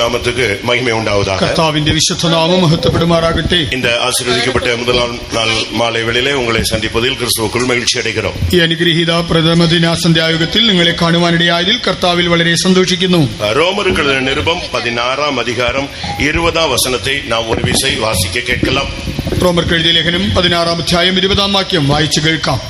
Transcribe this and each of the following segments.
நாமத்துக்கு மகிமை உண்டாவதாக. கர்த்தாவின் விசுத்த நாமம் மகத்துவப்படுமாறாகட்ടെ. இந்த ஆசீர்வதிக்கப்பட்ட முதலாம் நாள் மாலை வேளையிலே உங்களை சந்திப்பதில் கிறிஸ்துவுக்குள் மகிழ்ச்சி அடைகிறோம். ഈ അനുഗ്രഹീത പ്രഥമ ദിന സന്ധ്യായുഗത്തിൽ നിങ്ങളെ കാണുവാനിടയായതിൽ കർത്താവിൽ വളരെ സന്തോഷിക്കുന്നു. ரோமருக்கு எழுதின நிருபம் 16 அதிகாரம் 20 வசனத்தை நாம் ஒரு விசை வாசிக்க கேட்கலாம். റോമർക്ക് എഴുതിയ ലേഖനം 16 അധ്യായം 20 വാക്യം വായിച്ചു കേൾക്കാം.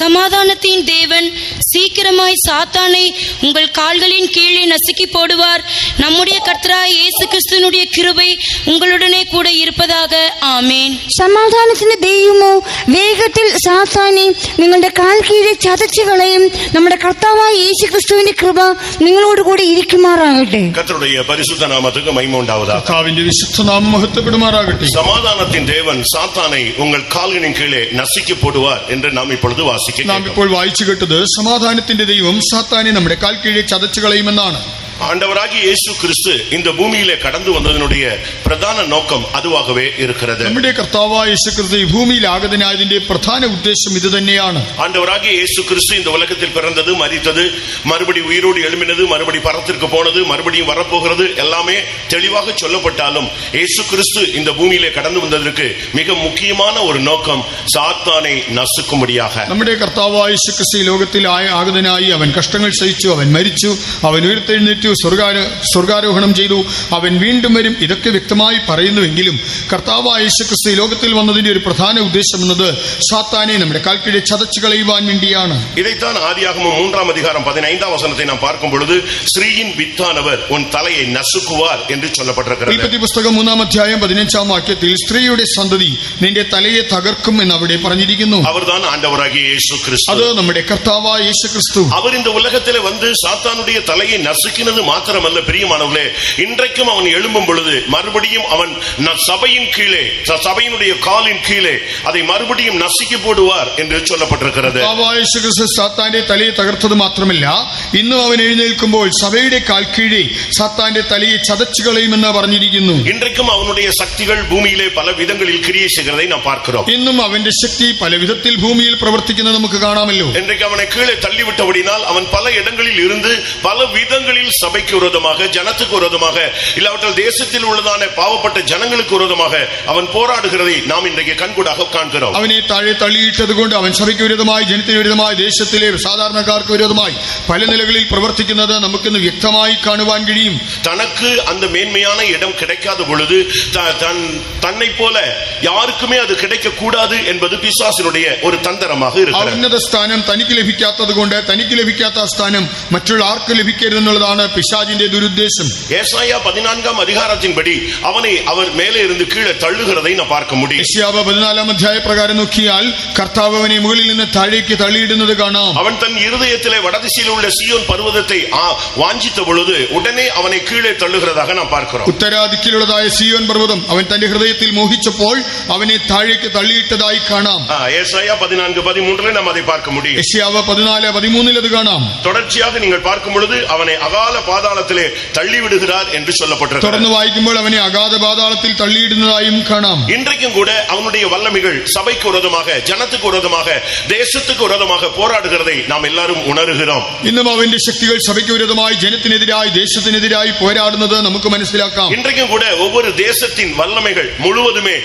சமாதானத்தின் தேவன் சீக்கிரமாய் சாத்தானை உங்கள் கால்களின் கீழே நசுக்கி போடுவார். நம்முடைய கர்த்தராகிய இயேசு கிறிஸ்துவினுடைய கிருபை உங்களுடனே கூட இருப்பதாக. ആമേൻ. സമാധാനത്തിന്റെ ദൈവമോ വേഗത്തിൽ സാത്താനെ നിങ്ങളുടെ കാൽ കീഴെ ചതച്ചു കളയും. നമ്മുടെ കർത്താവായ യേശു ക്രിസ്തുവിന്റെ കൃപ നിങ്ങളോട് കൂടി ഇരിക്കുമാറാകട്ടെ. கர்த்தருடைய பரிசுத்த நாமத்துக்கு மகிமை உண்டாவதாக. കർത്താവിന്റെ വിശുദ്ധ നാമം മഹത്വപ്പെടുമാറാകട്ടെ. சமாதானத்தின் தேவன் சாத்தானை உங்கள் கால்களின் கீழே நசுக்கி போடுவார் என்று நாம் இப்பொழுது നാം ഇപ്പോൾ വായിച്ചു കേട്ടത് സമാധാനത്തിന്റെ ദൈവം സാത്താനെ നമ്മുടെ കാൽ കീഴെ ചതച്ചു കളയുമെന്നാണ്. ஆண்டவராகிய இயேசு கிறிஸ்து இந்த பூமியிலே கடந்து வந்ததனுடைய பிரதான நோக்கம் அதுவாகவே இருக்கிறது. നമ്മുടെ കർത്താവായ യേശു ക്രിസ്തു ഈ ഭൂമിയിൽ ആഗതനായതിന്റെ പ്രധാന ഉദ്ദേശം ഇത് തന്നെയാണ്. ஆண்டவராகிய இயேசு கிறிஸ்து இந்த உலகத்தில் பிறந்தது, மரித்தது, மறுபடி உயிரோடு எழும்பினது, மறுபடி பரத்திற்கு போனது, மறுபடியும் வரப்போகிறது எல்லாமே தெளிவாக சொல்லப்பட்டாலும் இயேசு கிறிஸ்து இந்த பூமியிலே கடந்து வந்ததற்கு மிக முக்கியமான ஒரு நோக்கம் சாத்தானை நசுக்கும்படியாக. നമ്മുടെ കർത്താവായ യേശു ക്രിസ്തു ലോകത്തിൽ ആഗതനായി അവൻ കഷ്ടങ്ങൾ സഹിച്ചു, അവൻ മരിച്ചു, അവൻ ഉയർത്തെഴുന്നേറ്റു, സ്വർഗാരോഹണം ചെയ്തു, അവൻ വീണ്ടും വരും. ഇതൊക്കെ വ്യക്തമായി പറയുന്നുവെങ്കിലും കർത്താവായ യേശു ക്രിസ്തു ലോകത്തിൽ വന്നതിന്റെ ഒരു പ്രധാന ഉദ്ദേശം എന്നത് സാത്താനെ നമ്മുടെ കാൽക്കീഴെ ചതച്ചു കളയുവാൻ വേണ്ടിയാണ്. இதைத்தான் ஆதியாகமம் 3 அதிகாரம் 15 வசனத்தை நாம் பார்க்கும் பொழுது ஸ்ரீயின் வித்தானவர் உன் தலையை நசுக்குவார் என்று சொல்லப்பட்டிருக்கிறது. ഉൽപ്പത്തി പുസ്തകം 3 അധ്യായം 15 വാക്യത്തിൽ സ്ത്രീയുടെ സന്തതി നിന്റെ തലയെ തകർക്കും എന്ന് അവിടെ പറഞ്ഞിരിക്കുന്നു. அவர்தான் ஆண்டவராகிய இயேசு கிறிஸ்து. അത് നമ്മുടെ കർത്താവായ യേശു ക്രിസ്തു. அவர் இந்த உலகத்திலே வந்து சாத்தானுடைய தலையை நசுக்கினது மாத்திரமல்ல பிரியமானவர்களே, இன்றைக்கும் அவன் எழும்பும் பொழுது மறுபடியும் அவன் சபையின் கீழே, சபையினுடைய காலின் கீழே அதை மறுபடியும் நசுக்கி போடுவார் என்று சொல்லப்பட்டிருக்கிறது. സാത്താന്റെ തലയെ തകർത്തത് മാത്രമല്ല, ഇന്നും അവൻ എഴുന്നേൽക്കുമ്പോൾ സഭയുടെ കാൽ കീഴേ സാത്താന്റെ തലയെ ചതച്ചു കളയുമെന്ന് പറഞ്ഞിരിക്കുന്നു. இன்றைக்கும் அவனுடைய சக்திகள் பூமியிலே பல விதங்களில் கிரியை செய்கிறதை நாம் பார்க்கிறோம். ഇന്നും അവന്റെ ശക്തി പല വിധത്തിൽ ഭൂമിയിൽ പ്രവർത്തിക്കുന്നത് നമുക്ക് കാണാമല്ലോ. இன்றைக்கு அவனை கீழே தள்ளிவிட்டபடினால் அவன் பல இடங்களில் இருந்து பல விதங்களில் சபைக்கு விரோதமாக, ஜனத்துக்கு விரோதமாக, இல்லாவிட்டால் தேசத்தில் உள்ளதான பாவப்பட்ட ஜனங்களுக்கு விரோதமாக அவன் போராடுகிறதை நாம் இன்றைக்கு கண்கூடாக காண்கிறோம். അവനെ താഴെ തള്ളിയിട്ടത് കൊണ്ട് അവൻ സഭയ്ക്ക് വിരോധമായി, ജനത്തിന് വിരോധമായി, ദേശത്തിലെ സാധാരണക്കാർക്ക് വിരോധമായി പല നിലകളിൽ പ്രവർത്തിക്കുന്നത് നമുക്കിന്ന് വ്യക്തമായി കാണുവാൻ കഴിയും. தனக்கு அந்த மேன்மையான இடம் கிடைக்காத பொழுது தன்னை போல யாருக்குமே அது கிடைக்க கூடாது என்பது பிசாசினுடைய ஒரு தந்திரமாக இருக்கிறது. ഉന്നത സ്ഥാനം തനിക്ക് ലഭിക്കാത്തത് കൊണ്ട് തനിക്ക് ലഭിക്കാത്ത സ്ഥാനം മറ്റുള്ള ആർക്ക് ലഭിക്കരുതെന്നുള്ളതാണ് പിശാചിന്റെ ദുരുദ്ദേശം. യേശയ്യാ 14 அதிகாரத்தின்படி அவனை அவர் மேலே இருந்து கீழே தள்ளுகிறதை நாம் பார்க்க முடியும். യെശയ്യാ 14 അധ്യായ പ്രകാരം നോക്കിയാൽ കർത്താവ് അവനെ മുകളിൽ നിന്ന് താഴേക്ക് തള്ളിയിടുന്നത് കാണാം. அவன் தன் இருதயத்திலே வடதிசையில் உள்ள சீயோன் பர்வதத்தை வாஞ்சித்த பொழுது உடனே அவனை கீழே தள்ளுகிறதாக நாம் பார்க்கிறோம். ഉത്തരാദിക്കിലുള്ളതായ സിയോൻ പർവ്വതം അവൻ തന്റെ ഹൃദയത്തിൽ മോഹിച്ചപ്പോൾ അവനെ താഴേക്ക് തള്ളിയിട്ടതായി കാണാം. യേശയ്യാ 14:13 நாம் அதை பார்க்க முடியும். യെശയ്യാ 14:13 അത് കാണാം. தொடர்ச்சியாக நீங்கள் பார்க்கும் பொழுது அவனை அகால பாதாளத்திலே தள்ளி விடுகிறார் என்று சொல்லப்பட்டிருக்கிறது. തുടർന്ന് വായിക്കുമ്പോൾ അവനെ അഗാധ പാതാളത്തിൽ തള്ളിയിടുന്നതായും കാണാം. இன்றைக்கும் கூட அவனுடைய வல்லமைகள் சபைக்கு விரோதமாக, ஜனத்துக்கு விரோதமாக, தேசத்துக்கு விரோதமாக போராடுகிறதை நாம் எல்லாரும் உணர்கிறோம். ഇന്നും അവന്റെ ശക്തികൾ സഭയ്ക്ക് വിരോധമായി, ജനത്തിനെതിരായി, ദേശത്തിനെതിരായി പോരാടുന്നത് നമുക്ക് മനസ്സിലാക്കാം. இன்றைக்கும் கூட ஒவ்வொரு தேசத்தின் வல்லமைகள் முழுவதுமே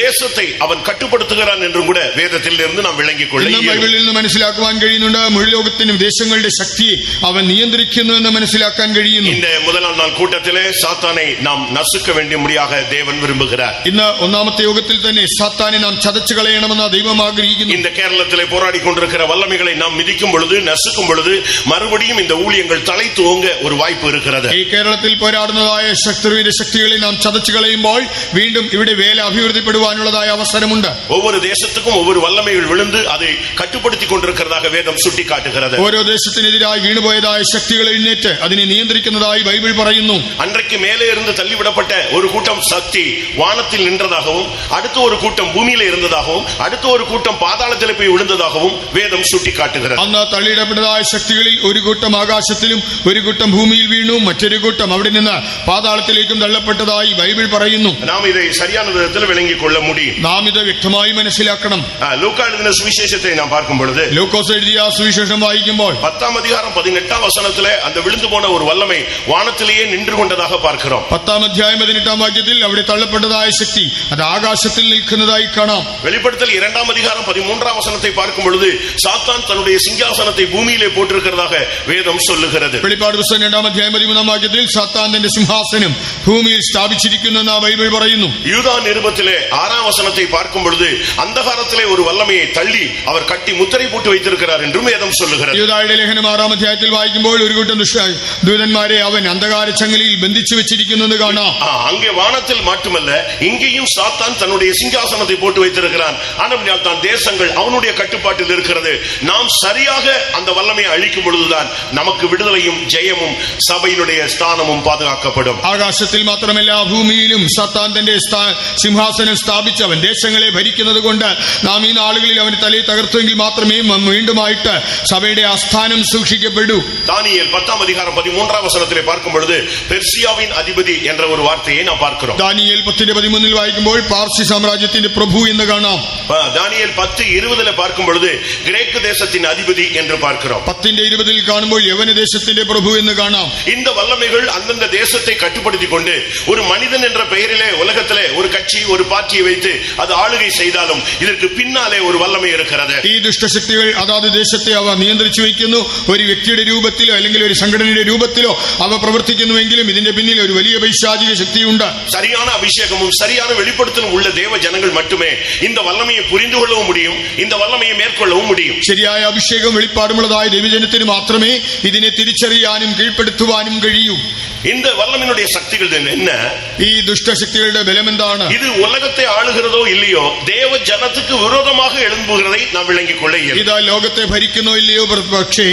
தேசத்தை அவன் கட்டுப்படுத்துகிறான் என்றும் கூட வேதத்தில் இருந்து நாம் விளங்கிக் கொள்ள ബൈബിളിൽ നിന്ന് മനസ്സിലാക്കുവാൻ കഴിയുന്നുണ്ട്. മുഴു ലോകത്തിനും ദേശങ്ങളുടെ ശക്തിയെ അവൻ നിയന്ത്രിക്കുന്നു എന്ന് മനസ്സിലാക്കാൻ കഴിയുന്നു. இந்த முதலாம் நாள் கூட்டத்திலே சாத்தானை நாம் நசுக்க வேண்டியபடியாக தேவன் விரும்புகிறார். ഇന്ന് ഒന്നാമത്തെ യോഗത്തിൽ തന്നെ സാത്താനെ നാം ചതച്ചു കളയണമെന്ന് ദൈവം ആഗ്രഹിക്കുന്നു. இந்த கேரளத்திலே போராடி கொண்டிருக்கிற வல்லமைகளை நாம் மிதிக்கும் பொழுது, நசுக்கும் பொழுது மறுபடியும் இந்த ஊழியங்கள் தலை தூங்க ஒரு வாய்ப்பு இருக்கிறது. ഈ കേരളത്തിൽ പോരാടുന്നതായ ശത്രുവിന്റെ ശക്തികളെ നാം ചതച്ചു കളയുമ്പോൾ വീണ്ടും ഇവിടെ വേല അഭിവൃദ്ധിപ്പെടുവാനുള്ളതായ അവസരമുണ്ട്. ஒவ்வொரு தேசத்துக்கும் ஒவ்வொரு வல்லமைகள் விழுந்து அதை கட்டுப்படுத்திக் கொண்டிருக்கிறதாக வேதம் சுட்டிக்காட்டுகிறது. ഓരോ ദേശത്തിനെതിരായി വീണുപോയതായ ശക്തികൾ എഴുന്നേറ്റ് അതിനെ നിയന്ത്രിക്കുന്നതായി ബൈബിൾ പറയുന്നു. அன்றைக்கு மேலே இருந்து தள்ளிவிடப்பட்ட ஒரு கூட்டம் சக்தி வானத்தில் நின்றதாகவும், அடுத்த ஒரு கூட்டம் பூமியில இருந்ததாகவும், அடுத்த ஒரு கூட்டம் பாதாளத்தில் போய் விழுந்ததாகவும் வேதம் சுட்டி காட்டுகிறது. അന്ന് തള്ളിയിടപ്പെട്ടതായ ശക്തികളിൽ ഒരു കൂട്ടം ആകാശത്തിലും ഒരു കൂട്ടം ഭൂമിയിൽ വീണു, മറ്റൊരു കൂട്ടം അവിടെ നിന്ന് പാതാളത്തിലേക്കും തള്ളപ്പെട്ടതായി ബൈബിൾ പറയുന്നു. நாம் இதை சரியான விதத்தில் விளங்கிக் கொள்ள முடியும். നാം ഇത് വ്യക്തമായി മനസ്സിലാക്കണം. லூக்கா எழுதின சுவிசேஷத்தை நாம் பார்க்கும் பொழுது, ലൂക്കോസ് എഴുതിയ സുവിശേഷം വായിക്കുമ്പോൾ 10 அதிகாரம் 18 வசனத்திலே அந்த விழுந்து போன ஒரு வல்லமை வானத்திலேயே நின்று கொண்டதாக பார்க்கிறோம். 10 അധ്യായം 18 വാക്യത്തിൽ അവിടെ തള്ളപ്പെട്ടതായ ശക്തി അത് ആകാശത്തിൽ നിൽക്കുന്നതായി കാണാം. வெளிப்படுத்தல் 2 அதிகாரம் 13 வசனத்தை பார்க்கும் பொழுது சாத்தான் தன்னுடைய சிங்காசனத்தை பூமியிலே போட்டிருக்கிறதாக வேதம் சொல்லுகிறது. വെളിപ്പാട് പുസ്തകം 2 അധ്യായം 13 വാക്യത്തിൽ സാത്താൻ തന്റെ സിംഹാസനം ഭൂമിയിൽ സ്ഥാപിച്ചിരിക്കുന്നെന്ന് ബൈബിൾ പറയുന്നു. யூதா நிருபத்திலே 6 வசனத்தை பார்க்கும் பொழுது அந்தகாரத்திலே ஒரு வல்லமையை தள்ளி அவர் கட்டி முத்திரை போட்டு வைத்திருக்கிறார் என்றும் வேதம் சொல்லுகிறது. യൂദായുടെ ലേഖനം 6 അധ്യായത്തിൽ വായിക്കുമ്പോൾ ഒരു കൂട്ടം ദൂതന്മാരെ അവൻ അന്ധകാര ചങ്ങലയിൽ ബന്ധിച്ചു വെച്ചിരിക്കുന്നെന്ന് കാണാം. அங்கே வானத்தில் மட்டுமல்ல, இங்கேயும் சாத்தான் தன்னுடைய சிங்காசனத்தை போட்டு வைத்திருக்கிறான். ஆனால் தான் தேசங்கள் அவனுடைய கட்டுப்பாட்டில் இருக்கிறது. நாம் சரியாக அந்த வல்லமையை அழிக்கும் பொழுதுதான் நமக்கு விடுதலையும் ஜெயமும் சபையினுடைய ஸ்தானமும் பாதுகாக்கப்படும். ആകാശത്തിൽ മാത്രമല്ല, ഭൂമിയിലും സാത്താൻ തന്റെ സിംഹാസനം സ്ഥാപിച്ചവൻ ദേശങ്ങളെ ഭരിക്കുന്നത് കൊണ്ട് നാം ഈ നാളുകളിൽ അവന്റെ തലയെ തകർത്തുവെങ്കിൽ മാത്രമേ വീണ്ടുമായിട്ട് സഭയുടെ ആസ്ഥാനം സൂക്ഷിക്കപ്പെടൂ. தானியேல் 10 அதிகாரம் 13 வசனத்திலே பார்க்கும் பொழுது பெர்சியாவின் அதிபதி என்ற ஒரு வார்த்தையை நாம் பார்க்கிறோம். ദാനിയേൽ 10:13 വായിക്കുമ്പോൾ പാർസി സാമ്രാജ്യത്തിന്റെ പ്രഭു എന്ന് കാണാം. தானியேல் 10:20 பார்க்கும் பொழுது கிரேக்கு தேசத்தின் அதிபதி என்று பார்க்கிறோம். 10:20 കാണുമ്പോൾ യവന ദേശത്തിന്റെ പ്രഭു എന്ന് കാണാം. இந்த வல்லமைகள் அந்தந்த தேசத்தை கட்டுப்படுத்திக் கொண்டு ஒரு மனிதன் என்ற பெயரிலே உலகத்திலே ஒரு கட்சி ஒரு பார்ட்டியை வைத்து அது ஆளுகை செய்தாலும் இதற்கு பின்னாலே ஒரு வல்லமை இருக்கிறது. ഈ ദുഷ്ടശക്തികൾ അതാത് ദേശത്തെ അവ നിയന്ത്രിച്ചു വയ്ക്കുന്നു. ഒരു വ്യക്തിയുടെ രൂപത്തിലോ അല്ലെങ്കിൽ ഒരു സംഘടനയുടെ രൂപത്തിലോ അവ പ്രവർത്തിക്കുന്നുവെങ്കിലും ഇതിന്റെ പിന്നിൽ ഒരു വലിയ പൈശാചിക ശക്തിയുണ്ട്. சரியான அபிஷேகமும் சரியான வெளிப்படுத்தலும் உள்ள தேவ ஜனங்கள் மட்டுமே இந்த வல்லமையை புரிந்து கொள்ளவும் முடியும், இந்த வல்லமையை மேற்கொள்ளவும் முடியும். ശരിയായ അഭിഷേകം വെളിപ്പാടുമുള്ളതായ ദൈവജനത്തിന് മാത്രമേ ഇതിനെ തിരിച്ചറിയാനും കീഴ്പ്പെടുത്തുവാനും കഴിയൂ. இந்த வல்லமையினுடைய சக்திகள் என்ன? ഈ ദുഷ്ടശക്തികളുടെ ബലം എന്താണ്? இது உலகத்தை ஆளுகிறதோ இல்லையோ தேவ ஜனத்துக்கு விரோதமாக எழும்புகிறதை நாம் விளங்கிக் கொள்ள இயலும். ഇത് ലോകത്തെ ഭരിക്കുന്നോ ഇല്ലയോ, പക്ഷേ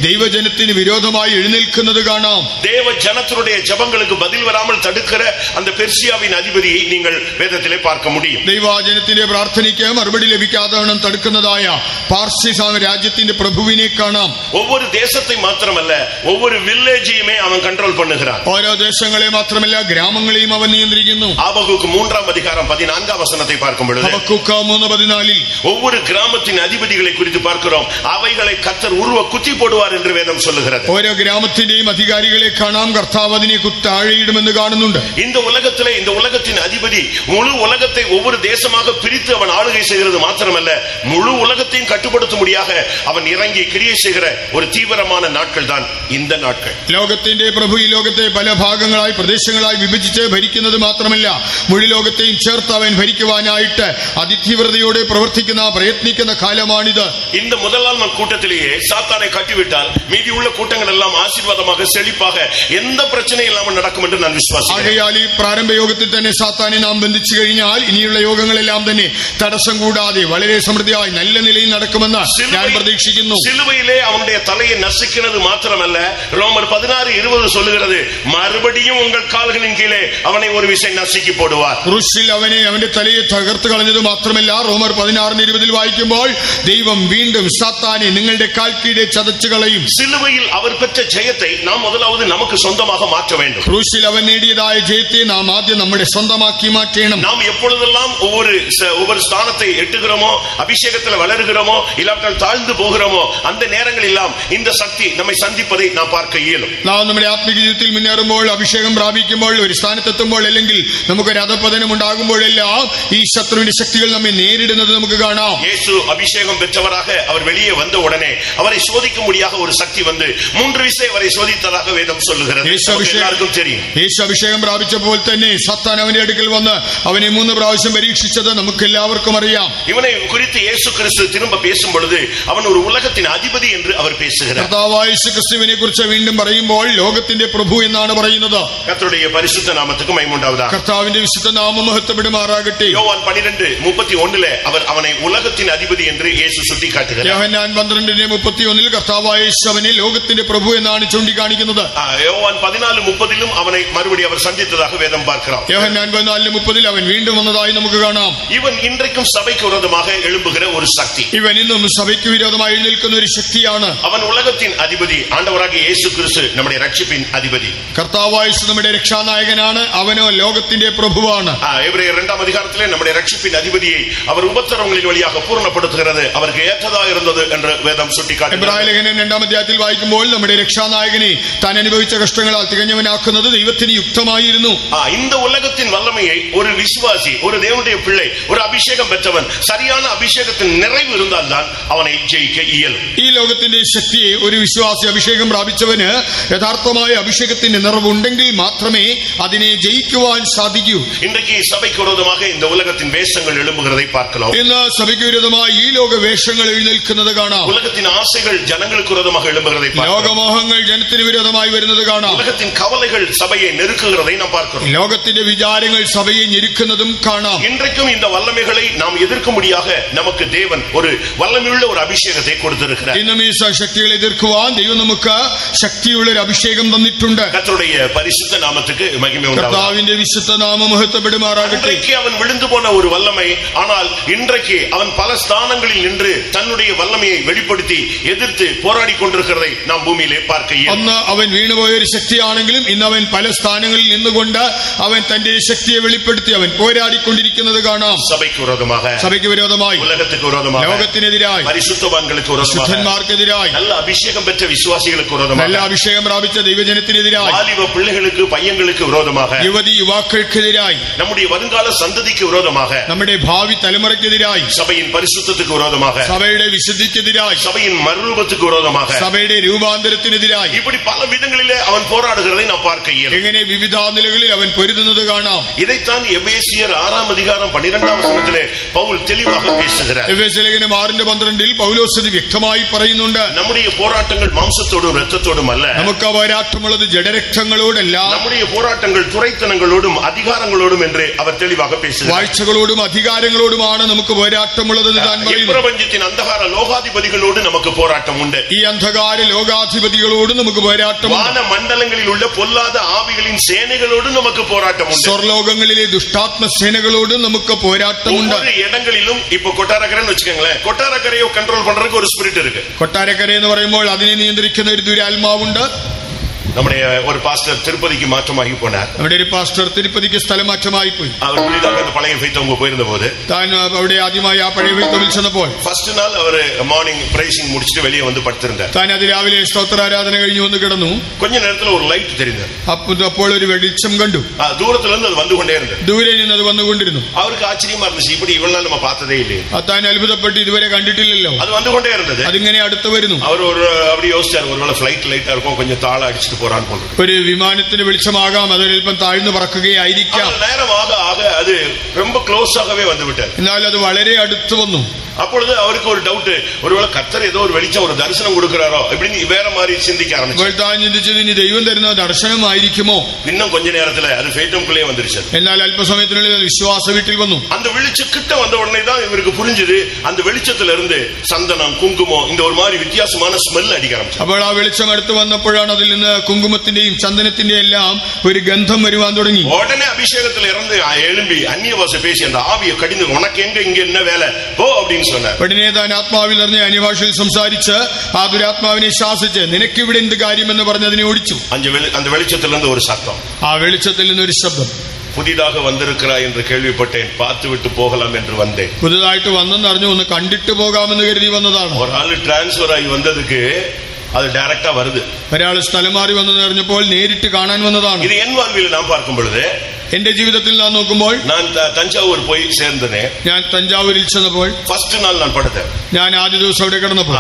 ദൈവജനത്തിന് വിരോധമായി എഴുന്നേൽക്കുന്നത് കാണാം. தேவ ஜனத்தினுடைய ஜெபங்களுக்கு பதில் வராமல் தடுக்கிற அந்த பெர்சியாவின் அதிபதியை நீங்கள் வேதத்திலே பார்க்க முடியும். ദൈവജനത്തിന്റെ പ്രാർത്ഥനയ്ക്ക് മറുപടി ലഭിക്കാതെ തടുക്കുന്നതായ പാർസി രാജ്യത്തിന്റെ പ്രഭുവിനെ കാണാം. ஒவ்வொரு தேசத்தை மாத்திரமல்ல, ஒவ்வொரு வில்லேஜையுமே அவன் கண்ட்ரோல் பண்ணுகிறான். ഓരോ ദേശങ്ങളെ മാത്രമല്ല, ഗ്രാമങ്ങളെയും അവൻ നിയന്ത്രിക്കുന്നു. ஆபகுக்கு 3 அதிகாரம் 14 வசனத்தை பார்க்கும் பொழுது ഹബക്കൂക്ക് 3:14 ஒவ்வொரு கிராமத்தின் அதிபதிகளை குறித்து பார்க்கிறோம். அவைகளை கர்த்தர் உருவ குத்தி போடுவார் என்று வேதம் சொல்லுகிறது. ഓരോ ഗ്രാമത്തിന്റെയും അധികാരികളെ കാണാം, കർത്താവ് അതിനെ താഴെയിടുമെന്ന് കാണുന്നുണ്ട്. இந்த உலகத்திலே இந்த உலகத்தின் அதிபதி முழு உலகத்தை ஒவ்வொரு தேசமாக பிரித்து அவன் ஆளுகை செய்கிறது மாத்திரமல்ல, முழு உலகத்தையும் கட்டுப்படுத்தும்படியாக அவன் இறங்கி கிரியை செய்கிற ஒரு தீவிரமான நாட்கள் தான் இந்த நாட்கள். ലോകത്തിന്റെ പ്രഭു ഈ ലോകത്തെ പല ഭാഗങ്ങളായി പ്രദേശങ്ങളായി വിഭജിച്ച് ഭരിക്കുന്നത് മാത്രമല്ല, മുഴു ലോകത്തെയും ചേർത്ത് അവൻ ഭരിക്കുവാനായിട്ട് അതിതീവ്രതയോടെ പ്രവർത്തിക്കുന്ന പ്രയത്നിക്കുന്ന കാലമാണിത്. இந்த முதல் நாள் கூட்டத்திலேயே சாத்தானை கட்டிவிட்டால் மீதி உள்ள கூட்டங்கள் எல்லாம் ஆசீர்வாதமாக செழிப்பாக எந்த பிரச்சனையும் இல்லாமல் நடக்கும் என்று நான் விசுவாசிக்கிறேன். ആകയാൽ ഈ പ്രാരംഭ യോഗത്തിൽ തന്നെ സാത്താനെ നാം ബന്ധിച്ചു കഴിഞ്ഞാൽ ഇനിയുള്ള യോഗങ്ങളെല്ലാം തന്നെ തടസ്സം കൂടാതെ വളരെ സമൃദ്ധിയായി നല്ല നിലയിൽ നടക്കുമെന്ന് ഞാൻ പ്രതീക്ഷിക്കുന്നു. சிலுவையிலே அவனுடைய தலையை நசுக்கினது மாத்திரமல்ல, ரோமர் 16:20 சொல்லுகிறது, மறுபடியும் உங்கள் கால்களின் கீழே அவனை ஒரு விசை நசுக்கி போடுவார். ക്രൂശിൽ അവന്റെ തലയെ തകർത്ത് കളഞ്ഞത് മാത്രമല്ല, റോമർ 16:20 വായിക്കുമ്പോൾ ദൈവം വീണ്ടും സാത്താനെ നിങ്ങളുടെ കാൽ കീഴെ ചതച്ചു കളയും. சிலுவையில் அவர் பெற்ற ஜெயத்தை நாம் முதலாவது நமக்கு சொந்தமாக மாற்ற வேண்டும். ക്രൂശിൽ അവൻ നേടിയതായ ജയത്തെ നാം ആദ്യം നമ്മുടെ സ്വന്തമാക്കി മാറ്റണം. நாம் எப்பொழுதெல்லாம் ஒவ்வொரு ஸ்தானத்தை எட்டுகிறோமோ, அபிஷேகத்தில் வளருகிறோமோ, இல்லாவிட்டால் தாழ்ந்து போகிறோமோ, அந்த நேரங்கள் எல்லாம் இந்த சக்தி நம்மை சந்திப்பதை நாம் பார்க்க இயலும். നാം നമ്മുടെ ആത്മീയ ജീവിതത്തിൽ മുന്നേറുമ്പോൾ, അഭിഷേകം പ്രാപിക്കുമ്പോൾ, ഒരു സ്ഥാനത്തെത്തുമ്പോൾ, അല്ലെങ്കിൽ നമുക്കൊരു അധപതനം ഉണ്ടാകുമ്പോഴെല്ലാം ഈ ശത്രുവിന്റെ ശക്തികൾ നമ്മെ നേരിടുന്നത് നമുക്ക് കാണാം. இயேசு அபிஷேகம் பெற்றவராக அவர் வெளியே வந்த உடனே அவரை சோதிக்கும்படியாக ஒரு சக்தி வந்து 3 விசை அவரை சோதித்ததாக வேதம் சொல்லுகிறது. எல்லாருக்கும் தெரியும். യേശു അഭിഷേകം പ്രാപിച്ചപ്പോൾ തന്നെ സാത്താൻ അവന്റെ അടുക്കൽ വന്ന് അവനെ 3 പ്രാവശ്യം പരീക്ഷിച്ചത് നമുക്ക് എല്ലാവർക്കും അറിയാം. இவனை குறித்து இயேசு கிறிஸ்து திரும்ப பேசும் பொழுது அவன் ஒரு உலகத்தின் அதிபதி என்று அவர் பேசுகிறார். കർത്താവായ യേശു ക്രിസ്തുവിനെ കുറിച്ച് വീണ്ടും പറയുമ്പോൾ ലോകത്തിന്റെ പ്രഭു എന്നാണ് പറയുന്നത്. கர்த்தருடைய பரிசுத்த நாமத்துக்கு மகிமை உண்டாவதாக. കർത്താവിന്റെ വിശുദ്ധ നാമം മഹത്വപ്പെടുമാറാകട്ടെ. யோவான் 12:31 அவர் அவனை உலகத்தின் அதிபதி என்று இயேசு சுட்டிக்காட்டுகிறார். യോഹന്നാൻ 12:31 കർത്താവായ യേശു അവനെ ലോകത്തിന്റെ പ്രഭു എന്നാണ് ചൂണ്ടിക്കാണിക്കുന്നത്. കാണിക്കുന്നത്. യോഹന്നാൻ 14:30 അവനെ മറുപടി അവർ സന്ധിച്ചதாக വേദം பார்க்கிறோம். യോഹന്നാൻ 14:30 അവൻ വീണ്ടും വന്നതായി നമുക്ക് കാണാം. ഇവൻ ഇன்றைக்கும் സഭയ്ക്ക് വിരോധமாக எழும்புகிற ഒരു ശക്തി. ഇവൻ ഇന്നും സഭയ്ക്ക് വിരോധമായി എഴുന്നേൽക്കുന്ന ഒരു ശക്തിയാണ്. അവൻ ഉലകത്തിൻ അധിപതി, ആണ്ടവരാകിയ യേശു ക്രിസ്തു നമ്മുടെ രക്ഷപ്പിൻ അധിപതി. കർത്താവായ യേശു നമ്മുടെ രക്ഷാനായകനാണ്, അവനോ ലോകത്തിന്റെ പ്രഭുവാണ്. എബ്രയർ 2-ാം അധികാരത്തിലെ നമ്മുടെ രക്ഷപ്പിൻ അധിപതിയെ അവർ ഉപദ്രവങ്ങളിൽ വഴിயாக പൂർണ്ണപ്പെടുത്തുகிறது അവർക്ക് ഏറ്റതാ ഇരുന്നത് എന്ന് വേദം ചൂണ്ടിക്കാട്ടുന്നു. എബ്രായ ലേഖനം 2-ാം അധ്യായത്തിൽ വായിക്കുമ്പോൾ നമ്മുടെ രക്ഷാനായകനെ താൻ അനുഭവിച്ച കഷ്ടങ്ങളാൽ തികഞ്ഞവനാക്കുന്നത് ദൈവത്തിന് യുക്തമായിരുന്നു. இந்த உலகத்தின் வல்லமையை ஒரு விசுவாசி, ஒரு தேவனுடைய பிள்ளை, ஒரு அபிஷேகம் பெற்றவன் சரியான அபிஷேகத்தின் நிறைவு இருந்தால்தான் அவனை ஜெயிக்க இயலும். ഈ ലോകത്തിന്റെ ശക്തിയെ ഒരു വിശ്വാസി അഭിഷേകം പ്രാപിച്ചവന് യഥാർത്ഥമായ അഭിഷേകത്തിന്റെ നിറവുണ്ടെങ്കിൽ മാത്രമേ അതിനെ ജയിക്കുവാൻ സാധിക്കൂ. இன்றைக்கு சபைக்கு விரோதமாக இந்த உலகத்தின் வேஷங்கள் எழும்புகிறதை பார்க்கலாம். ഇന്ന് സഭയ്ക്ക് വിരോധമായി ഈ ലോക വേഷങ്ങൾ എഴുന്നേൽക്കുന്നത് കാണാം. உலகத்தின் ஆசைகள் ஜனங்களுக்கு விரோதமாக எழும்புகிறதை பார்க்கலாம். ലോകമോഹങ്ങൾ ജനത്തിന് വിരോധമായി വരുന്നത് കാണാം. உலகத்தின் கவலைகள் சபையை நெருக்குகிறதை நாம் பார்க்கிறோம். ലോകത്തിന്റെ വിചാരങ്ങൾ സഭയെ ഞെരുക്കുന്നതും കാണാം. இன்றைக்கும் இந்த வல்லமைகளை நாம் எதிர்க்கும்படியாக நமக்கு தேவன் ஒரு வல்லமையுள்ள ஒரு அபிஷேகத்தை கொடுத்திருக்கிறார். ഇന്നും ഈ ശക്തികളെ എതിർക്കുവാൻ ദൈവം നമുക്ക് ശക്തിയുള്ള ഒരു അഭിഷേകം തന്നിട്ടുണ്ട്. கர்த்தருடைய பரிசுத்த நாமத்துக்கு மகிமை உண்டாவதாக. കർത്താവിന്റെ വിശുദ്ധ നാമം മഹത്വപ്പെടുമാറാകട്ടെ. இன்றைக்கு அவன் விழுந்து போன ஒரு வல்லமை, ஆனால் இன்றைக்கு அவன் பல ஸ்தானங்களில் நின்று தன்னுடைய வல்லமையை வெளிப்படுத்தி எதிர்த்து போராடி கொண்டிருக்கிறதை நாம் பூமியிலே பார்க்க இயலும். അന്ന് അവൻ വീണുപോയ ഒരു ശക്തിയാണെങ്കിലും ഇന്ന് അവൻ പല സ്ഥാനങ്ങളിൽ നിന്നുകൊണ്ട് അവൻ തന്റെ ശക്തിയെ വെളിപ്പെടുത്തി അവൻ പോരാടിക്കൊണ്ടിരിക്കുന്നത് കാണാം. சபைக்கு விரோதமாக, സഭയ്ക്ക് വിരോധമായി, உலகத்துக்கு விரோதமாக, ലോകത്തിനെതിരായി, பரிசுத்தவான்களுக்கு விரோதமாக, ശുദ്ധന്മാർക്കെതിരായി, நல்ல அபிஷேகம் பெற்ற விசுவாசிகளுக்கு விரோதமாக, നല്ല അഭിഷേകം പ്രാപിച്ച ദൈവജനത്തിനെതിരായി, வாலிப பிள்ளைகளுக்கு பையங்களுக்கு விரோதமாக, യുവതി യുവാക്കൾക്കെതിരായി, நம்முடைய வருங்கால சந்ததிக்கு விரோதமாக, നമ്മുടെ ഭാവി തലമുറയ്ക്കെതിരായി, சபையின் பரிசுத்தத்துக்கு விரோதமாக, സഭയുടെ വിശുദ്ധിക്കെതിരായി, சபையின் மறுரூபத்துக்கு விரோதமாக, സഭയുടെ രൂപാന്തരത്തിനെതിരായി, இப்படி பல விதங்களிலே அவன் போராடுகிறதை நாம் பார்க்க இயலும். എങ്ങനെ വിവിധ നിലകളിൽ അവൻ പൊരുതുന്നത് കാണാം. இதைத்தான் எபேசியர் 6-ாம் அதிகாரம் 12-ாம் வசனத்திலே பவுல் தெளிவாக பேசுகிறார். എഫേസ്യ ലേഖനം 6:12 പൗലോസ് ഇത് വ്യക്തമായി പറയുന്നുണ്ട്. நம்முடைய போராட்டங்கள் மாம்சத்தோடும் இரத்தத்தோடும் அல்ல. നമുക്ക് പോരാട്ടമുള്ളത് ജഡരക്തങ്ങളോടല്ല, நம்முடைய போராட்டங்கள் துரைத்தனங்களோடும் அதிகாரங்களோடும் என்று அவர் தெளிவாக பேசுகிறார். വാഴ്ചകളോടും അധികാരങ്ങളോടുമാണ് നമുക്ക് പോരാട്ടമുള്ളതെന്ന് താൻ പറയുന്നു. பிரபஞ்சத்தின் அந்தகார லோகாதிபதிகளோடு நமக்கு போராட்டம் உண்டு. ഈ അന്ധകാര ലോകാധിപതികളോട് നമുക്ക് പോരാട്ടമുണ്ട്. வான மண்டலங்களில் உள்ள பொல்லாத ஆவிகளின் சேனைகளோடு நமக்கு போராட்டம் உண்டு. സ്വർലോകങ്ങളിലെ ദുഷ്ടാത്മ സേനകളോട് നമുക്ക് പോരാട്ടമുണ്ട്. ஒவ்வொரு இடங்களிலும் இப்ப கொட்டாரக்கரைன்னு வச்சுக்கோங்களேன், கொட்டாரக்கரையை கண்ட்ரோல் பண்றதுக்கு ஒரு ஸ்பிரிட் இருக்கு. കൊട്ടാരക്കര എന്ന് പറയുമ്പോൾ അതിനെ നിയന്ത്രിക്കുന്ന ഒരു ദുരാത്മാവുണ്ട്. நம்முடைய ஒரு பாஸ்டர் திருப்பதிக்கு மாற்றமாகி போனார். നമ്മുടെ ഒരു പാസ്റ്റർ തിരുപ്പതിക്ക് സ്ഥലമാറ്റമായി പോയി. அவர் புதிதாக அந்த பழைய ஃபெய்த்தவங்க போயிருந்த போது താൻ അവിടെ ആദ്യമായി ആ പഴയ ഫെയ്ത്തിൽ ചെന്നപ്പോൾ ஃபர்ஸ்ட் நாள் அவர் மார்னிங் பிரைசிங் முடிச்சிட்டு வெளியே வந்து படுத்திருந்தார். താൻ അതിരാവിലെ സ്തോത്രാരാധന കഴിഞ്ഞു വന്ന് കിടന്നു. கொஞ்ச நேரத்துல ஒரு லைட் தெரிந்தது. അപ്പോൾ ഒരു വെളിച്ചം കണ്ടു. தூரத்துல இருந்து அது வந்து கொண்டே இருந்தது. ദൂരെ നിന്ന് അത് വന്നുകൊണ്ടിരുന്നു. அவருக்கு ஆச்சரியமா இருந்துச்சு, இப்படி இவ்வளவு நாள் நம்ம பார்த்ததே இல்லையே. താൻ അത്ഭുതപ്പെട്ട് ഇതുവരെ കണ്ടിട്ടില്ലല്ലോ. அது வந்து கொண்டே இருந்தது. അതിങ്ങനെ അടുത്ത് വരുന്നു. அவர் ஒரு அப்படி யோசிச்சார், ஒருவேளை ஃபிளைட் லைட்டா இருக்கும், கொஞ்சம் தாள அடிச்சிட்டு போறான்னு போன்று. ഒരു വിമാനത്തിന് വെളിച്ചമാകാം, അതൊരൽപ്പം താഴ്ന്നു പറക്കുകയായിരിക്കാം. நேரமாக ஆக அது ரொம்ப க்ளோஸ் ஆகவே வந்து விட்டார். എന്നാൽ അത് വളരെ അടുത്ത് വന്നു. அப்பொழுது அவருக்கு ஒரு டவுட், ஒருவேளை கர்த்தர் ஏதோ ஒரு வெளிச்சம், ஒரு தரிசனம் கொடுக்கிறாரோ இப்படின்னு வேற மாதிரி சிந்திக்க ஆரம்பிச்சு. അപ്പോൾ താൻ ചിന്തിച്ചത് ഇനി ദൈവം തരുന്ന ദർശനമായിരിക്കുമോ. இன்னும் கொஞ்ச நேரத்துல அது ஃபேட்டம்குள்ளே வந்துருச்சு. എന്നാൽ അല്പസമയത്തിനുള്ളിൽ അത് വിശ്വാസ വീട്ടിൽ വന്നു. அந்த வெளிச்சம் கிட்ட வந்த உடனே தான் இவருக்கு புரிஞ்சது, அந்த வெளிச்சத்துல இருந்து சந்தனம், குங்குமம், இந்த ஒரு மாதிரி வித்தியாசமான ஸ்மெல் அடிக்க ஆரம்பிச்சு. അപ്പോൾ ആ വെളിച്ചം അടുത്ത് വന്നപ്പോഴാണ് അതിൽ നിന്ന് കുങ്കുമത്തിന്റെയും ചന്ദനത്തിന്റെയും എല്ലാം ഒരു ഗന്ധം വരുവാൻ തുടങ്ങി. உடனே அபிஷேகத்துல இருந்து எழும்பி அந்நிய பாஷை பேசி அந்த ஆவியை கடிந்து, உனக்கு எங்க இங்க என்ன வேலை போ அப்படின்னு சொன்னார். ഉടനെ താൻ ആത്മാവിൽ നിറഞ്ഞ അന്യഭാഷയിൽ സംസാരിച്ച് ആ ദുരാത്മാവിനെ ശാസിച്ച് നിനക്കിവിടെ എന്ത് കാര്യമെന്ന് പറഞ്ഞ് അതിനെ ഓടിച്ചു. அந்த வெளிச்சத்திலிருந்து ஒரு சத்தம், ആ വെളിച്ചത്തിൽ നിന്നൊരു ശബ്ദം, புதிதாக வந்திருக்கிறாய் என்று கேள்விப்பட்டேன், பார்த்து விட்டு போகலாம் என்று வந்தேன். പുതുതായിട്ട് വന്നെന്നറിഞ്ഞു, ഒന്ന് കണ്ടിട്ട് പോകാമെന്ന് കരുതി വന്നതാണ്. ஒரு ஆளு டிரான்ஸ்பர் ஆகி வந்ததுக்கு அது டைரக்டா வருது. ഒരാൾ സ്ഥലം മാറി വന്നെന്ന് അറിഞ്ഞപ്പോൾ നേരിട്ട് കാണാൻ വന്നതാണ്. இது என் வாழ்வில் நான் பார்க்கும் பொழுது, എന്റെ ജീവിതത്തിൽ ഞാൻ നോക്കുമ്പോൾ, நான் தஞ்சாவூர் போய் சேர்ந்தேன். ഞാൻ തഞ്ചാവൂരിൽ ചെന്നപ്പോൾ ஃபர்ஸ்ட் நாள் நான் படுத்தேன். ഞാൻ ആദ്യ ദിവസം അവിടെ കിടന്നപ്പോൾ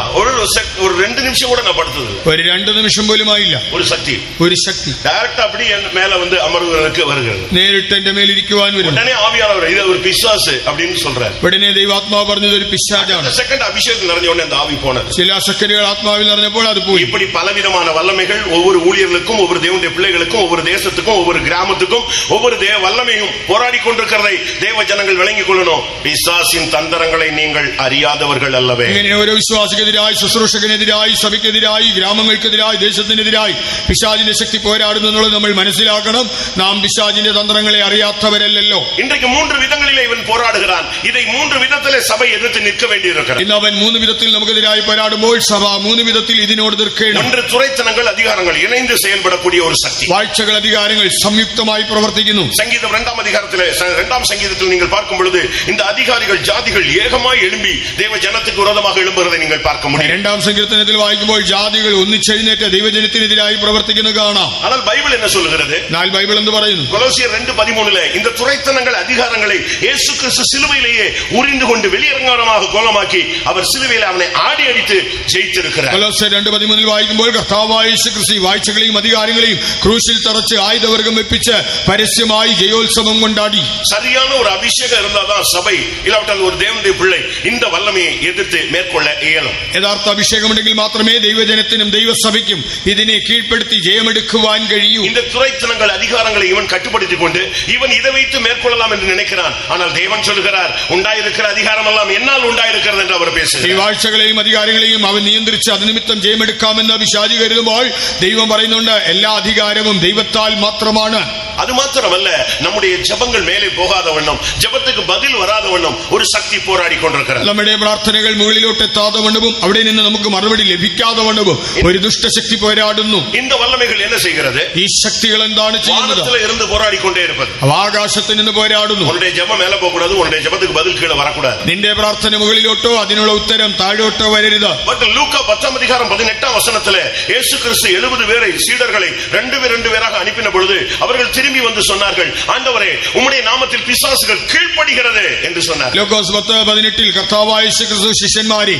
ஒரு 2 நிமிஷம் கூட நான் படுத்தது, ഒരു 2 നിമിഷം പോലും ആയില്ല. ஒரு சக்தி, ഒരു ശക്തി டைரக்டா அப்படி என் மேல வந்து அமர்வதற்கு வருகிறது. നേരിട്ട് എന്റെ മേലിരിക്കുവാൻ വരുന്നു. உடனே ஆவியானவர் இது ஒரு பிசாசு அப்படின்னு சொல்றாரு. ഉടനെ ദൈവാത്മാവ് പറഞ്ഞത് ഒരു പിശാചാണ്. செகண்ட் அபிஷேகம் நிறைஞ்ச உடனே அந்த ஆவி போனது. ചില സെക്കൻഡുകൾ ആത്മാവിൽ നിറഞ്ഞപ്പോൾ അത് പോയി. இப்படி பலவிதமான வல்லமைகள் ஒவ்வொரு ஊழியர்களுக்கும், ஒவ்வொரு தேவனுடைய பிள்ளைகளுக்கும், ஒவ்வொரு தேசத்துக்கும், ஒவ்வொரு கிராமத்துக்கும், ஒவ்வொரு வல்லமையும் போராடி கொண்டிருக்கிறதை தேவ ஜனங்கள் விளங்கிக் கொள்ளணும். பிசாசின் தந்திரங்களை நீங்கள் அறியாதவர்கள் அல்லவே. ഇങ്ങനെ ഓരോ വിശ്വാസിക്കെതിരായി, ശുശ്രൂഷകനെതിരായി, സഭയ്ക്കെതിരായി, ഗ്രാമങ്ങൾക്കെതിരായി, ദേശത്തിനെതിരായി പിശാചിന്റെ ശക്തി പോരാടുന്നു എന്നുള്ളത് നമ്മൾ മനസ്സിലാക്കണം. നാം പിശാചിന്റെ തന്ത്രങ്ങളെ അറിയാത്തവരല്ലല്ലോ. இன்றைக்கு 3 விதங்களிலே இவன் போராடுகிறான். இதை 3 விதத்திலே சபை எதிர்த்து நிற்க வேண்டியிருக்கிறது. ഇന്ന് അവൻ 3 വിധത്തിൽ നമുക്കെതിരായി പോരാടുമ്പോൾ സഭ 3 വിധത്തിൽ ഇതിനോട് നിൽക്കണം. ஒன்று, துரைத்தனங்கள் அதிகாரங்கள் இணைந்து செயல்படக்கூடிய ஒரு சக்தி. വാഴ്ചകൾ അധികാരങ്ങൾ സംയുക്തമായി പ്രവർത്തിക്കുന്നു. சங்கீதம் 2ஆம் அதிகாரத்திலே 2ஆம் சங்கீதத்தில் நீங்கள் பார்க்கும் பொழுது இந்த அதிகாரிகள் ஜாதிகள் ஏகமாய் எழும்பி தேவ ஜனத்துக்கு விரோதமாக எழும்புவதை நீங்கள் பார்க்க முடியும். 2ஆம் സങ്കീർത്തനത്തിൽ വായിക്കുമ്പോൾ ജാതികൾ ഒന്നിച്ചെഴുന്നേറ്റ് ദൈവജനത്തിനെതിരായി പ്രവർത്തിക്കുന്നത് കാണാം. ஆனால் பைபிள் என்ன சொல்கிறது? എന്നാൽ ബൈബിൾ എന്ത് പറയുന്നു? கொலோசியர் 2:13 இந்த துரைத்தனங்கள் அதிகாரங்களை இயேசு கிறிஸ்து சிலுவையிலேயே உரிந்து கொண்டு வெளியரங்கமாக கோலமாக்கி அவர் சிலுவையில் அவனை ஆடி அடித்து ஜெயித்திருக்கிறார். കൊലോസ്യർ 2:13 വായിക്കുമ്പോൾ കർത്താവായ യേശു ക്രിസ്തു വാഴ്ചകളെയും അധികാരങ്ങളെയും ക്രൂശിൽ തറച്ച് ആയുധവർഗം വെപ്പിച്ച് പരസ്യമായി ജയോത്സവം കൊണ്ടാടി. சரியான ஒரு அபிஷேகம் இருந்தாதான் சபை இல்லாவிட்டால் ஒரு தேவனுடைய பிள்ளை இந்த வல்லமையை எதிர்த்து மேற்கொள்ள இயலும். യഥാർത്ഥ അഭിഷേകമുണ്ടെങ്കിൽ മാത്രമേ ദൈവജനത്തിനും ദൈവസഭയ്ക്കും ഇതിനെ കീഴ്പ്പെടുത്തി ജയമെടുക്കുവാൻ കഴിയൂ. இந்த துரைத்தனங்கள் அதிகாரங்களை இவன் கட்டுப்படுத்திக் கொண்டு இவன் இதை வைத்து மேற்கொள்ளலாம் என்று நினைக்கிறான். ஆனால் தேவன் சொல்லுகிறார், உண்டாயிருக்கிற அதிகாரம் எல்லாம் என்னால் உண்டாயிருக்கிறது என்று அவர் ഈ பேசுகிறார். വാഴ്ചകളെയും അധികാരങ്ങളെയും അവൻ നിയന്ത്രിച്ച് അതിനിമിത്തം ജയമെടുക്കാമെന്ന് പിശാചി കരുതുമ്പോൾ ദൈവം പറയുന്നുണ്ട്, എല്ലാ അധികാരവും ദൈവത്താൽ മാത്രമാണ്. அது மாத்திரமல்ல, நம்முடைய ஜெபங்கள் மேலே போகாத வண்ணம், ஜெபத்துக்கு பதில் வராத வண்ணம் ஒரு சக்தி போராடி கொண்டிருக்கிறது. നമ്മുടെ പ്രാർത്ഥനകൾ മുകളിലോട്ട് എത്താതെ വണ്ണവും അവിടെ നിന്ന് നമുക്ക് മറുപടി ലഭിക്കാതെ വണ്ണവും ഒരു ദുഷ്ടശക്തി പോരാടുന്നു. இந்த വல்லமைகள் என்ன செய்கிறது? ഈ ശക്തികൾ എന്താണ് ചെയ്യുന്നത്? வானத்திலே இருந்து போராடி கொண்டே இருப்பது. ആകാശത്തിൽ നിന്ന് പോരാടുന്നു. உன்னுடைய ஜெபம் மேலே போக கூடாது, உன்னுடைய ஜெபத்துக்கு பதில் கீழே வரக்கூடாது. നിന്റെ പ്രാർത്ഥന മുകളിലോട്ടോ അതിനുള്ള ഉത്തരം താഴോട്ടോ വരരുത്. பட் லூக்கா 10ஆம் அதிகாரம் 18ஆம் வசனத்திலே இயேசு கிறிஸ்து 70 பேரை சீடர்களை 2 பேராக அனுப்பின பொழுது அவர்கள் திரும்பி வந்து சொன்னார்கள், ஆண்டவரே உம்முடைய நாமத்தில் பிசாசுகள் கீழ்ப்படிகிறது என்று சொன்னார். ലൂക്കോസ് 10:18 കർത്താവായ യേശു ക്രിസ്തു ശിഷ്യന്മാരെ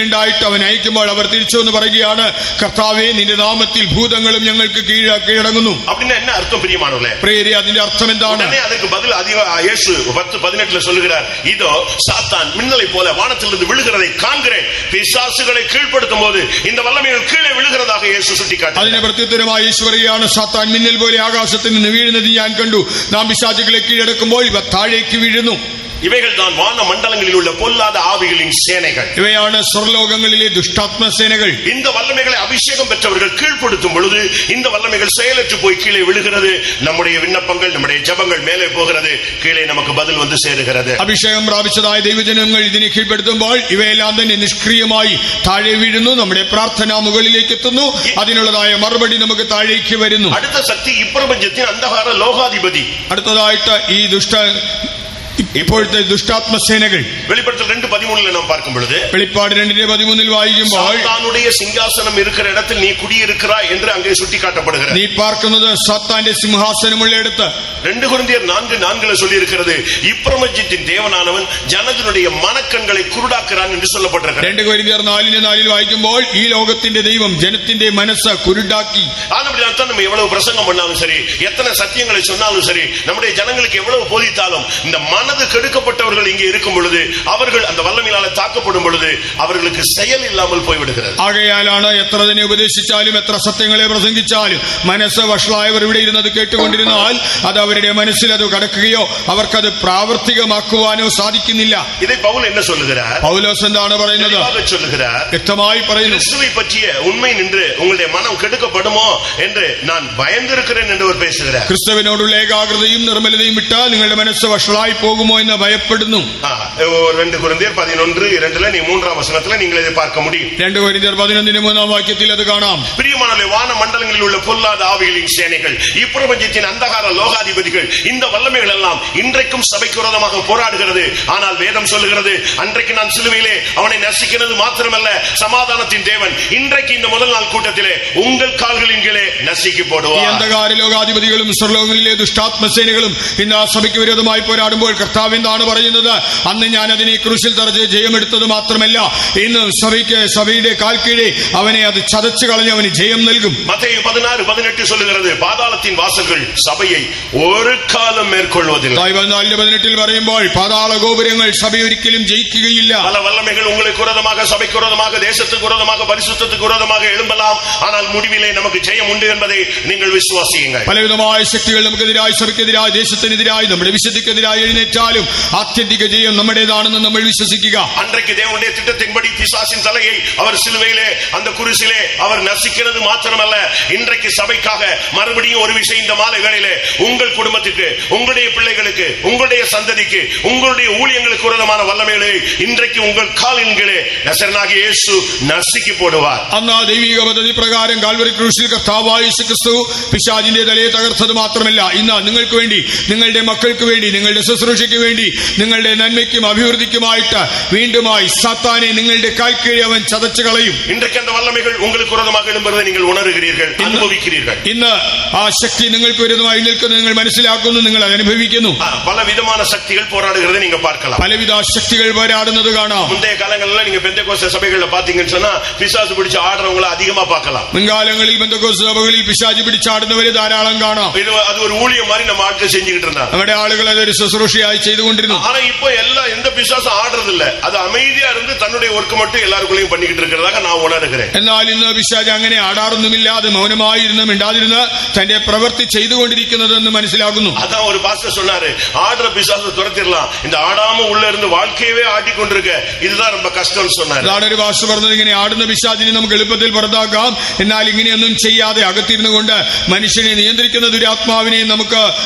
രണ്ടായിട്ട് അവൻ അയക്കുമ്പോൾ അവർ തിരിച്ചു എന്ന് പറയുകയാണ്, കർത്താവേ നിന്റെ നാമത്തിൽ ഭൂതങ്ങളും ഞങ്ങൾക്ക് കീഴടങ്ങുന്നു. அப்படின்னா என்ன அர்த்தம் பிரியமானவர்களே? പ്രിയരേ, അതിന്റെ അർത്ഥം എന്താണ്? அதுக்கு பதில் இயேசு 10:18 சொல்லுகிறார், இதோ சாத்தான் மின்னலை போல வானத்திலிருந்து விழுகிறதை காண்கிறேன். பிசாசுகளை கீழ்ப்படுத்தும் போது இந்த வல்லமைகள் கீழே விழுகிறதாக இயேசு சுட்டிக்காட்டினார். അതിനെ പ്രത്യുത്തരമായി യേശു പറയുകയാണ്, സാത്താൻ മിന്നൽ പോലെ ആകാശത്തിൽ നിന്ന് വീഴുന്നത് ഞാൻ കണ്ടു. നാം പിശാചുകളെ കീഴടക്കുമ്പോൾ ഇവ താഴേക്ക് വീഴുന്നു. இவைகள் தான் வான மண்டலங்களில் உள்ள பொல்லாத ஆவிகளின் சேனைகள். ഇവയാണ് സ്വർലോകങ്ങളിലെ ദുഷ്ടാത്മ സേനകൾ. இந்த வல்லமைகளை அபிஷேகம் பெற்றவர்கள் கீழ்ப்படுத்தும் பொழுது இந்த வல்லமைகள் செயலற்று போய் கீழே விழுகிறது. நம்முடைய விண்ணப்பங்கள், நம்முடைய ஜெபங்கள் மேலே போகிறது, கீழே நமக்கு பதில் வந்து சேருகிறது. അഭിഷേകം പ്രാപിച്ചതായ ദൈവജനങ്ങൾ ഇതിനെ കീഴ്പ്പെടുത്തുമ്പോൾ ഇവയെല്ലാം തന്നെ നിഷ്ക്രിയമായി താഴെ വീഴുന്നു. നമ്മുടെ പ്രാർത്ഥന മുകളിലേക്ക് എത്തുന്നു. അതിനുള്ളതായ മറുപടി നമുക്ക് താഴേക്ക് വരുന്നു. അടുത്ത ശക്തി ഇപ്രപഞ്ചത്തിൻ അന്ധകാര ലോകാധിപതി. അടുത്തതായിട്ട് ഈ ഇപ്പോഴത്തെ ദുഷ്ടാത്മ സേനകൾ വെളിപ്പെടുത്തൽ 2:13 നാം பார்க்கும் பொழுது, വെളിപ്പാട് 2:13 വായിക്കുമ്പോൾ സാത്താനുடைய സിംഹാസനം இருக்கிற இடத்தில் நீ குடியிருக்கிறாய் என்று அங்கே சுட்டிக்காட்டப்படுகிறது. നീ പാർക്കുന്നത് സാത്താന്റെ സിംഹാസനമുള്ള ഇടത്ത്. 2 കൊരിന്ത്യർ 4:4 சொல்லி இருக்கிறது, இப்பிரபஞ்சத்தின் தேவனானவன் ஜனத்தினுடைய மனக்கண்களை குருடாக்குறான் என்று சொல்லப்பட்டிருக்கிறது. 2 കൊരിന്ത്യർ 4:4 വായിക്കുമ്പോൾ ഈ ലോകത്തിന്റെ ദൈവം ജനത്തിന്റെ മനസ്സ് കുരുടാക്കി. ஆனபடியால் நம்ம எவ்வளவு பிரசங்கம் பண்ணாலும் சரி, எத்தனை சத்தியங்களை சொன்னாலும் சரி, நம்முடைய ஜனங்களுக்கு எவ்வளவு போதித்தாலும் இந்த மனது கெடுக்கப்பட்டவர்கள் இங்கே இருக்கும் பொழுது, அவர்கள் அந்த வல்லமையால தாக்கப்படும் பொழுது அவர்களுக்கு செயல் இல்லாமல் போய்விடுகிறது. ആകയാലാണ് എത്ര തന്നെ ഉപദേശിച്ചാലും എത്ര സത്യങ്ങളെ പ്രസംഗിച്ചാലും മനസ്സ് വഷളായവർ ഇവിടെ ഇരുന്നത് കേട്ടുകൊണ്ടിരുന്നാൽ അത് അവരുടെ മനസ്സിൽ അത് കടക്കുകയോ അവർക്കത് പ്രാവർത്തികമാക്കുവാനോ സാധിക്കുന്നില്ല. இதை பவுல் என்ன சொல்லுகிறார்? പൗലോസ് എന്താണ് പറയുന്നത്? சொல்லுகிறார், വ്യക്തമായി പറയുന്നു, கிறிஸ்துவை பற்றிய உண்மை நின்று உங்களுடைய மனம் கெடுக்கப்படுமோ என்று நான் பயந்திருக்கிறேன் என்று அவர் பேசுகிறார். ക്രിസ്തുവിനോടുള്ള ഏകാഗ്രതയും നിർമ്മലതയും വിട്ടാൽ നിങ്ങളുടെ മനസ്സ് വഷളായി പോകുമോ എന്ന് ഭയപ്പെടുന്നു. 2 കൊരിന്ത്യർ 11:2 நீ 3ஆம் வசனத்துல நீங்கள் இதை பார்க்க முடியும். 2 കൊരിന്ത്യർ 11:3 വാക്യത്തിൽ അത് കാണാം. பிரியமானவர்களே, வான மண்டலங்களில் உள்ள பொல்லாத ஆவிகளின் சேனைகள், இப்பிரபஞ்சத்தின் அந்தகார லோகாதிபதிகள், இந்த வல்லமைகள் எல்லாம் இன்றைக்கும் சபைக்கு விரோதமாக போராடுகிறது. ஆனால் வேதம் சொல்லுகிறது, அன்றைக்கு நான் சிலுவையிலே அவனை நசிக்கிறது மாத்திரமல்ல, சமாதானத்தின் தேவன் இன்றைக்கு இந்த முதல் நாள் கூட்டத்திலே உங்கள் கால்களின் கீழே நசுக்கி போடுவார். ഈ അന്ധകാര ലോകാധിപതികളും സ്വർലോകങ്ങളിലെ ദുഷ്ടാത്മ സേനകളും ഇന്ന് ആ സഭയ്ക്ക് വിരോധമായി പോരാടുമ്പോൾ കർത്താവ് എന്താണ് പറയുന്നത്? അന്ന് ഞാൻ അതിനെ ക്രൂശിൽ തറച്ച് ജയമെടുത്തത് മാത്രമല്ല, ഇന്ന് സഭയുടെ കാൽക്കീഴെ അവനെ അത് ചതച്ചു കളഞ്ഞ് അവന് ജയം നൽകും. മത്തയി 16:18 சொல்லுகிறது, பாதாளத்தின் வாசல்கள் சபையை ஒரு காலம் மேற்கொள்வதில்லை. 14:18 പറയുമ്പോൾ പാതാള ഗോപുരങ്ങൾ സഭയെ ഒരിക്കലും ജയിക്കുകയില്ല. பல வல்லமைகள் உங்களுக்கு விரோதமாக, சபைக்கு விரோதமாக, தேசத்துக்கு விரோதமாக, பரிசுத்தத்துக்கு விரோதமாக எழும்பலாம். ஆனால் முடிவிலே நமக்கு ஜெயம் உண்டு என்பதை நீங்கள் விசுவாசியுங்கள். പലവിധമായ ശക്തികൾ നമുക്കെതിരായി, സഭയ്ക്കെതിരായി, ദേശത്തിനെതിരായി, നമ്മുടെ വിശുദ്ധിക്കെതിരായി എഴുന്നേറ്റാലും ആത്യന്തിക ജയം നമ്മുടേതാണെന്ന് നമ്മൾ വിശ്വസിക്കുക. அன்றைக்கு தேவனுடைய திட்டத்தின்படி பிசாசின் தலையை அவர் சிலுவையிலே அந்த குருசிலே அவர் நசுக்கிறது மாத்திரமல்ல, இன்றைக்கு சபைக்காக மறுபடியும் ஒரு விஷயம் இந்த மாலை வேளையிலே உங்கள் குடும்பத்துக்கு, உங்களுடைய பிள்ளைகளுக்கு, உங்களுடைய சந்ததிக்கு, உங்களுடைய ஊழியங்களுக்கு விரோதமான வல்லமைகளை இன்றைக்கு உங்கள் காலின் கீழே நசரேயனாகிய இயேசு நசுக்கி போடுவார். അന്ന് ദൈവിക പദ്ധതി പ്രകാരം കാൽവരി ക്രൂശിൽ കർത്താവായ യേശു ക്രിസ്തു പിശാചിന്റെ തലയെ തകർത്തത് മാത്രമല്ല, ഇന്ന് നിങ്ങൾക്ക് വേണ്ടി, നിങ്ങളുടെ മക്കൾക്ക് വേണ്ടി, നിങ്ങളുടെ ശുശ്രൂഷയ്ക്ക് വേണ്ടി, നിങ്ങളുടെ നന്മയ്ക്കും അഭിവൃദ്ധിക്കുമായിട്ട് വീണ്ടുമായി സാത്താനെ നിങ്ങളുടെ കാൽക്കീഴെ അവൻ ചതച്ചു കളയും. இன்றைக்கு அந்த வல்லமைகள் உங்களுக்கு விரோதமாக எழும்புவதை நீங்கள் உணர்கிறீர்கள், அனுபவிக்கிறீர்கள். ഇന്ന് ആ ശക്തി നിങ്ങൾക്ക് വിരുദ്ധമായി നിൽക്കുന്നത് നിങ്ങൾ മനസ്സിലാക്കുന്നു, നിങ്ങൾ അത് അനുഭവിക്കുന്നു. பல விதமான சக்திகள் போராடுகிறதை நீங்க பார்க்கலாம். പലവിധ ശക്തികൾ പോരാടുന്നത് കാണാം. முந்தைய காலங்களில் நீங்க பெந்தெகோஸ்தே சபைகள்ல பாத்தீங்கன்னு சொன்னா பிசாசு பிடிச்சு ஆடுறவங்களை அதிகமா பார்க்கலாம். മുൻകാലങ്ങളിൽ പെന്തക്കോസ്ത് സഭകളിൽ പിശാച് പിടിച്ചാടുന്നവരെ ധാരാളം കാണാം. அது ஒரு ஊழியம் மாதிரி நம்ம ஆட்கள் செஞ்சுக்கிட்டு இருந்தாங்க. നമ്മുടെ ആളുകൾ അതൊരു ശുശ്രൂഷയായി ചെയ്തുകൊണ്ടിരുന്നു. ஆனா இப்போ எந்த பிசாசும் ஆடுறது இல்ல, அது அமைதியா இருந்து தன்னுடைய ஒர்க் மட்டும் எல்லாருக்குள்ளேயும் பண்ணிக்கிட்டு இருக்கிறதாக நான் உணர்கிறேன். എന്നാൽ ഇന്ന് പിശാച് അങ്ങനെ ആടാറൊന്നുമില്ല, അത് മൗനമായിരുന്ന് മിണ്ടാതിരുന്ന് തന്റെ പ്രവൃത്തി ചെയ്തുകൊണ്ടിരിക്കുന്നതെന്ന് മനസ്സിലാകുന്നു. அதான் ஒரு பாஸ்டர் சொன்னாரு, ஆடுற பிசாசை துரத்திடலாம், இந்த ஆடாம உள்ள இருந்து வாழ்க்கையவே ஆட்டிக்கொண்டிருக்க இதுதான் ரொம்ப கஷ்டம்னு சொன்னாரு. അതാണ് ഒരു പാസ്റ്റർ പറഞ്ഞത്, ഇങ്ങനെ ആടുന്ന പിശാചിനെ നമുക്ക് എളുപ്പത്തിൽ പുറത്താക്കാം, എന്നാൽ ഇങ്ങനെയൊന്നും ചെയ്യാതെ അകത്തിരുന്നു കൊണ്ട് മനുഷ്യനെ നിയന്ത്രിക്കുന്ന ദുരാത്മാവിനെ നമുക്ക്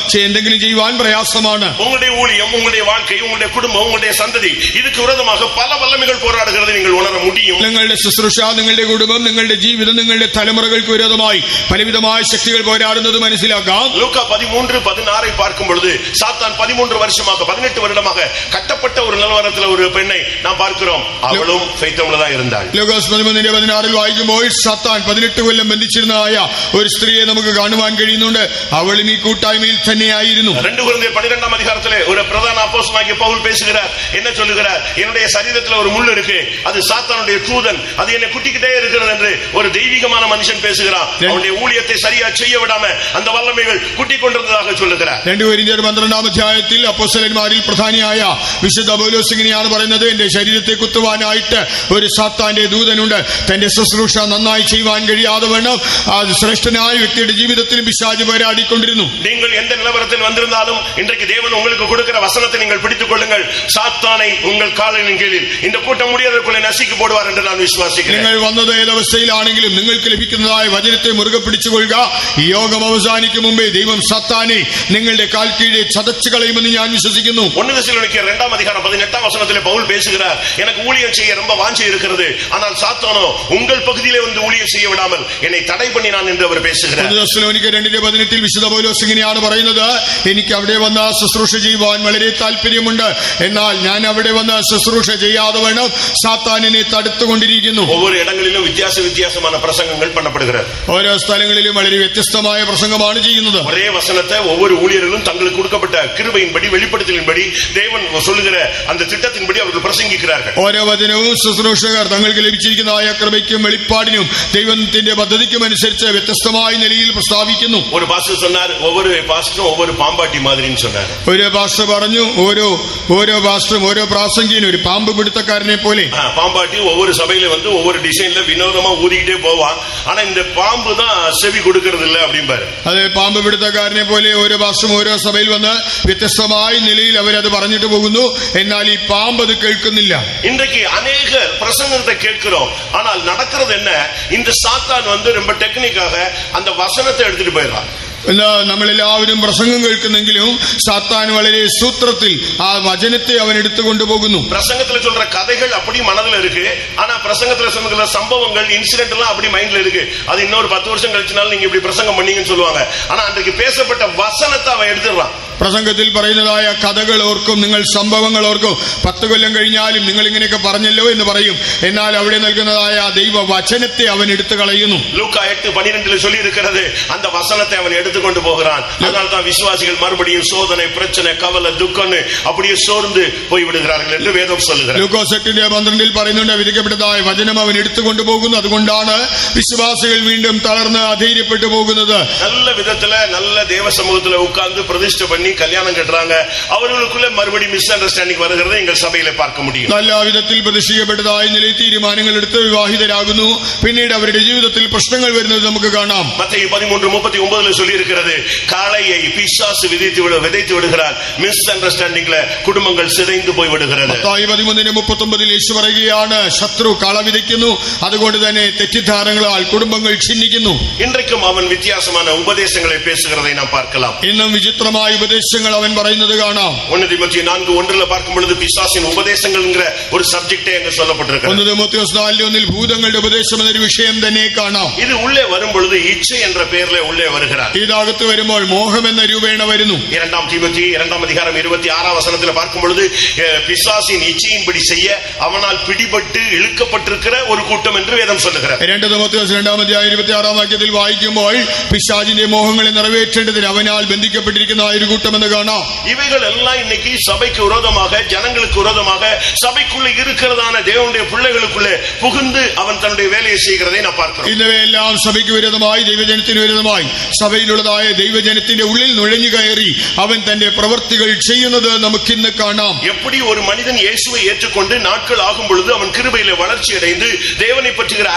എന്തെങ്കിലും ചെയ്യുവാൻ പ്രയാസമാണ്. உங்களுடைய ஊழியம், உங்களுடைய வாழ்க்கை, உங்களுடைய குடும்பம், உங்களுடைய சந்ததி, இதுக்கு விரோதமாக பல வல்லமைகள் போராடுகிறதை நீங்கள் உணர முடியும். നിങ്ങളുടെ ശുശ്രൂഷ, നിങ്ങളുടെ കുടുംബം, നിങ്ങളുടെ ജീവിതം, നിങ്ങളുടെ തലമുറകൾക്ക് വിരോധമായി പലവിധമായ ശക്തികൾ പോരാടുന്നത് മനസ്സിലാക്കാം. லூக்கா 13:16 பார்க்கும் பொழுது சாத்தான் 13 வருஷமாக 18 வருடமாக கட்டப்பட்ட ஒரு நிலவரத்தில் ஒரு பெண்ணை நாம் பார்க்கிறோம். அவளும் ஃபெய்த்தம்ல இருந்தாள். ലൂക്കോസ് 13:16 വായിക്കുമ്പോൾ സാത്താൻ 18 കൊല്ലം ബന്ധിച്ചിരുന്നതായ ഒരു സ്ത്രീയെ നമുക്ക് കാണുവാൻ കഴിയുന്നുണ്ട്. അവളും ഈ കൂട്ടായ്മയിൽ തന്നെയായിരുന്നു. 2 கொரிந்தியர் 12ஆம் அதிகாரத்திலே ஒரு பிரதான அப்போஸ்தலனாகிய பவுல் பேசுகிறார். என்ன சொல்லுகிறார்? என்னுடைய சரீரத்தில் ஒரு முள் இருக்கு, அது சாத்தானுடைய தூதன், அது என்னை குட்டிக்கிட்டே இருக்கிறது என்று ஒரு தெய்வீகமான மனுஷன் பேசுகிறான். அவனுடைய ஊழியத்தை சரியா செய்ய விடாம அந்த வல்லமைகள் குட்டி கொண்டிருந்ததாக சொல்லுகிறார். 2 കൊരിന്ത്യർ 12ആം അധ്യായത്തിൽ അപ്പോസ്തലന്മാരിൽ പ്രധാനിയായ വിശുദ്ധ പൗലോസ് ഇങ്ങനെയാണ് പറയുന്നത്, എന്റെ ശരീരത്തെ കുത്തുവാനായിട്ട് ഒരു സാത്താന്റെ ദൂതനുണ്ട്. തന്റെ ശുശ്രൂഷ നന്നായി ചെയ്യുവാൻ കഴിയാതെ വേണം അത് ശ്രേഷ്ഠനായ വ്യക്തിയുടെ ജീവിതത്തിലും പിശാച് പോരാടിക്കൊണ്ടിരുന്നു. நீங்கள் எந்த நிலவரத்தில் வந்திருந்தாலும் இன்றைக்கு தேவன் உங்களுக்கு கொடுக்கிற வசனத்தை நீங்கள் பிடித்துக் கொள்ளுங்கள். சாத்தானை உங்கள் காலின் கீழில் இந்த கூட்டம் முடியறதுக்குள்ளே நசுக்கி போடுவார் என்று நான் വിശ്വസിക്കുന്നു. നിങ്ങൾ വന്നത് ഏതവസ്ഥയിലാണെങ്കിലും നിങ്ങൾക്ക് ലഭിക്കുന്നതായ വചനത്തെ മുറുകെ പിടിച്ചുകൊള്ളുക. ഈ യോഗം അവസാനിക്കും മുമ്പേ ദൈവം സാത്താനെ നിങ്ങളുടെ കാൽ കീഴെ ചതച്ചു കളയുമെന്ന് ഞാൻ വിശ്വസിക്കുന്നു. 1 தெசலோனிக்கேயர் 2ஆம் அதிகாரம் 18ஆம் வசனத்திலே பவுல் பேசுகிறார், எனக்கு ஊழியம் செய்ய ரொம்ப வாஞ்சை இருக்கிறது, ஆனால் சாத்தானோ உங்கள் பகுதியிலே வந்து ஊழியம் செய்ய விடாமல் என்னை தடை பண்ணினான் என்று அவர் பேசுகிறார். 1 തെസ്സലോനിക്കർ 2:18 വിശുദ്ധ പൗലോസ് ഇങ്ങനെയാണ് പറയുന്നത്, എനിക്ക് അവിടെ വന്ന് ശുശ്രൂഷ ചെയ്യുവാൻ വളരെ താല്പര്യമുണ്ട്, എന്നാൽ ഞാൻ അവിടെ വന്ന് ശുശ്രൂഷ ചെയ്യാതെ വേണം സാത്താനിനെ തടുത്തുകൊണ്ടിരിക്കുന്നു. ஒவ்வொரு இடங்களிலும் வித்தியாசமான பிரசங்கங்கள் பண்ணப்படுகிறது. ഓരോ സ്ഥലങ്ങളിലും വളരെ വ്യത്യസ്തമായ പ്രസംഗമാണ് ചെയ്യുന്നത്. ஒரே வசனத்தை ஒவ்வொரு ஊழியர்களும் தங்களுக்கு கொடுக்கப்பட்ட கிருபையின்படி வெளிப்படுத்தலின்படி தேவன் சொல்லுகிற அந்த திட்டத்தின்படி அவர்கள் பிரசங்கிக்கிறார்கள். ഓരോ വചനവും ശുശ്രൂഷകർ തങ്ങൾക്ക് ലഭിച്ചിരിക്കുന്നതായ കൃപയ്ക്കും വെളിപ്പാടിനും ദൈവത്തിന്റെ പദ്ധതിക്കും അനുസരിച്ച് വ്യത്യസ്തമായ നിലയിൽ പ്രസ്താവിക്കുന്നു. ஒரு பாஸ்டர் சொன்னார், ஒவ்வொரு பாஸ்டரும் ஒவ்வொரு பாம்பாட்டி மாதிரின்னு சொன்னார். ഒരു പാസ്റ്റർ പറഞ്ഞു, ഓരോ പാസ്റ്ററും ഓരോ പ്രാസംഗികനും ഒരു പാമ്പ് പിടുത്തക്കാരനെ പോലെ. பாம்பாட்டி ஒவ்வொரு சபையில வந்து ஒவ்வொரு டிசைன்ல வினோதமா ஊதிக்கிட்டே போவான், ஆனா இந்த பாம்பு தான் செவி கொடுக்கிறது இல்ல அப்படிம்பாரு. അതെ, പാമ്പ് പിടുത്തക്കാരനെ പോലെ ഓരോ പാസ്റ്ററും ഓരോ സഭയിൽ വന്ന് വ്യത്യസ്തമായ നിലയിൽ അവരത് പറഞ്ഞിട്ട് പോകുന്നു, എന്നാൽ ഈ പാമ്പ് അത് കേൾക്കുന്നില്ല. இன்றைக்கு அநேக பிரசங்கத்தை கேட்கிறோம், ஆனால் நடக்கிறது என்ன? இந்த சாத்தான் வந்து ரொம்ப டெக்னிக்காக அந்த வசனத்தை எடுத்துட்டு போயிடுறான். നമ്മളെല്ലാവരും പ്രസംഗം കേൾക്കുന്നെങ്കിലും സാത്താൻ വളരെ സൂത്രത്തിൽ ആ വചനത്തെ അവൻ എടുത്തുകൊണ്ടുപോകുന്നു. பிரசங்கத்துல சொல்ற கதைகள் அப்படி மனதுல இருக்கு, ஆனா பிரசங்கத்துல சொல்ற சம்பவங்கள் இன்சிடென்ட் எல்லாம் அப்படி மைண்ட்ல இருக்கு. அது இன்னொரு 10 வருஷம் கழிச்சுனாலும் நீங்க இப்படி பிரசங்கம் பண்ணீங்கன்னு சொல்லுவாங்க. ஆனா அன்றைக்கு பேசப்பட்ட வசனத்தை அவன் எடுத்துடுறான். പ്രസംഗത്തിൽ പറയുന്നതായ കഥകൾ ഓർക്കും, നിങ്ങൾ സംഭവങ്ങൾ ഓർക്കും. 10 കൊല്ലം കഴിഞ്ഞാലും നിങ്ങൾ ഇങ്ങനെയൊക്കെ പറഞ്ഞല്ലോ എന്ന് പറയും. എന്നാൽ അവിടെ നൽകുന്നതായ ദൈവ വചനത്തെ അവൻ എടുത്തു കളയുന്നു. லூக்கா 8:12 சொல்லி இருக்கிறது, அந்த வசனத்தை அவன் எடுத்துக்கொண்டு போகிறான். அதனால தான் விசுவாசிகள் மறுபடியும் சோதனை, பிரச்சனை, கவலை, துக்கம்னு அப்படியே சோர்ந்து போய் விடுகிறார்கள் என்று வேதம் சொல்லுகிறது. ലൂക്കോസ് 8:12 പറയുന്നുണ്ട്, വിധിക്കപ്പെട്ടതായ വചനം അവൻ എടുത്തുകൊണ്ടു പോകുന്നു. അതുകൊണ്ടാണ് വിശ്വാസികൾ വീണ്ടും തളർന്ന് അധൈര്യപ്പെട്ടു പോകുന്നത്. நல்ல விதத்துல நல்ல தேவ சமூகத்துல உட்கார்ந்து பிரதிஷ்டை பண்ணி பண்ணி கல்யாணம் கட்டுறாங்க, அவர்களுக்குள்ள மறுபடி மிஸ் அண்டர்ஸ்டாண்டிங் வருகிறதை எங்கள் சபையில பார்க்க முடியும். നല്ല വിധത്തിൽ പ്രതിഷ്ഠിക്കപ്പെട്ടതായ നിലയിൽ തീരുമാനങ്ങൾ എടുത്ത് വിവാഹിതരാകുന്നു, പിന്നീട് അവരുടെ ജീവിതത്തിൽ പ്രശ്നങ്ങൾ വരുന്നത് നമുക്ക് കാണാം. மத்தேயு 13:39 சொல்லி இருக்கிறது, காளையை பிசாசு விதைத்து விடுகிறார், மிஸ் அண்டர்ஸ்டாண்டிங்ல குடும்பங்கள் சிதைந்து போய் விடுகிறது. മത്തായി 13:39 യേശു പറയുകയാണ്, ശത്രു കള വിതയ്ക്കുന്നു, അതുകൊണ്ട് തന്നെ തെറ്റിദ്ധാരണകളാൽ കുടുംബങ്ങൾ ഛിന്നിക്കുന്നു. இன்றைக்கும் அவன் வித்தியாசமான உபதேசங்களை பேசுகிறதை நாம் பார்க்கலாம். ഇന്നും വിചിത്രമായ ഉപദേശങ്ങൾ അവൻ പറയുന്നത് കാണാം. 1 தீமோத்தேயு 4:1 பார்க்கும் பொழுது பிசாசின் உபதேசங்கள்ங்கற ஒரு சப்ஜெக்டே அங்க சொல்லப்பட்டிருக்கிறது. 1 தீமோத்தேயுஸ் 4:1 ഭൂതങ്ങളുടെ ഉപദേശം എന്നൊരു വിഷയം തന്നെ കാണാം. இது உள்ளே வரும் பொழுது இச்சை என்ற பெயரிலே உள்ளே வருகிறார். ഇതകത്ത് വരുമ്പോൾ മോഹം എന്ന രൂപേണ വരുന്നു. 2 தீமோத்தேயு 2 அதிகாரம் 26 வசனத்தில் பார்க்கும் பொழுது பிசாசின் இச்சையின்படி செய்ய அவனால் பிடிபட்டு இழுக்கப்பட்டிருக்கிற ஒரு கூட்டம் என்று வேதம் சொல்லுகிறது. 2 தீமோத்தேயுஸ் 2 അധ്യായം 26 വാക്യത്തിൽ വായിക്കുമ്പോൾ പിശാചിന്റെ മോഹങ്ങളെ നിറവേറ്റേണ്ടതിന് അവനാൽ ബന്ധിക്കപ്പെട്ടിരിക്കുന്ന ഒരു കൂട്ടം എന്ന് കാണാം. இவைகள் எல்லாம் இன்னைக்கு சபைக்கு விரோதமாக, ஜனங்களுக்கு விரோதமாக, சபைக்குள்ள இருக்கிறதான தேவனுடைய பிள்ளைகளுக்குள்ளே புகுந்து அவன் தன்னுடைய வேலையை செய்கிறதை நான் பார்க்கிறோம். ഇവയെല്ലാം സഭയ്ക്ക് വിരുദ്ധമായി, ദൈവജനത്തിന് വിരുദ്ധമായി, സഭയിലുള്ളതായ ദൈവജനത്തിന്റെ ഉള്ളിൽ നുഴഞ്ഞു കയറി അവൻ തന്റെ പ്രവൃത്തികൾ ചെയ്യുന്നത് നമുക്കിന്ന് കാണാം. எப்படி ஒரு மனிதன் இயேசுவை ஏற்றுக்கொண்டு நாட்கள் ஆகும் பொழுது அவன் கிருபையில வளர்ச்சி அடைந்து தேவனை பற்றுகிற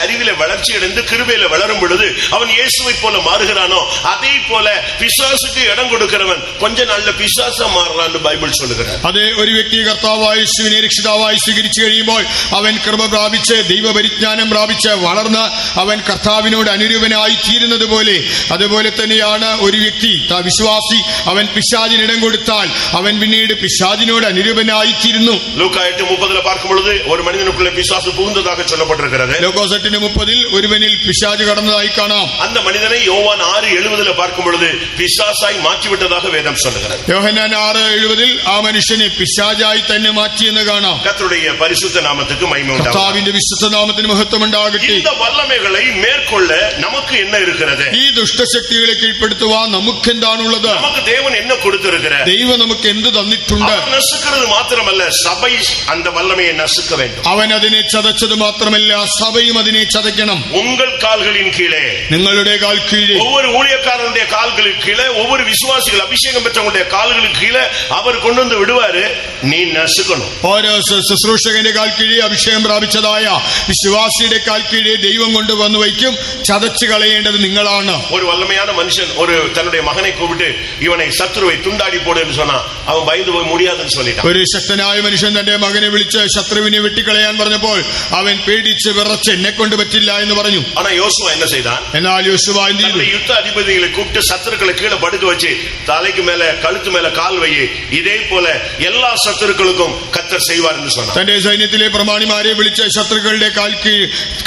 அறிவில வளர்ச்சி அடைந்து கிருபையில வளரும் பொழுது அவன் இயேசுவை போல மாறுகிறானோ, அதே போல பிசாசுக்கு இடம் கொடுக்கிறவன் கொஞ்ச நாள்ல பிசாசா மாறுறான்னு பைபிள் சொல்லுகிறார். അതേ ഒരു വ്യക്തി കർത്താവായ യേശുവിനെ രക്ഷിതാവായി സ്വീകരിച്ചു കഴിയുമ്പോൾ അവൻ കൃപ പ്രാപിച്ച് ദൈവപരിജ്ഞാനം പ്രാപിച്ച് വളർന്ന് അവൻ കർത്താവിനോട് അനുരൂപനായി തീരുന്നത് പോലെ, അതുപോലെ തന്നെയാണ് ഒരു വ്യക്തി വിശ്വാസി, അവൻ പിശാചിന് ഇടം കൊടുത്താൽ അവൻ പിന്നീട് പിശാചിനോട് അനുരൂപനായി തീരുന്നു. ലൂക്കാ 8:30 பார்க்கும் பொழுது ஒரு மனிதனுக்குள்ளே பிசாசு புகுந்ததாக சொல்லப்பட்டிருக்கிறது. ലൂക്കോസ് 8:30 ഒരുവനിൽ പിശാച് കടന്നതായി കാണാം. அந்த மனிதனை யோவான் 6:70 பார்க்கும் பொழுது பிசாசாய் மாற்றிவிட்டதாக வேதம் சொல்லுகிறது. യോഹന്നാൻ 6:70 ആ മനുഷ്യനെ പിശാചായി തന്നെ മാറ്റിയെന്ന് കാണാം. கர்த்தருடைய பரிசுத்த நாமத்துக்கு மகிமை உண்டாகட்டும். കർത്താവിന്റെ വിശുദ്ധ നാമത്തിന് മഹത്വം ഉണ്ടാകട്ടെ. இந்த வல்லமைகளை மேற்கொள்ள நமக்கு என்ன இருக்கிறது? ഈ ദുഷ്ടശക്തികളെ കീഴ്പ്പെടുത്തുവാൻ നമുക്ക് എന്താണുള്ളത്? நமக்கு தேவன் என்ன கொடுத்திருக்கிறார்? ദൈവം നമുക്ക് എന്ത് തന്നിട്ടുണ്ട്? நசுக்கிறது மாத்திரமல்ல, சபை அந்த வல்லமையை நசுக்க வேண்டும். അവൻ അതിനെ ചതച്ചത് മാത്രമല്ല, സഭയും അതിനെ ചതയ്ക്കണം. உங்கள் கால்களின் கீழே, നിങ്ങളുടെ കാൽ കീഴே, ஒவ்வொரு ஊழியக்காரனுடைய கால்களுக்கு கீழே, ஒவ்வொரு விசுவாசிகள் அபிஷேகம் பெற்றவங்களுடைய கால்களுக்கு கீழே அவர் கொண்டு வந்து விடுவாரு, நீ நசுக்கணும். ഓരോ ശുശ്രൂഷകന്റെ കാൽ കീഴേ, അഭിഷേകം പ്രാപിച്ചതായ വിശ്വാസിയുടെ കാൽ കീഴേ ദൈവം കൊണ്ടുവന്ന് വയ്ക്കും. ചതച്ചു കളയേണ്ടത് നിങ്ങളാണ്. ஒரு வல்லமையான மனுஷன் ஒரு தன்னுடைய மகனை கூப்பிட்டு இவனை சத்துருவை துண்டாடி போடு என்று சொன்னா அவன் பயந்து போய் முடியாதுன்னு சொல்லிட்டான். ഒരു ശക്തനായ മനുഷ്യൻ തന്റെ മകനെ വിളിച്ച് ശത്രുവിനെ വെട്ടിക്കളയാൻ പറഞ്ഞപ്പോൾ അവൻ പേടിച്ച് വിറച്ച് എന്നെ കൊണ്ട് പറ്റില്ല എന്ന് പറഞ്ഞു. ஆனா யோசுவா என்ன செய்தான்? എന്നാൽ യോശുവ എന്ത് ചെയ്തു? யுத்த அதிபதிகளை கூப்பிட்டு சத்துருக்களை கீழே படுக்க வச்சு தலைக்கு மேல கழுத்து மேல கால் வை, இதே போல எல்லா சத்துருக்களுக்கும் கர்த்தர் செய்வார் என்று சொன்னார். തന്റെ സൈന്യത്തിലെ പ്രമാണിമാരെ വിളിച്ച് ശത്രുക്കളുടെ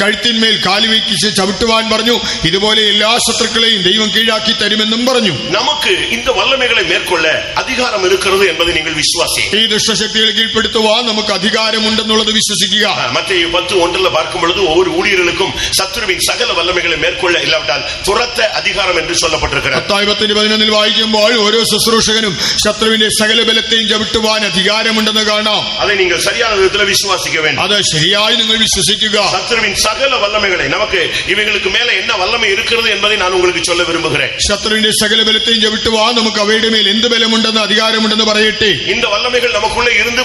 കഴുത്തിന്മേൽ കാല് വയ്ക്കിച്ച് ചവിട്ടുവാൻ പറഞ്ഞു. ഇതുപോലെ എല്ലാ ശത്രുക്കളെയും ദൈവം കീഴാക്കി തരുമെന്നും പറഞ്ഞു. நமக்கு இந்த வல்லமைகளை மேற்கொள்ள அதிகாரம் இருக்கிறது என்பதை நீங்கள் விசுவாசி. ഈ ദുഷ്ടശക്തികളെ കീഴ്പ്പെടുത്തുവാൻ നമുക്ക് അധികാരമുണ്ടെന്നുള്ളത് വിശ്വസിക്കുക. மத்தேயு 10:1 பார்க்கும் பொழுது ஒவ்வொரு ஊழியர்களுக்கும் சத்துருவின் சகல வல்லமைகளை மேற்கொள்ள இல்லாவிட்டால் துரத்த அதிகாரம் என்று சொல்லப்பட்டிருக்கிறது. മത്തായി 10:11 വായിക്കുമ്പോൾ ഓരോ ശുശ്രൂഷകനും ശത്രുവിന്റെ സകല ബലത്തെയും ചവിട്ടുവാൻ അധികാരമുണ്ടെന്ന് കാണാം. அதை நீங்கள் சரியான விதத்தில் விசுவாசிக்க வேண்டும். അത് ശരിയായി നിങ്ങൾ വിശ്വസിക്കുക. சத்துருவின் சகல வல்லமைகளை, நமக்கு இவைகளுக்கு மேல என்ன வல்லமை இருக்கிறது என்பதை நான் உங்களுக்கு சொல்ல விரும்புகிறேன். ശത്രുവിന്റെ സകല ബലത്തെയും ചവിട്ടുവാൻ നമുക്ക് അവയുടെ മേൽ എന്ത് ബലമുണ്ടെന്ന് അധികാരമുണ്ടെന്ന് പറയട്ടെ. இந்த வல்லமைகள் நமக்குள்ளே இருந்து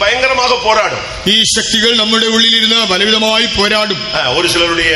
பயங்கரமாக போராடும். ഈ ശക്തികൾ നമ്മുടെ ഉള്ളിലിരുന്ന് പലവിധമായി പോരാടും. ஒரு சிலருடைய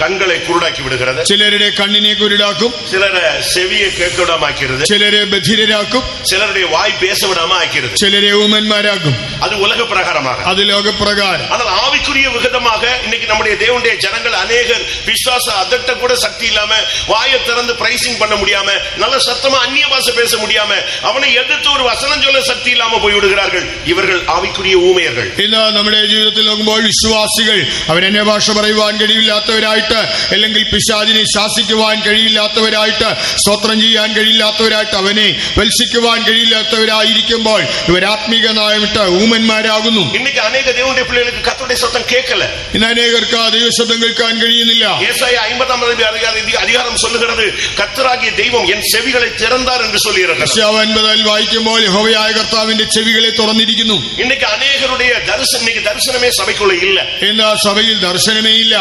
கண்களை குருடாக்கி விடுகிறது, ചിലരുടെ കണ്ണിനെ കുരുടാക്കും, சிலரை செவியை கேட்க விடாம ஆக்கிறது, ചിലരെ ബധിരരാക്കും, சிலருடைய வாய் பேச விடாம ஆக்கிறது. ചിലരെ ഊമന്മാരാക്കും. அது உலக பிரகாரமாக. അത് ലോകപ്രകാരം. ஆனால் ஆவிக்குரிய விகிதமாக இன்னைக்கு நம்முடைய தேவனுடைய ஜனங்கள் அநேகர் பிசாச அதட்ட கூட சக்தி இல்லாம, வாயை திறந்து பிரைசிங் பண்ண முடியாம, நல்ல சத்தமா அந்நிய பாஷை பேச முடியாம, அவனை எதிர்த்து ஒரு வசனம் சொல்ல சக்தி இல்லாம போய் விடுகிறார்கள். இவர்கள் ஆவிக்குரிய ஊமையர்கள். ഇന്ന് നമ്മുടെ ജീവിതത്തിൽ നോക്കുമ്പോൾ വിശ്വാസികൾ അവരന്യ ഭാഷ പറയുവാൻ കഴിയില്ലാത്തവരായിട്ട്, അല്ലെങ്കിൽ പിശാചിനെ ശാസിക്കുവാൻ കഴിയില്ലാത്തവരായിട്ട്, സ്തോത്രം ചെയ്യാൻ കഴിയില്ലാത്തവരായിട്ട്, അവനെ വത്സിക്കുവാൻ കഴിയില്ലാത്തവരായിരിക്കുമ്പോൾ ഇവർ ആത്മീകനായിട്ട് ഊമന്മാരാകുന്നു. இன்னைக்கு அநேக தேவனுடைய பிள்ளைகளுக்கு கர்த்தருடைய சத்தம் கேட்கல. ഇന്ന് അനേകർക്ക് ദൈവശബ്ദം കേൾക്കാൻ കഴിയുന്നില്ല. ஏசாயா 50 அதிகாரம் சொல்லுகிறது, கர்த்தராகிய தெய்வம் என் செவிகளை திறந்தார் என்று சொல்லுகிறது. യെശയ്യാവ് 50 വായിക്കുമ്പോൾ യഹോവയായ കർത്താവിന്റെ ചെവികളെ തുറന്നിരിക്കുന്നു. இன்னைக்கு அநேகருடைய தரிசனமே சபைக்குள்ள இல்ல. ഇന്ന് സഭയിൽ ദർശനമേ ഇല്ല.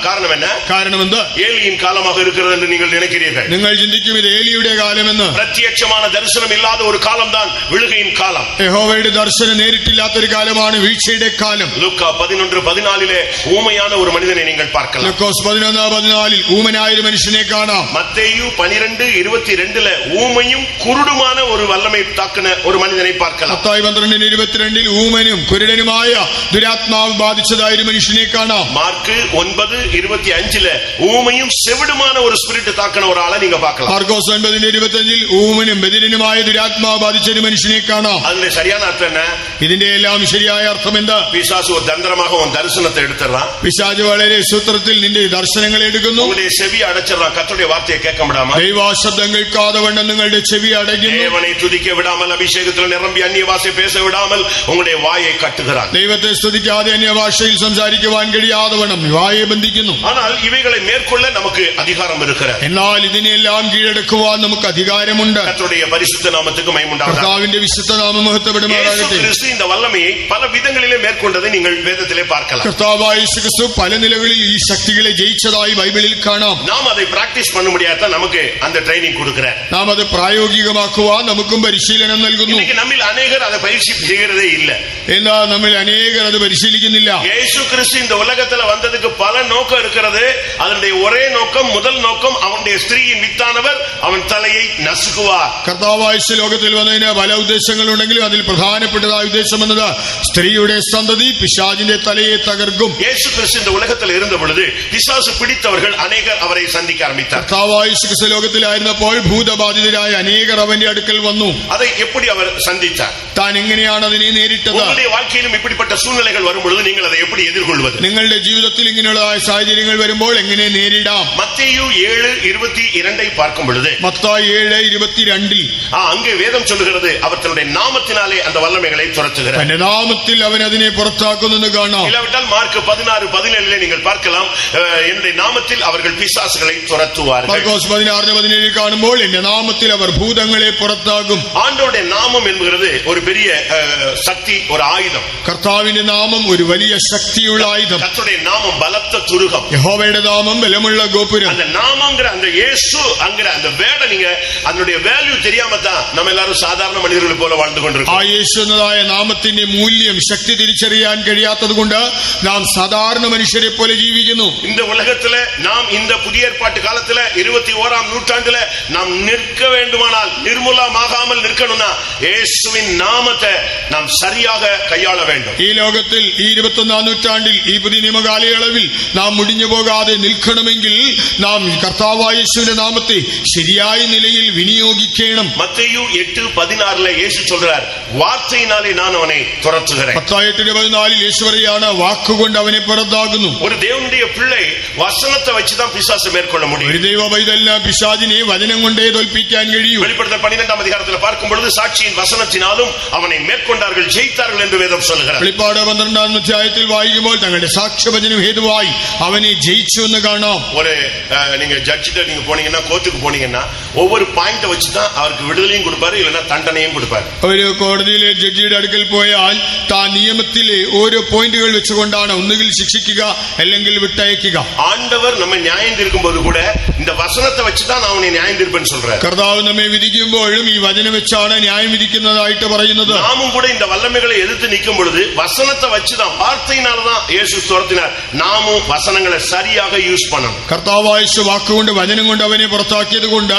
காரணம் என்ன? കാരണം എന്ത്? ஏலியின் காலமாக இருக்கிறது என்று நீங்கள் நினைக்கிறீர்கள். നിങ്ങൾ ചിന്തിക്കും ഇത് ഏലിയുടെ കാലമെന്ന്. பிரத்யட்சமான தரிசனம் இல்லாத ஒரு காலம் தான் விழுகையின் காலம். യഹോവയുടെ ദർശനം നേരിട്ടില്ലാത്തൊരു കാലമാണ് വീഴ്ചയുടെ കാലം. ലൂക്കാ 11:14 ஊமையான ஒரு மனிதனை நீங்கள் பார்க்கலாம். ലൂക്കോസ് 11:14 ഊമനായ ഒരു മനുഷ്യനെ കാണാം. മത്തേയു 12:22 ஊமையும் குருடுமான ஒரு வல்லமை தாக்குன ஒரு மனிதனை பார்க்கலாம். മത്തായി 12:22 ഊമനും കുരുടനുമായ ദുരാത്മാവ് ബാധിച്ചതായ ഒരു മനുഷ്യനെ കാണാം. മാർക്ക് 9:25 ஊமையும் செவிடுமான ஒரு ஸ்பிரிட் தாக்குன ஒரு ஆளை நீங்க பார்க்கலாம். മാർക്കോസ് 9:25 ഊമനും ബധിരനുമായ ദുരാത്മാവ് ബാധിച്ച ഒരു മനുഷ്യനെ കാണാം. അതിന്റെ ശരിயான അർത്ഥം என்ன? ഇതിന്റെ എല്ലാം ശരിയായ അർത്ഥം എന്താ? பிசாசு ஒரு தந்திரமாக உன் தரிசனத்தை எடுத்துறான். പിശാച് വളരെ സൂത്രത്തിൽ നിന്റെ ദർശനങ്ങൾ എടുക്കുന്നു. உங்களுடைய செவி அடைச்சிடறான். கர்த்தருடைய வார்த்தையை கேட்க விடாம, ദൈവശബ്ദം കേൾക്കാതെ വണ്ണം നിങ്ങളുടെ ചെവി അടയ്ക്കുന്നു. தேவனை துதிக்க விடாமல், அபிஷேகத்தில் நிரம்பி அந்நிய பாஷை பேச விடாமல் உங்களுடைய வாயை கட்டுகிறான். ദൈവത്തെ സ്തുതിക്കാതെ അന്യഭാഷയിൽ സംസാരിക്കുവാൻ കഴിയാതെ വണ്ണം വായെ ബന്ധിക്കുന്നു. ஆனால் இவைகளை மேற்கொள்ள நமக்கு அதிகாரம் இருக்கிறது. എന്നാൽ ഇതിനെല്ലാം കീഴടക്കുവാൻ നമുക്ക് അധികാരമുണ്ട്. கர்த்தருடைய பரிசுத்த நாமத்துக்கு மகிமை உண்டாவதாக. കർത്താവിന്റെ വിശുദ്ധ നാമം മഹത്വപ്പെടുമാറാകട്ടെ. கிறிஸ்து இந்த வல்லமையை பல விதங்களிலே மேற்கொண்டதை நீங்கள் வேதத்திலே பார்க்கலாம். കർത്താവായ യേശു ക്രിസ്തു പല നിലകളിൽ ഈ ശക്തികളെ ജയിച്ചതായി ബൈബിളിൽ കാണാം. நாம் அதை பிராக்டிஸ் பண்ண முடியாத நமக்கு அந்த ட்ரைனிங் கொடுக்கிறார். നാം അത് പ്രായോഗികമാക്കുവാൻ നമുക്കും പരിശീലനം നൽകുന്നു. இன்னைக்கு நம்மில் அநேகர் அதை பயிற்சி செய்கிறதே இல்ல. എന്നാൽ നമ്മൾ അനേകർ അത് പരിശീലിക്കുന്നില്ല. இயேசு கிறிஸ்து இந்த உலகத்துல வந்ததுக்கு பல நோக்கம் இருக்கிறது. அதனுடைய ஒரே நோக்கம், முதல் நோக்கம், அவனுடைய ஸ்திரீயின் வித்தானவர் அவன் தலையை நசுக்குவார். കർത്താവായ യേശു ലോകത്തിൽ വന്നതിന് പല ഉദ്ദേശങ്ങളുണ്ടെങ്കിലും അതിൽ പ്രധാനപ്പെട്ടതായ ഉദ്ദേശം എന്നത് സ്ത്രീയുടെ സന്തതി പിശാചിന്റെ തലയെ തകർക്കും. இயேசு கிறிஸ்து இந்த உலகத்தில் இருந்த பொழுது பிசாசு பிடித்தவர்கள் அநேகர் அவரை சந்திக்க ஆரம்பித்தார். കർത്താവായ യേശു ക്രിസ്തു ലോകത്തിലായിരുന്നപ്പോൾ ഭൂതബാധിതരായ അനേകർ അവന്റെ അടുക്കൽ വന്നു. அதை எப்படி அவர் சந்தித்தார்? താൻ എങ്ങനെയാണ് അതിനെ നേരിട്ടത്? உங்களுடைய வாழ்க்கையிலும் இப்படிப்பட்ட சூழ்நிலைகள் வரும் பொழுது நீங்கள் அதை எப்படி எதிர்கொள்வது? നിങ്ങളുടെ ജീവിതത്തിൽ ഇങ്ങനെയുള്ളതായ സാഹചര്യങ്ങൾ വരുമ്പോൾ എങ്ങനെ നേരിടാം? மத்தேயு 7:22 பார்க்கும் பொழுது, മത്തായി 7:22 அங்கே வேதம் சொல்லுகிறது, அவர் தன்னுடைய நாமத்தினாலே அந்த வல்லமைகளை துரத்துகிறார். തന്റെ നാമത്തിൽ അവൻ അതിനെ പുറത്താക്കുന്നെന്ന് കാണാം. இல்லாவிட்டால் மார்க் 16:17 நீங்கள் பார்க்கலாம், என்னுடைய நாமத்தில் அவர்கள் பிசாசுகளை துரத்துவார்கள். മാർക്കോസ് 16:17 കാണുമ്പോൾ എന്റെ നാമത്തിൽ അവർ ഭൂതങ്ങളെ പുറത്താക്കും. ஆண்டவருடைய நாமம் என்கிறது ஒரு பெரிய சக்தி, ஒரு ஆயுதம். കർത്താവിന്റെ നാമം ഒരു വലിയ ശക്തിയുള്ള ആയുധം. கர்த்தருடைய நாமம் பலத்த துருகம். യഹോവയുടെ നാമം ബലമുള്ള ഗോപുരം. அந்த நாமங்கிற அந்த இயேசு அங்கிற அந்த வேட நீங்க அதனுடைய வேல்யூ தெரியாம தான் நம்ம எல்லாரும் சாதாரண மனிதர்கள் போல வாழ்ந்து கொண்டிருக்கோம். ആ യേശു എന്നതായ നാമത്തിന്റെ മൂല്യം, ശക്തി തിരിച്ചറിയാൻ കഴിയാത്തത് കൊണ്ട് നാം സാധാരണ മനുഷ്യരെ പോലെ ജീവിക്കുന്നു. இந்த உலகத்துல நாம் இந்த புதிய ஏற்பாட்டு காலத்துல 21ஆம் நூற்றாண்டுல நாம் நிற்க வேண்டுமானால், நிர்மூலமாகாமல் நிற்கணும்னா இயேசுவின் நாமத்தை நாம் சரியாக கையாள வேண்டும். ഈ ലോകത്തിൽ ഈ 21ആം നൂറ്റാണ്ടിൽ ഈ പുതിയ നിയമകാലയളവിൽ നാം മുടിഞ്ഞു പോകാതെ നിൽക്കണമെങ്കിൽ നാം കർത്താവായ യേശുവിന്റെ നാമത്തെ ശരിയായ നിലയിൽ വിനിയോഗിക്കണം. மத்தேயு 8:16 இயேசு சொல்றார், வார்த்தையினாலே நான் அவனை துரத்துகிறேன். മത്തായി 8:14 യേശു പറയാണ്, വാക്കുകൊണ്ട് അവനെ പുറത്താകുന്നു. ஒரு தேவனுடைய பிள்ளை வசனத்தை வச்சுதான் பிசாசை மேற்கொள்ள முடியும். ഒരു ദൈവ പൈതലിന് പിശാചിനെ വചനം കൊണ്ടേ തോൽപ്പിക്കാൻ കഴിയും. வெளிப்படுத்தல் 12ஆம் அதிகாரத்தில் பார்க்கும் பொழுது சாட்சியின் வசனத்தினாலும் அவனை மேற்கொண்டார்கள், ஜெயித்தார்கள் என்று வேதம் சொல்லுகிறது. വെളിപ്പാട് 12ആം അധ്യായത്തിൽ വായിക്കുമ്പോൾ തങ്ങളുടെ സാക്ഷ്യവചനം ഹേതുവായി അവനെ ജയിച്ചു എന്ന് കാണാം. ஒரு நீங்க ஜட்ஜிட்ட நீங்க போனீங்கன்னா, கோர்ட்டுக்கு போனீங்கன்னா, ஒவ்வொரு பாயிண்ட வச்சுதான் அவருக்கு விடுதலையும் கொடுப்பாரு, இல்லைன்னா தண்டனையும் கொடுப்பாரு. ഒരു കോടതിയിലെ ജഡ്ജിയുടെ അടുക്കൽ പോയാൽ താൻ നിയമത്തിലെ ഓരോ പോയിന്റുകൾ വെച്ചുകൊണ്ടാണ് ഒന്നുകിൽ ശിക്ഷിക്കുക അല്ലെങ്കിൽ വിട്ടയക്കുക. ஆண்டவர் நம்ம நியாயம் தீர்க்கும் போது கூட இந்த வசனத்தை வச்சுதான் நான் அவனை நியாயம் தீர்ப்பேன்னு சொல்றாரு. കർത്താവ് നമ്മെ വിധിക്കുമ്പോഴും ഈ വചനം വെച്ചാണ് ന്യായം വിധിക്കുന്നതായിട്ട് പറയുന്നത്. நாமும் கூட இந்த வல்லமைகளை எதிர்த்து நிற்கும் பொழுது வசனத்தை வச்சுதான், வார்த்தையினாலதான் இயேசு துரத்தினார். நாமும் வசனங்களை சரியாக யூஸ் பண்ணணும். കർത്താവായ യേശു വാക്കുകൊണ്ട് വചനം കൊണ്ട് അവനെ പുറത്താക്കിയത് കൊണ്ട്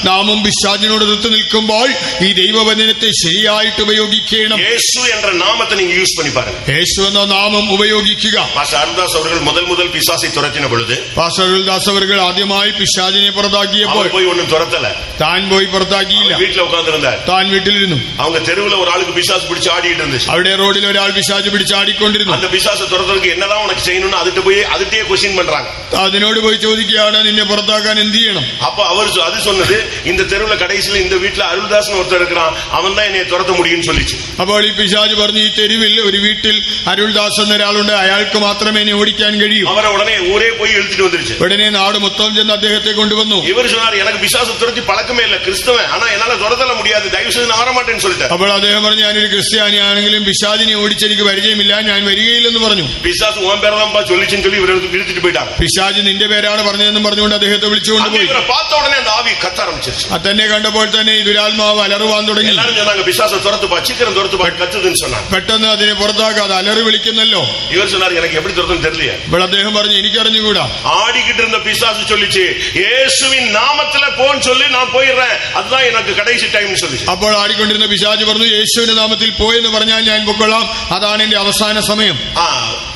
നാമും പിശാചിനോട് എതിർത്ത് നിൽക്കുമ്പോൾ ഈ ദൈവവചനത്തെ ശരിയായിട്ട് ഉപയോഗിക്കണം. இயேசு என்ற நாமத்தை நீங்க யூஸ் பண்ணி பாருங்க. യേശു എന്ന നാമം ഉപയോഗിക്കുക. பாஸ்டர் அருள்தாஸ் அவர்கள் முதல் பிசாசை துரத்தின பொழுது, പാസ്റ്റർ അരുൾദാസ് അവർ ആദ്യമായി പിശാചിനെ പുറത്താക്കിയപ്പോൾ போய் ஒண்ணும் துரத்தல, താൻ പോയി പുറത്താക്കിയില്ല. வீட்டுல உட்கார்ந்து இருந்தார். താൻ വീട്ടിലിരുന്നു. அவங்க தெருவுல ஒரு ஆளுக்கு பிசாசு பிடிச்சு ஆடிட்டு இருந்துச்சு. അവിടെ റോഡിൽ ഒരാൾ പിശാച് പിടിച്ചാടിക്കൊണ്ടിരുന്നു. அந்த பிசாசை துரத்துறதுக்கு என்னதான் உனக்கு செய்யணும்னு அதுட்டு போய் அதுட்டே கொஸ்டின் பண்றாங்க. അതിനോട് പോയി ചോദിക്കുകയാണ്, നിന്നെ പുറത്താക്കാൻ എന്ത് ചെയ്യണം? அப்ப அவர் அது சொன்னது, இந்த தெருவுல கடைசியில இந்த வீட்டுல அருள்தாஸ் ஒருத்தர் இருக்கிறான், அவன் தான் என்னை துரத்த முடியும்னு சொல்லிச்சு. അപ്പോൾ ഈ പിശാച് പറഞ്ഞു, ഈ തെരുവിൽ ഒരു വീട്ടിൽ അരുൾദാസ് എന്നൊരാളുണ്ട്, അയാൾക്ക് മാത്രമേ എന്നെ ഓടിക്കാൻ കഴിയൂ. அவரை உடனே ஊரே போய் இழுத்துட்டு வந்துருச்சு. ഉടനെ നാട് മൊത്തം ചെന്ന് അദ്ദേഹത്തെ കൊണ്ടുവന്നു. இவர் சொன்னார், எனக்கு பிசாசு துரத்தி பழக்கமே இல்ல, கிறிஸ்தவன், ஆனா என்னால துரத்தல முடியாது, தயவு செய்து நான் வர மாட்டேன்னு சொல்லிட்டார். അപ്പോൾ അദ്ദേഹം പറഞ്ഞു, ഞാനൊരു ക്രിസ്ത്യാനിയാണെങ്കിലും പിശാചിനെ ഓടിച്ചെനിക്ക് പരിചയമില്ല, ഞാൻ വരികയില്ലെന്ന് പറഞ്ഞു. பிசாசு உன் பேரதான்ப்பா சொல்லிச்சுன்னு சொல்லி இவர் இழுத்துட்டு போயிட்டாங்க. പിശാച് നിന്റെ പേരാണ് പറഞ്ഞതെന്നും പറഞ്ഞുകൊണ്ട് അദ്ദേഹത്തെ വിളിച്ചുകൊണ്ടുപോയി. இவரை பார்த்த உடனே அந்த ஆவி கத்த ஆரம்பிச்சிருச்சு. തന്നെ കണ്ടപ്പോൾ തന്നെ ഈ ദുരാത്മാവ് അലറുവാൻ തുടങ്ങി. எல்லாரும் சொன்னாங்க, பிசாசை துரத்துப்பா, சீக்கிரம் துரத்துப்பா, கத்துதுன்னு சொன்னாங்க. പെട്ടെന്ന് അതിനെ പുറത്താക്കാതെ അലറി വിളിക്കുന്നല്ലോ. இவர் சொன்னார், எனக்கு எப்படி துரத்துன்னு தெரியல. അപ്പോൾ അദ്ദേഹം പറഞ്ഞു, എനിക്കറിഞ്ഞുകൂടാ. ஆடிக்கிட்டு இருந்த பிசாசு சொல்லிச்சு, இயேசுவின் நாமத்துல போன்னு சொல்லி நான் போயிடுறேன், அதுதான் எனக்கு கடைசி டைம் சொல்லிச்சு. അപ്പോൾ ആടിക്കൊണ്ടിരുന്ന പിശാച് പറഞ്ഞു, യേശുവിന്റെ നാമത്തിൽ പോയെന്ന് പറഞ്ഞാൽ ഞാൻ പൊക്കൊള്ളാം, അതാണ് എന്റെ അവസാന സമയം.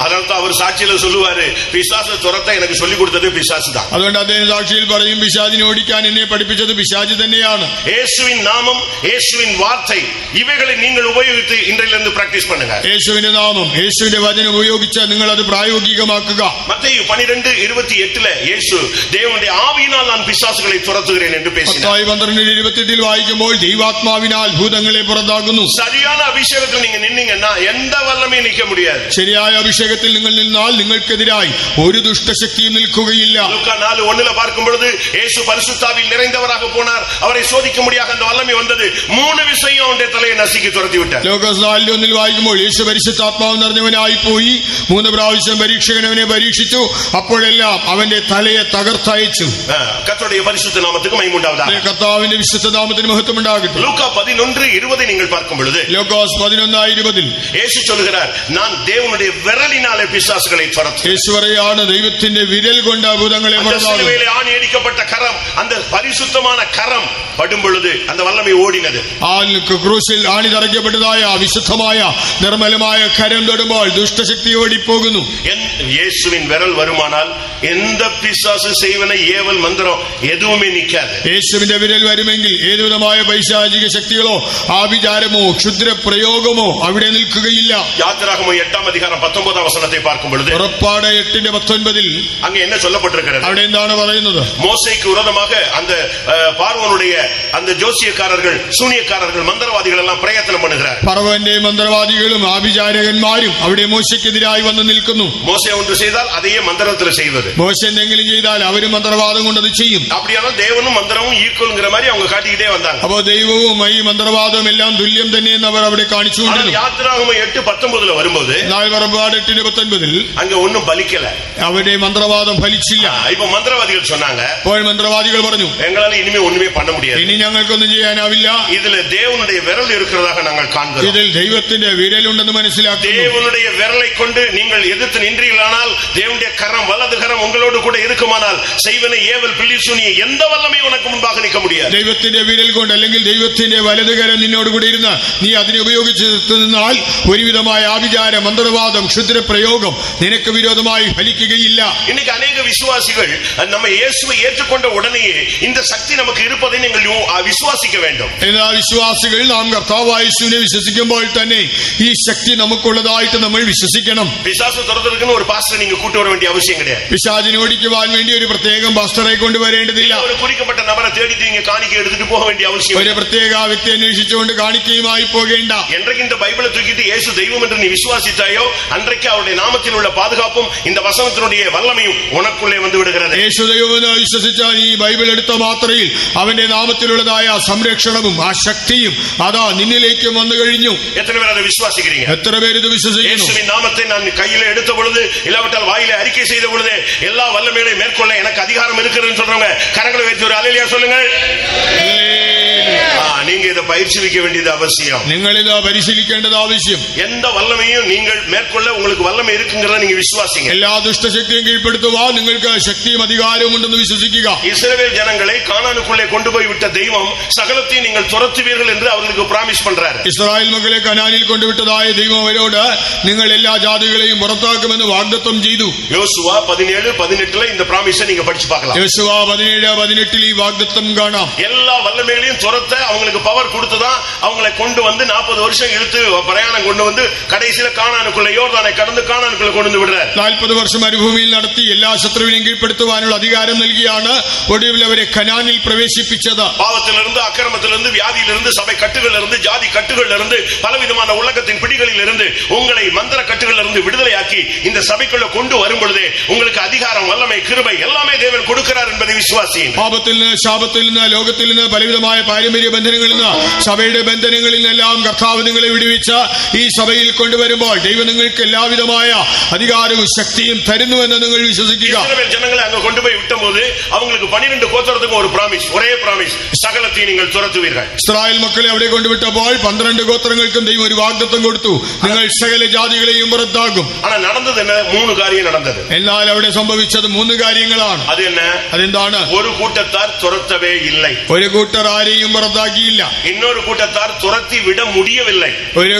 அதனால்தான் அவர் சாட்சியில சொல்லுவாரு, பிசாசை துரத்த எனக்கு சொல்லி கொடுத்தது பிசாசு தான். അതുകൊണ്ട് അദ്ദേഹം സാക്ഷിയിൽ പറയും, പിശാചിനെ ഓടിക്കാൻ എന്നെ പഠിപ്പിച്ചത് പിശാച് തന്നെയാണ്. இயேசுவின் நாமம், இயேசுவின் வார்த்தை, இவைகளை நீங்கள் உபயோகித்து இன்றையிலிருந்து பிராக்டிஸ் பண்ணுங்க. യേശുവിന്റെ നാമം, യേശുവിന്റെ വചനം ഉപയോഗിച്ച് നിങ്ങൾ അത് പ്രായോഗികമാക്കുക. மத்தேயு 12:28 യേശു தேவனுடைய ஆவியினால் நான் பிசாசுகளை துரத்துகிறேன் என்று பேசினார். മത്തായി 12:28 വായിക്കുമ്പോൾ ദൈവാത്മാവിനാൽ ഭൂതങ്ങളെ പുറത്താക്കുന്നു. சரியான அபிஷேகத்தில் நீங்க நின்னீங்கன்னா எந்த வல்லமையும் நிக்க முடியாது. ശരിയായ അഭിഷേകത്തിൽ നിങ്ങൾ നിന്നാൽ നിങ്ങൾക്കെതിരായി ഒരു ദുഷ്ടശക്തിയും നിൽക്കുകയില്ല. லூக்கா 4:1 பார்க்கும் பொழுது இயேசு பரிசுத்தாவில் நிறைந்தவராக போனார், அவரை சோதிக்கும்படியாக அந்த வல்லமை வந்தது, 3 விஷயம் அவருடைய தலையை நசுக்கி துரத்தி விட்டார். ലൂക്കോസ് 4:1 വായിക്കുമ്പോൾ യേശു പരിശുദ്ധാത്മാവ് നിറഞ്ഞവനായി പോയി 3 പ്രാവശ്യം പരീക്ഷകൻ അവനെ പരീക്ഷിച്ചു, അപ്പോഴെല്ലാം അവന്റെ തലയെ തകർത്തയച്ചു. கர்த்தருடைய பரிசுத்த நாமத்துக்கு மகிமை உண்டாவதாக. കർത്താവിന്റെ വിശുദ്ധ നാമത്തിന് മഹത്വം ഉണ്ടാകട്ടെ. லூக்கா 11:20 நீங்கள் பார்க்கும் பொழுது ലൂക്കോസ് 11:20 இயேசு சொல்கிறார், நான் தேவனுடைய விரலினாலே பிசாசுகளை துரத்துவேன். യേശു പറയാണ്, ദൈവത്തിന്റെ വിരൽ കൊണ്ട് ഭൂതങ്ങളെ പുറത്താക്കും. சிலுவையிலே ஆணி அடிக்கப்பட்ட கரம், அந்த பரிசுத்தமான கரம் படும் பொழுது அந்த வல்லமை ஓடினது. ക്രൂശിൽ ആണി തറയ്ക്കപ്പെട്ടതായ വിശുദ്ധമായ നിർമ്മലമായ കരം തൊടുമ്പോൾ ദുഷ്ടശക്തി ഓടിപ്പോകുന്നു. இயேசுவின் விரல் வருமானால் எந்த பிசாசு செய்வன ஏவல் மந்திரம் எதுவுமே நிக்காது. യേശുവിന്റെ വിരൽ വരുമെങ്കിൽ ഏതുവിധമായ പൈശാചിക ശക്തികളോ ആഭിചാരമോ ക്ഷുദ്ര പ്രയോഗമോ അവിടെ നിൽക്കുകയില്ല. யாத்திராகமம் 8:19 பார்க்கும் பொழுது, പുറപ്പാട് 8:19 அங்க என்ன சொல்லப்பட்டிருக்கிறது? അവിടെ എന്താണ് പറയുന്നത്? மோசேக்கு விரோதமாக அந்த பார்வோனுடைய அந்த ஜோசியக்காரர்கள், சூனியக்காரர்கள், மந்திரவாதிகள் எல்லாம் பிரயத்தனம் பண்ணுகிறார். ഫറവോന്റെ മന്ത്രവാദികളും ആഭിചാരകന്മാരും അവിടെ മോശയ്ക്കെതിരായി വന്ന് നിൽക്കുന്നു. மோசே ஒன்று செய்தால் அதையே மந்திரத்தில் செய்வது. മോശ എന്തെങ്കിലും ചെയ്താൽ അവരും മന്ത്രവാദം കൊണ്ടത് ചെയ്യും. அப்படியானால் தேவனும் மந்திரமும் ஈக்குவல்ங்கிற மாதிரி அவங்க காட்டிக்கிட்டே வந்தாங்க. അപ്പോ ദൈവവും ഈ മന്ത്രവാദവും എല്ലാം തുല്യം തന്നെയെന്ന് അവർ അവിടെ കാണിച്ചുകൊണ്ടിരുന്നു. யாத்திராகமம் 8:19 வரும்போது, എന്നാൽ പുറപ്പാട് 8:19 அங்க ஒன்னும் பலிக்கல, അവരുടെ മന്ത്രവാദം ഫലിച്ചില്ല. இப்ப மந்திரவாதிகள் சொன்னாங்க, അപ്പോൾ മന്ത്രവാദികൾ പറഞ്ഞു, எங்களால இனிமே ஒண்ணுமே பண்ண முடியாது, ഇനി ഞങ്ങൾക്കൊന്നും ചെയ്യാനാവില്ല, இதுல தேவனுடைய விரல் இருக்கிறதாக நாங்கள் காண்கிறோம், ഇതിൽ ദൈവത്തിന്റെ വിരലുണ്ടെന്ന് മനസ്സിലാക്കുന്നു. தேவனுடைய விரலை கொண்டு நீங்கள் எதிர்த்து நின்றீர்களானால், தேவனுடைய கரம், வலது கரம் உங்களோடு கூட இருக்குமானால், செய்வனை ஏவல் பில்லி சூனிய எந்த வல்லமையும் உனக்கு முன்பாக நிற்க முடியாது. ദൈവത്തിന്റെ വിരൽ കൊണ്ട് അല്ലെങ്കിൽ ദൈവത്തിന്റെ വലതുകരം നിന്നോട് കൂടെ ഇരുന്ന് നീ അതിനെ ഉപയോഗിച്ച് നിന്നാൽ ഒരുവിധമായ ആഭിചാര മന്ത്രവാദം ക്ഷുദ്ര പ്രയോഗം നിനക്ക് വിരോധമായി ഫലിക്കുകയില്ല. இன்னைக்கு அநேக விசுவாசிகள் நம்ம இயேசுவை ஏற்றுக்கொண்ட உடனேயே இந்த சக்தி நமக்கு இருப்பதை நீங்கள் விசுவாசிக்க வேண்டும். എല്ലാ വിശ്വാസികൾ നാം കർത്താവായ യേശുവിനെ വിശ്വസിക്കുമ്പോൾ തന്നെ ഈ ശക്തി നമുക്കുള്ളതായിട്ട് നമ്മൾ വിശ്വസിക്കണം. பிசாசு துரத்துறதுக்குன்னு ஒரு பாஸ்டர் நீங்க கூட்டி வர வேண்டிய அவசியம் கிடையாது. പിശാചിനെ ഓടിക്കുവാൻ വേണ്ടി ഒരു പ്രത്യേകം പാസ്റ്ററെ കൊണ്ടുവരേണ്ടതില്ല. ஒரு குறிக்கப்பட்ட நபரை தேடிட்டு நீங்க காணிக்கை எடுத்துட்டு போக வேண்டிய அவசியம் ഒരു പ്രത്യേക വ്യക്തി അന്വേഷിച്ചുകൊണ്ട് കാണിക്കയുമായി പോകേണ്ട. என்றைக்கு இந்த பைபிளை தூக்கிட்டு இயேசு தெய்வம் என்று நீ விசுவாசித்தாயோ, அன்றைக்கு அவருடைய நாமத்தில் உள்ள பாதுகாப்பும் இந்த வசனத்தினுடைய வல்லமையும் உனக்குள்ளே வந்து விடுகிறது. യേശു ദൈവമെന്ന് വിശ്വസിച്ചാൽ ഈ ബൈബിൾ എടുത്ത മാത്രയിൽ അവന്റെ നാമത്തിലുള്ളതായ സംരക്ഷണവും ആ ശക്തിയും അതാ നിന്നിലേക്ക് വന്നു കഴിഞ്ഞു. எத்தனை பேர் அதை விசுவாசிக்கிறீங்க? എത്ര പേര് ഇത് വിശ്വസിക്കുന്നു? இயேசுவின் நாமத்தை நான் கையில எடுத்த பொழுது, இல்லாவிட்டால் வாயில அறிக்கை செய்த பொழுது, எல்லா வல்லமைகளையும் மேற்கொள்ள எனக்கு அதிகாரம் இருக்கிறதுன்னு சொல்றவங்க கரங்களை வைத்து ஒரு அல்லேலூயா சொல்லுங்கள். நீங்க இதை பயிற்சிக்க வேண்டியது அவசியம். നിങ്ങൾ ഇത് പരിശീലിക്കേണ്ടത് ആവശ്യം. எந்த வல்லமையும் நீங்கள் மேற்கொள்ள உங்களுக்கு வல்லமை இருக்குங்கிறத நீங்க விசுவாசிங்க. എല്ലാ ദുഷ്ടശക്തിയും കീഴ്പ്പെടുത്തുവാൻ നിങ്ങൾക്ക് ശക്തിയും അധികാരവും ഉണ്ടെന്ന് വിശ്വസിക്കുക. இஸ்ரவேல் ஜனங்களை கானானுக்குள்ளே கொண்டு போய் விட்ட தெய்வம் சகலத்தையும் நீங்கள் துரத்துவீர்கள் என்று அவர்களுக்கு பிராமிஸ் பண்றாரு. ഇസ്രായേൽ മക്കളെ കനാനിൽ കൊണ്ടുവിട്ടതായ ദൈവം അവരോട് നിങ്ങൾ എല്ലാ ജാതികളെയും പുറത്താക്കുമെന്ന് വാഗ്ദത്തം ചെയ്തു. யோசுவா 17:18 இந்த பிராமிஸை நீங்க படிச்சு பார்க்கலாம். യോശുവ 17:18 ഈ വാഗ്ദത്തം കാണാം. எல்லா வல்லமைகளையும் துரத்த அவங்களுக்கு பவர் பவர் கொடுத்துதான் அவங்களை கொண்டு வந்து 40 வருஷம் இழுத்து பிரயாணம் கொண்டு வந்து கடைசியில கானானுக்குள்ள யோர்தானை கடந்து கானானுக்குள்ள கொண்டு வந்து விடுறார். 40 വർഷം മരുഭൂമിയിൽ നടത്തി എല്ലാ ശത്രുവിനെയും കീഴ്പ്പെടുത്തുവാനുള്ള അധികാരം നൽകിയാണ് ഒടുവിൽ അവരെ കനാനിൽ പ്രവേശിപ്പിച്ചത്. பாவத்திலிருந்து அக்கிரமத்திலிருந்து வியாதியிலிருந்து சபை கட்டுகளிலிருந்து ஜாதி கட்டுகளிலிருந்து பலவிதமான உலகத்தின் பிடிகளிலிருந்து உங்களை மந்திர கட்டுகளிலிருந்து விடுதலையாக்கி இந்த சபைக்குள்ள கொண்டு வரும் பொழுதே உங்களுக்கு அதிகாரம் வல்லமை கிருபை எல்லாமே தேவன் கொடுக்கிறார் என்பதை விசுவாசியுங்கள். പാപത്തിൽ നിന്ന് ശാപത്തിൽ നിന്ന് ലോകത്തിൽ നിന്ന് പലവിധമായ പാരമ്പര്യ ബന്ധനങ്ങളിൽ നിന്ന് സഭയുടെ ബന്ധനങ്ങളിൽ നിന്നെല്ലാം കർത്താവ് നിങ്ങളെ വിടുവിച്ച് ഈ സഭയിൽ കൊണ്ടുവരുമ്പോൾ ദൈവം നിങ്ങൾക്ക് എല്ലാവിധമായ അധികാരവും ശക്തിയും തരുന്നുവെന്ന് നിങ്ങൾ വിശ്വസിക്കുക. இஸ்ரவேல் ஜனங்களை அங்க கொண்டு போய் விட்டபோது அவங்களுக்கு 12 கோத்திரத்துக்கு ஒரு பிராமிஸ், ஒரே பிராமிஸ், சகலத்தையும் நீங்கள் துரத்துவீர்கள். ഇസ്രായേൽ മക്കളെ അവിടെ കൊണ്ടുവിട്ടപ്പോൾ 12 ഗോത്രങ്ങൾക്കും ദൈവം ഒരു വാഗ്ദത്തം കൊടുത്തു, നിങ്ങൾ സകല ജാതികളെയും പുറത്താക്കും. ஆனா நடந்தது என்ன? 3 காரியம் நடந்தது. എന്നാൽ അവിടെ സംഭവിച്ചത് 3 കാര്യങ്ങളാണ്. அது என்ன? അതെന്താണ്? ஒரு கூட்டத்தார் துரத்தவே இல்லை. ഒരു കൂട്ടർ ആരെയും പുറത്താക്കിയില്ല. இன்னொரு கூட்டத்தார் துரத்தி விட முடியவில்லை.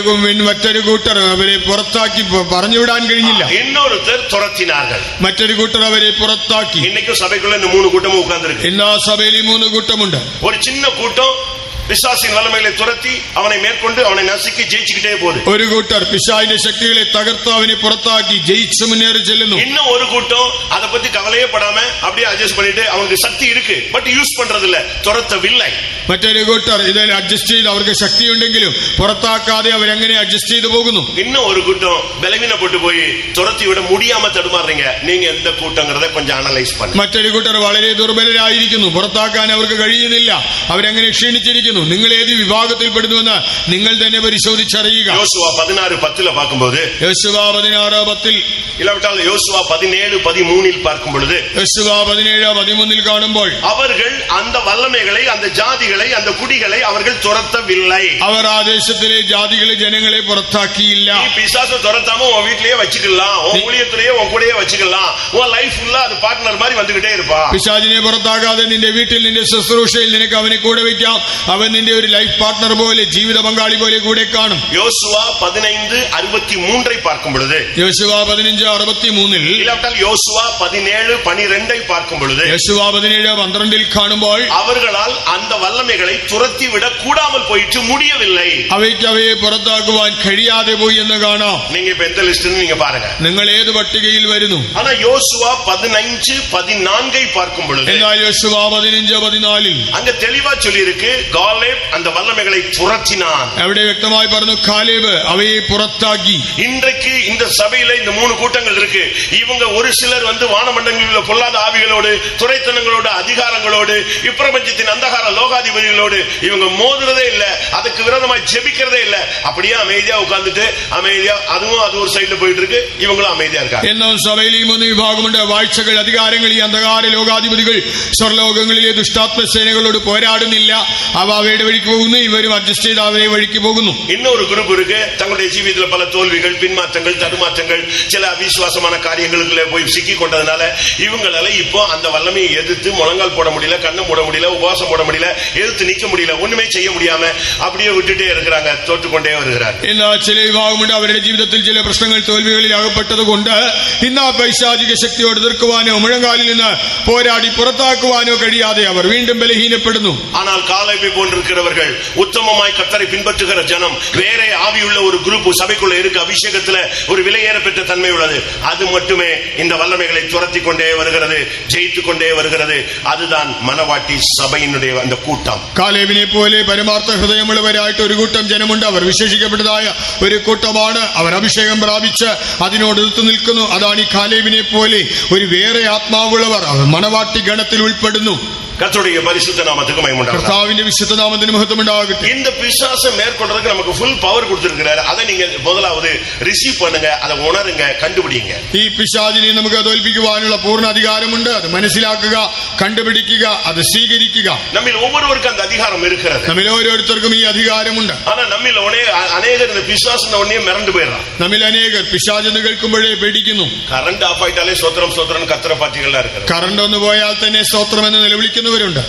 മറ്റൊരു കൂട്ടർ അവരെ പുറത്താക്കി പറഞ്ഞുവിടാൻ കഴിഞ്ഞില്ല. இன்னொருத்தர் துரத்தினார்கள். മറ്റൊരു കൂട്ടർ അവരെ പുറത്താക്കി. இன்னைக்கு சபைக்குள்ள இந்த 3 கூட்டமும் உட்கார்ந்திருக்கு. എല്ലാ സഭയിലും 3 കൂട്ടമുണ്ട്. ஒரு சின்ன கூட்டம் பிசாசின் வல்லமைகளை துரத்தி அவனை மேற்கொண்டு அவனை நசுக்கி ஜெயிச்சுக்கிட்டே போகுது. ഒരു കൂട്ടർ പിശാചിന്റെ ശക്തികളെ തകർത്ത് അവനെ പുറത്താക്കി ജയിച്ചു മുന്നേറി ചെല്ലുന്നു. இன்னும் ஒரு கூட்டம் அதை பத்தி கவலையே படாம அப்படியே அட்ஜஸ்ட் பண்ணிட்டு அவனுக்கு சக்தி இருக்கு பட் யூஸ் பண்றது இல்ல, துரத்தவில்லை. മറ്റൊരു കൂട്ടർ ഇതിൽ അഡ്ജസ്റ്റ് ചെയ്ത് അവർക്ക് ശക്തിയുണ്ടെങ്കിലും പുറത്താക്കാതെ അവരങ്ങനെ അഡ്ജസ്റ്റ് ചെയ്തു പോകുന്നു. இன்னும் ஒரு கூட்டம் பலவீனப்பட்டு போய் துரத்தி விட முடியாம தடுமாறுறீங்க. நீங்க எந்த கூட்டங்கிறத கொஞ்சம் அனலைஸ் பண்ணுங்க. മറ്റൊരു കൂട്ടർ വളരെ ദുർബലരായിരിക്കുന്നു, പുറത്താക്കാൻ അവർക്ക് കഴിയുന്നില്ല, അവരങ്ങനെ ക്ഷീണിച്ചിരിക്കുന്നു. നിങ്ങൾ ഏത് വിഭാഗത്തിൽപ്പെടുന്നുവെന്ന് നിങ്ങൾ തന്നെ പരിശോധിച്ചറിയുക. யோசுவா 16:10 பார்க்கும்போது, യോശുവ 16:10 இல்லாவிட்டால் யோசுவா 17:13 பார்க்கும் பொழுது, യോശുവ 17:13 കാണുമ്പോൾ அவர்கள் அந்த வல்லமைகளை அந்த ஜாதிகளை அந்த குடிகளை அவர்கள் துரத்தவில்லை. അവർ ആ ദേശത്തിലെ ജാതികളെ ജനങ്ങളെ പുറത്താക്കിയില്ല. நீ பிசாசை துரத்தாம உன் வீட்லயே வச்சுக்கலாம், உன் ஊழியத்திலேயே உன் கூடயே வச்சுக்கலாம், உன் லைஃப் ஃபுல்லா அது பார்ட்னர் மாதிரி வந்துகிட்டே இருப்பா. പിശാചിനെ പുറത്താക്കാതെ നിന്റെ വീട്ടിൽ നിന്റെ ശുശ്രൂഷയിൽ നിനക്ക് അവനെ കൂടെ വെക്കാം. അവൻ നിന്റെ ഒരു ലൈഫ് പാർട്ട്ണർ പോലെ, ജീവിത പങ്കാളി പോലെ കൂടെ കാണും. யோசுவா 15:63 பார்க்கும் பொழுது, യോശുവ 15:63 இல்லாவிட்டால் யோசுவா 17:12 பார்க்கும் பொழுது, യോശുവ 17:12 കാണുമ്പോൾ அவர்களால் அந்த வல்லமைகளை துரத்தி விட கூடாமல் போயிட்டு முடியவில்லை. അവയ്ക്ക് അവയെ പുറത്താക്കുവാൻ കഴിയാതെ പോയി എന്ന് കാണാം. நீங்க இப்ப எந்த லிஸ்ட்னு நீங்க பாருங்க. നിങ്ങൾ ഏത് പട്ടികയിൽ വരുന്നു? ஆனா யோசுவா 15:14 பார்க்கும் பொழுது, എന്നാൽ യോശുവ 15:14 அங்க தெளிவா சொல்லி இருக்கு, காலேப் அந்த வல்லமைகளை துரத்தினான். അവിടെ വ്യക്തമായി പറഞ്ഞു, കാലേബ് അവയെ പുറത്താക്കി. இன்றைக்கு இந்த சபையில இந்த 3 கூட்டங்கள் இருக்கு. இவங்க ஒரு சிலர் வந்து வானமண்டலங்களில் உள்ள பொல்லாத ஆவிகளோடு, துரைத்தனங்களோடு, அதிகாரங்களோடு, இப்பிரபஞ்சத்தின் அந்தகார லோகாதிபதிகளோடு இவங்க மோதுறதே இல்ல, அதுக்கு விரோதமாய் ஜெபிக்கிறதே இல்ல. அப்படியே அமைதியா உட்கார்ந்துட்டு அமைதியா அதுவும் அது ஒரு சைடுல போயிட்டு இருக்கு, இவங்களும் அமைதியா இருக்காங்க. എന്നാൽ സഭയിൽ ഈ 3 വിഭാഗമുണ്ട്. വാഴ്ചകൾ, അധികാരങ്ങൾ, ഈ അന്ധകാര ലോകാധിപതികൾ സ്വർലോകങ്ങളിലെ ദുഷ്ടാത്മ സേനകളോട് പോരാടുന്നില്ല. അവ അവയുടെ വഴിക്ക് പോകുന്നു, ഇവരും അഡ്ജസ്റ്റ് ചെയ്ത് അവരെ വഴിക്ക് പോകുന്നു. இன்னொரு குரூப் இருக்கு, தங்களுடைய ஜீவிதத்தில் பல தோல்விகள், பின்மாற்றங்கள், தடுமாற்றங்கள், சில அவிசுவாசமான காரியங்களுக்குள்ள போய் சிக்கி கொண்டதுனால இவங்களால இப்போ அந்த வல்லமையை எதிர்த்து முழங்கால் போட முடியல, கண்ணு மூட முடியல, உபவாசம் போட முடியல, எதிர்த்து நிக்க முடியல, ஒண்ணுமே செய்ய முடியாம அப்படியே விட்டுட்டே இருக்கிறாங்க, தோற்றுக்கொண்டே வருகிறார். എന്നാൽ ചില വിഭാഗമുണ്ട്, അവരുടെ ജീവിതത്തിൽ ചില പ്രശ്നങ്ങൾ, തോൽവികളിൽ അകപ്പെട്ടത് കൊണ്ട് ഇന്ന് ആ പൈശാചിക ശക്തിയോട് എതിർക്കുവാനോ മുഴങ്കാലിൽ നിന്ന് പോരാടി പുറത്താക്കുവാനോ കഴിയാതെ അവർ വീണ്ടും ബലഹീനപ്പെടുന്നു. ஆனால் காலேபை போன்றிருக்கிறவர்கள், உத்தமமாய் கர்த்தரை பின்பற்றுகிற ஜனம், வேற ஆவியுள்ள ஒரு குரூப் சபைக்குள்ள இருக்கு, அபிஷேகத்துல ஒரு விலையேற பெற்ற தன்மை உள்ளது. அது மட்டுமே இந்த வல்லமைகளை துரத்தி கொண்டே வருகிறது, ஜெயித்து கொண்டே வருகிறது. அதுதான் மனவாட்டி சபையினுடைய அந்த கூட்டம். കാലേബിനെ പോലെ പരമാർത്ഥ ഹൃദയമുള്ളവരായിട്ട് ഒരു കൂട്ടം ജനമുണ്ട്. അവർ വിശേഷിക്കപ്പെട്ടതായ ഒരു കൂട്ടമാണ്. അവർ അഭിഷേകം പ്രാപിച്ച് അതിനോട് എതിർത്ത് നിൽക്കുന്നു. അതാണ് ഈ കാലേബിനെ പോലെ ഒരു വേറെ ആത്മാവുള്ളവർ. അവർ മണവാട്ടി ഗണത്തിൽ ഉൾപ്പെടുന്നു. கர்த்தருடைய பரிசுத்த நாமத்துக்கு மகிமை உண்டாகட்டும். കർത്താവിന്റെ വിശുദ്ധ നാമത്തിന് മഹത്വം ഉണ്ടാകട്ടെ. இந்த பிசாசை மேற்கொள்றதுக்கு நமக்கு ஃபுல் பவர் கொடுத்திருக்கிறார். அதை நீங்க முதலாவது ரிசீவ் பண்ணுங்க, அதை உணருங்க, கண்டுபிடிங்க. ഈ പിശാചിനെ നമുക്ക് തോൽപ്പിക്കുവാനുള്ള പൂർണ്ണ അധികാരമുണ്ട്. അത് മനസ്സിലാക്കുക, കണ്ടുപിടിക്കുക, അത് സ്വീകരിക്കുക. நம்மில் ஒவ்வொருவருக்கும் அந்த அதிகாரம் இருக்கிறது. നമ്മിൽ ഓരോരുത്തർക്കും ഈ അധികാരമുണ്ട്. ஆனா நம்மில் அநேகர் இந்த பிசாசுன உடனே மிரண்டு போயிடறான். നമ്മിൽ അനേകർ പിശാചെന്ന് കേൾക്കുമ്പോഴേ പേടിക്കുന്നു. கரண்ட் ஆஃப் ஆயிட்டாலே சோத்திரம் சோத்திரம் கத்திர பாட்டிகளா இருக்கிறது. കറണ്ട് ഒന്ന് പോയാൽ തന്നെ സ്തോത്രം എന്ന് നിലവിളിക്കുന്നു എതിർക്കുന്നവരുണ്ട്.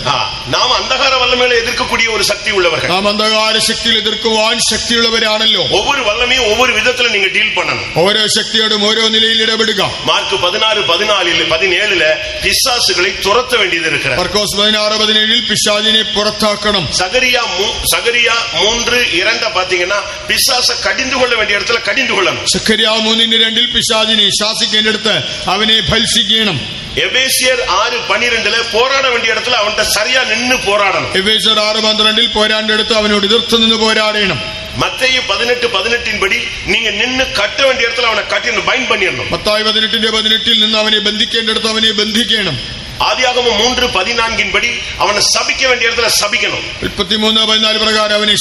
നാം അന്ധകാര വല്ലമകളെ എതിർക്കக்கூடிய ഒരു ശക്തി உள்ளவர்கள். നാം അന്ധകാര ശക്തിയിൽ എതിർക്കുവാൻ ശക്തിയുള്ളവരാണല്ലോ. ஒவ்வொரு வல்லமையும் ஒவ்வொரு விதத்துல நீங்க டீல் பண்ணணும். ഓരോ ശക്തിയോടും ഓരോ നിലയിൽ ഇടപെടുക. മാർക്ക് 16:14 പിശാചുകളെ തുരത്ത വേണ്ടിയത് இருக்கிறது. മർക്കോസ് 16:17 പിശാചിനെ പുറത്താക്കണം. സഗരിയ 3:2 பாத்தீங்கன்னா പിശാച കടിந்து കൊള്ള വേണ്ടിയ இடத்துல കടിந்து കൊള്ളണം. സഖരിയ 3:2 പിശാചിനെ ശാസിക്കേണ്ടിടത്ത് അവനെ ഭത്സിക്കണം. എഫേസ്യർ 6:12 പോരാട വേണ്ടിയ இடத்துல അവന്റെ சரியா நின்னு போராடணும். എഫേസ്യർ 6:12 പോരാടേണ്ടടുത്ത് അവനോട് എതിർത്ത് നിന്ന് പോരാടണം. മത്തായി 18:18 പടി நீங்க நின்னு கட்ட வேண்டிய இடத்துல அவனை கட்டி பைண்ட் பண்ணிடணும். മത്തായി 18:18 നിന്ന് അവനെ ബന്ധിക്കേണ്ടിടത്ത് അവനെ ബന്ധിക്കണം. ആദിയാഗമം 3:14 പടി അവനെ ശപിക്ക വേണ്ടിയ இடத்துல ശപിക്കണം. 33:14 പ്രകാരം അവനെ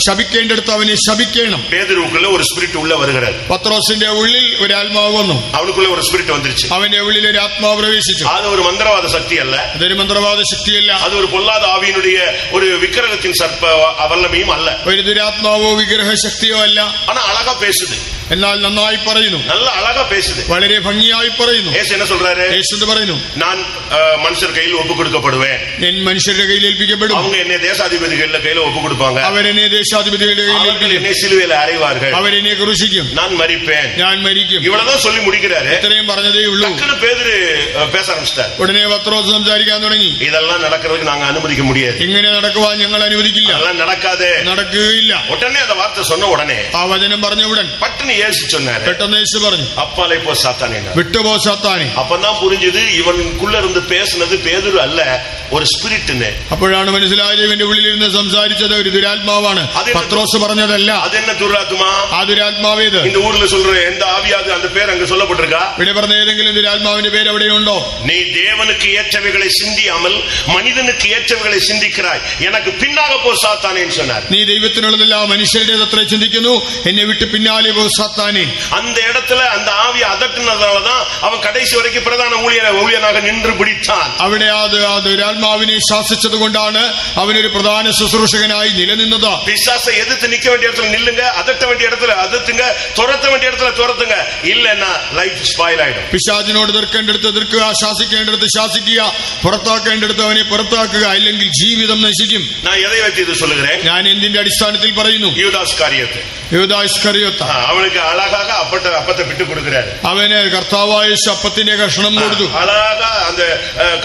ശപിക്കേണ്ടിടത്ത് അവനെ ശപിക്കണം. പേതുരുക്കുള്ള ഒരു സ്പിരിറ്റ് ഉള്ള വരുகிறது. പത്രോസിന്റെ ഉള്ളിൽ ഒരു ആത്മാവ് വന്നു. അവനുക്കുള്ള ഒരു സ്പിരിറ്റ് വന്നിരുച്ചു. അവന്റെ ഉള്ളിൽ ഒരു ആത്മാവ് പ്രവേശിച്ചു. അത് ഒരു മന്ത്രവാദ ശക്തിയല്ല. അതൊരു മന്ത്രവാദ ശക്തിയല്ല. അത് ഒരു പൊല്ലാத ആവിയിനുடைய ഒരു വിഗ്രഹത്തിൻ സർപ്പ വല്ലമയും അല്ല. ഒരു ദുരാത്മാവോ വിഗ്രഹ ശക്തിയോ അല്ല. ആனா അഴகா பேசுது. എന്നാൽ നന്നായി പറയുന്നു. നല്ല അഴகா பேசுது. വളരെ ഭംഗിയായി പറയുന്നു. യേശു என்ன சொல்றாரு? യേശു പറയുന്നു, ഞാൻ മനുഷ്യർ കയ്യിൽ ഒപ്പ് കൊടുക്കപ്പെടുവേൻ. ഞാൻ മനുഷ്യരുടെ കയ്യിൽ ഏൽപ്പിക്കപ്പെടും. அவங்க என்னை தேசாதிபதிകളുടെ കയ്യിൽ ഒപ്പ് കൊടുப்பாங்க. അവരെന്നെ ദേശാധിപതികളുടെ കയ്യിൽ ഏൽപ്പിക്കും. என்னை சிலுவையில் அறைவார்கள். അവരെന്നെ ക്രൂശിക്കും. நான் மரிப்பேன். ഞാൻ മരിക്കും. இவ்வளவுதான் சொல்லி முடிக்கிறாரு. ഇത്രയും പറഞ്ഞതേ ഉള്ളൂ. டக்குனு பேதுரு பேச ஆரம்பிச்சிட்டார். ഉടനെ പത്രോസ് സംസാരിക്കാൻ തുടങ്ങി. இதெல்லாம் நடக்கிறதுக்கு நாங்க அனுமதிக்க முடியாது. ഇങ്ങനെ നടക്കുവാൻ ഞങ്ങൾ അനുവദിക്കില്ല. அதெல்லாம் நடக்காதே. നടക്കുകയില്ല. உடனே அந்த வார்த்தை சொன்ன உடனே ആ വചനം പറഞ്ഞ ഉടൻ பட்டுன்னு இயேசு சொன்னாரு. പെട്ടെന്ന് യേശു പറഞ്ഞു, அப்பாலே போ சாத்தானே. വിട്ടുപോ സാത്താനെ. அப்பதான் புரிஞ்சது இவனுக்குள்ள இருந்து பேசுனது பேதுரு அல்ல, ஒரு ஸ்பிரிட்னு. അപ്പോഴാണ് മനസ്സിലായത് ഇവന്റെ ഉള്ളിലിരുന്ന് സംസാരിച്ചത് ഒരു ദുരാത്മാവാണ്, പത്രോസ് പറഞ്ഞതല്ല. அது என்ன துராத்மா? ആ ദുരാത്മാവേത്? இந்த ஊர்ல சொல்ற எந்த ஆவியாது அந்த பேர் அங்க சொல்லப்பட்டிருக்கா? ഇവിടെ പറഞ്ഞ ഏതെങ്കിലും ദുരാത്മാവിന്റെ പേര് എവിടെയുണ്ടോ? நீ தேவனுக்கு ஏற்றவைகளை சிந்தியாமல் மனிதனுக்கு ஏற்றவைகளை சிந்திக்கிறாய், எனக்கு பின்னாக போ சாத்தானேன்னு சொன்னார். നീ ദൈവത്തിനുള്ളതെല്ലാം മനുഷ്യരുടേതത്ര ചിന്തിക്കുന്നു, എന്നെ വിട്ട് പിന്നാലെ പോ സാത്താനേ. அந்த இடத்துல அந்த ஆவியை அதட்டினதாலதான் அவன் கடைசி வரைக்கும் பிரதான ஊழியனாக நின்று பிடித்தான். അവിടെ ആ ദുരാത്മാവിനെ ശാസിച്ചത് കൊണ്ടാണ് അവനൊരു പ്രധാന ശുശ്രൂഷകനായി നിലനിന്നത്. பிசாசை எதிர்த்து நிக்க வேண்டிய இடத்துல நில்லுங்க, அதட்ட வேண்டிய இடத்துல அதட்டுங்க, துரத்த வேண்டிய இடத்துல துரத்துங்க. இல்லன்னா லைஃப் ஸ்பாயில் ஆயிடும். പിശാചിനോട് എതിർക്കേണ്ടടുത്ത് എതിർക്കുക, ശാസിക്കേണ്ടടുത്ത് ശാസിക്കുക, പുറത്താക്കേണ്ടടുത്ത് അവനെ പുറത്താക്കുക, അല്ലെങ്കിൽ ജീവിതം നശിക്കും. நான் எதை வைத்து இது சொல்லுகிறேன்? ഞാൻ എന്തിന്റെ അടിസ്ഥാനത്തിൽ പറയുന്നു? யூதாஸ் காரியத்தை. യൂദാ ഇസ്കറിയോത്ത அவனுக்கு அழகாக அப்பத்தை விட்டு கொடுக்கிறாரு. അവന് കർത്താവായ അപ്പത്തിന്റെ കഷണം കൊടുത്തു. அழகா அந்த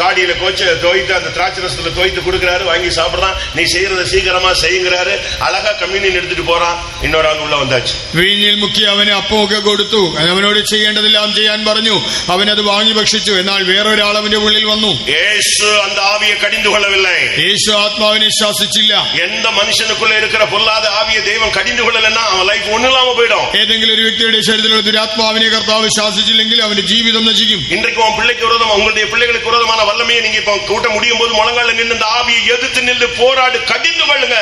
காடியில கோச்ச தோய்த்து அந்த திராட்சரசத்துல தோய்த்து கொடுக்கிறாரு, வாங்கி சாப்பிடுறான். நீ செய்யறத சீக்கிரமா செய்யுங்கிறாரு. அழகா கம்யூனியன் எடுத்துட்டு போறான். இன்னொரு ஆள் உள்ள வந்தாச்சு. വീഞ്ഞിൽ മുക്കി അവന് അപ്പമൊക്കെ കൊടുത്തു. അവനോട് ചെയ്യേണ്ടതെല്ലാം ചെയ്യാൻ പറഞ്ഞു. അവനത് വാങ്ങി ഭക്ഷിച്ചു. എന്നാൽ വേറൊരാൾ അവന്റെ ഉള്ളിൽ വന്നു. യേശു அந்த ஆவியை கடிந்து கொள்ளவில்லை. യേശു ആത്മാവിനെ ശാസിച്ചില്ല. எந்த மனுஷனுக்குள்ள இருக்கிற பொல்லாத ஆவியை தெய்வம் கடிந்து கொள்ளலன்னா அவன் லைஃப் ஒண்ணும் இல்லாம போயிடும். ഏതെങ്കിലും ഒരു വ്യക്തിയുടെ ശരീരത്തിലുള്ള ദുരാത്മാവിനെ കർത്താവ് ശാസിച്ചില്ലെങ്കിൽ അവന്റെ ജീവിതം നശിക്കും. இன்றைக்கு உன் பிள்ளைக்கு விரோதமா உங்களுடைய பிள்ளைகளுக்கு விரோதமான வல்லமையை நீங்க இப்ப கூட்ட முடியும் போது முழங்கால நின்று அந்த ஆவியை எதிர்த்து நின்று போராடு, கடிந்து கொள்ளுங்க,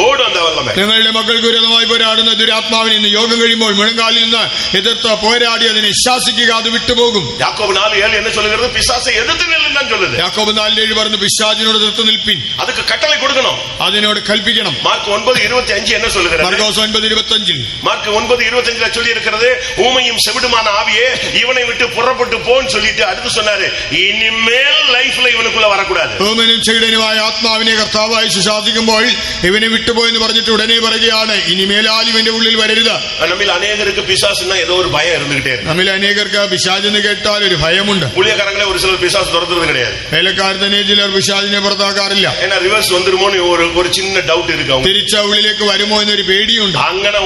ஓடும் அந்த வல்லமை. നിങ്ങളുടെ മക്കൾക്ക് വിരോധമായി പോരാടുന്ന ദുരാത്മാവിനെ ഇന്ന് യോഗം കഴിയുമ്പോൾ മുഴങ്കാലിൽ നിന്ന് എതിർത്ത് പോരാടി അതിനെ ശാസിക്കുക, അത് വിട്ടുപോകും. யாக்கோபு 4:7 என்ன சொல்லுகிறது? பிசாசை எதிர்த்து நில்லுன்னு தான் சொல்லுது. യാക്കോബ് 4:7 പറഞ്ഞു, പിശാചിനോട് എതിർത്ത് നിൽപ്പിൻ. அதுக்கு கட்டளை கொடுக்கணும். അതിനോട് കൽപ്പിക്കണം. மார்க் 9:25 என்ன சொல்லுகிறது? മർക്കോസ് 9:25 மார்க் 9:25 சொல்லி இருக்கிறது, ஊமையும் செவிடுமான ஆவியே இவனை விட்டு புறப்பட்டு போன்னு சொல்லிட்டு அடுத்து சொன்னாரு, இனிமேல் லைஃப்ல இவனுக்குள்ள வரக்கூடாது. ഊമനും ചെകിടനുമായ ആത്മാവിനെ കർത്താവായി ശാസിക്കുമ്പോൾ ഇവനെ വിട്ടുപോയെന്ന് പറഞ്ഞിട്ട് ഉടനെ പറയുകയാണ്, ഇനിമേലാൽ ഇവന്റെ ഉള്ളിൽ വരരുത്. நம்மில் அநேகருக்கு பிசாசுன்னா ஏதோ ஒரு பயம் இருந்துகிட்டே இருக்கு. നമ്മിൽ അനേകർക്ക് പിശാചെന്ന് കേട്ടാൽ ഒരു ഭയമുണ്ട്. ஊழியக்காரங்களே ஒரு சிலர் பிசாசு துரத்துறது கிடையாது. വേലക്കാർ തന്നെ ചിലർ പിശാചിനെ പുറത്താക്കാറില്ല. ஏன்னா ரிவர்ஸ் வந்துருமோன்னு ஒரு சின்ன டவுட் இருக்கு. തിരിച്ച ഉള്ളിലേക്ക് വരുമോ എന്നൊരു പേടിയുണ്ട്. അങ്ങനെ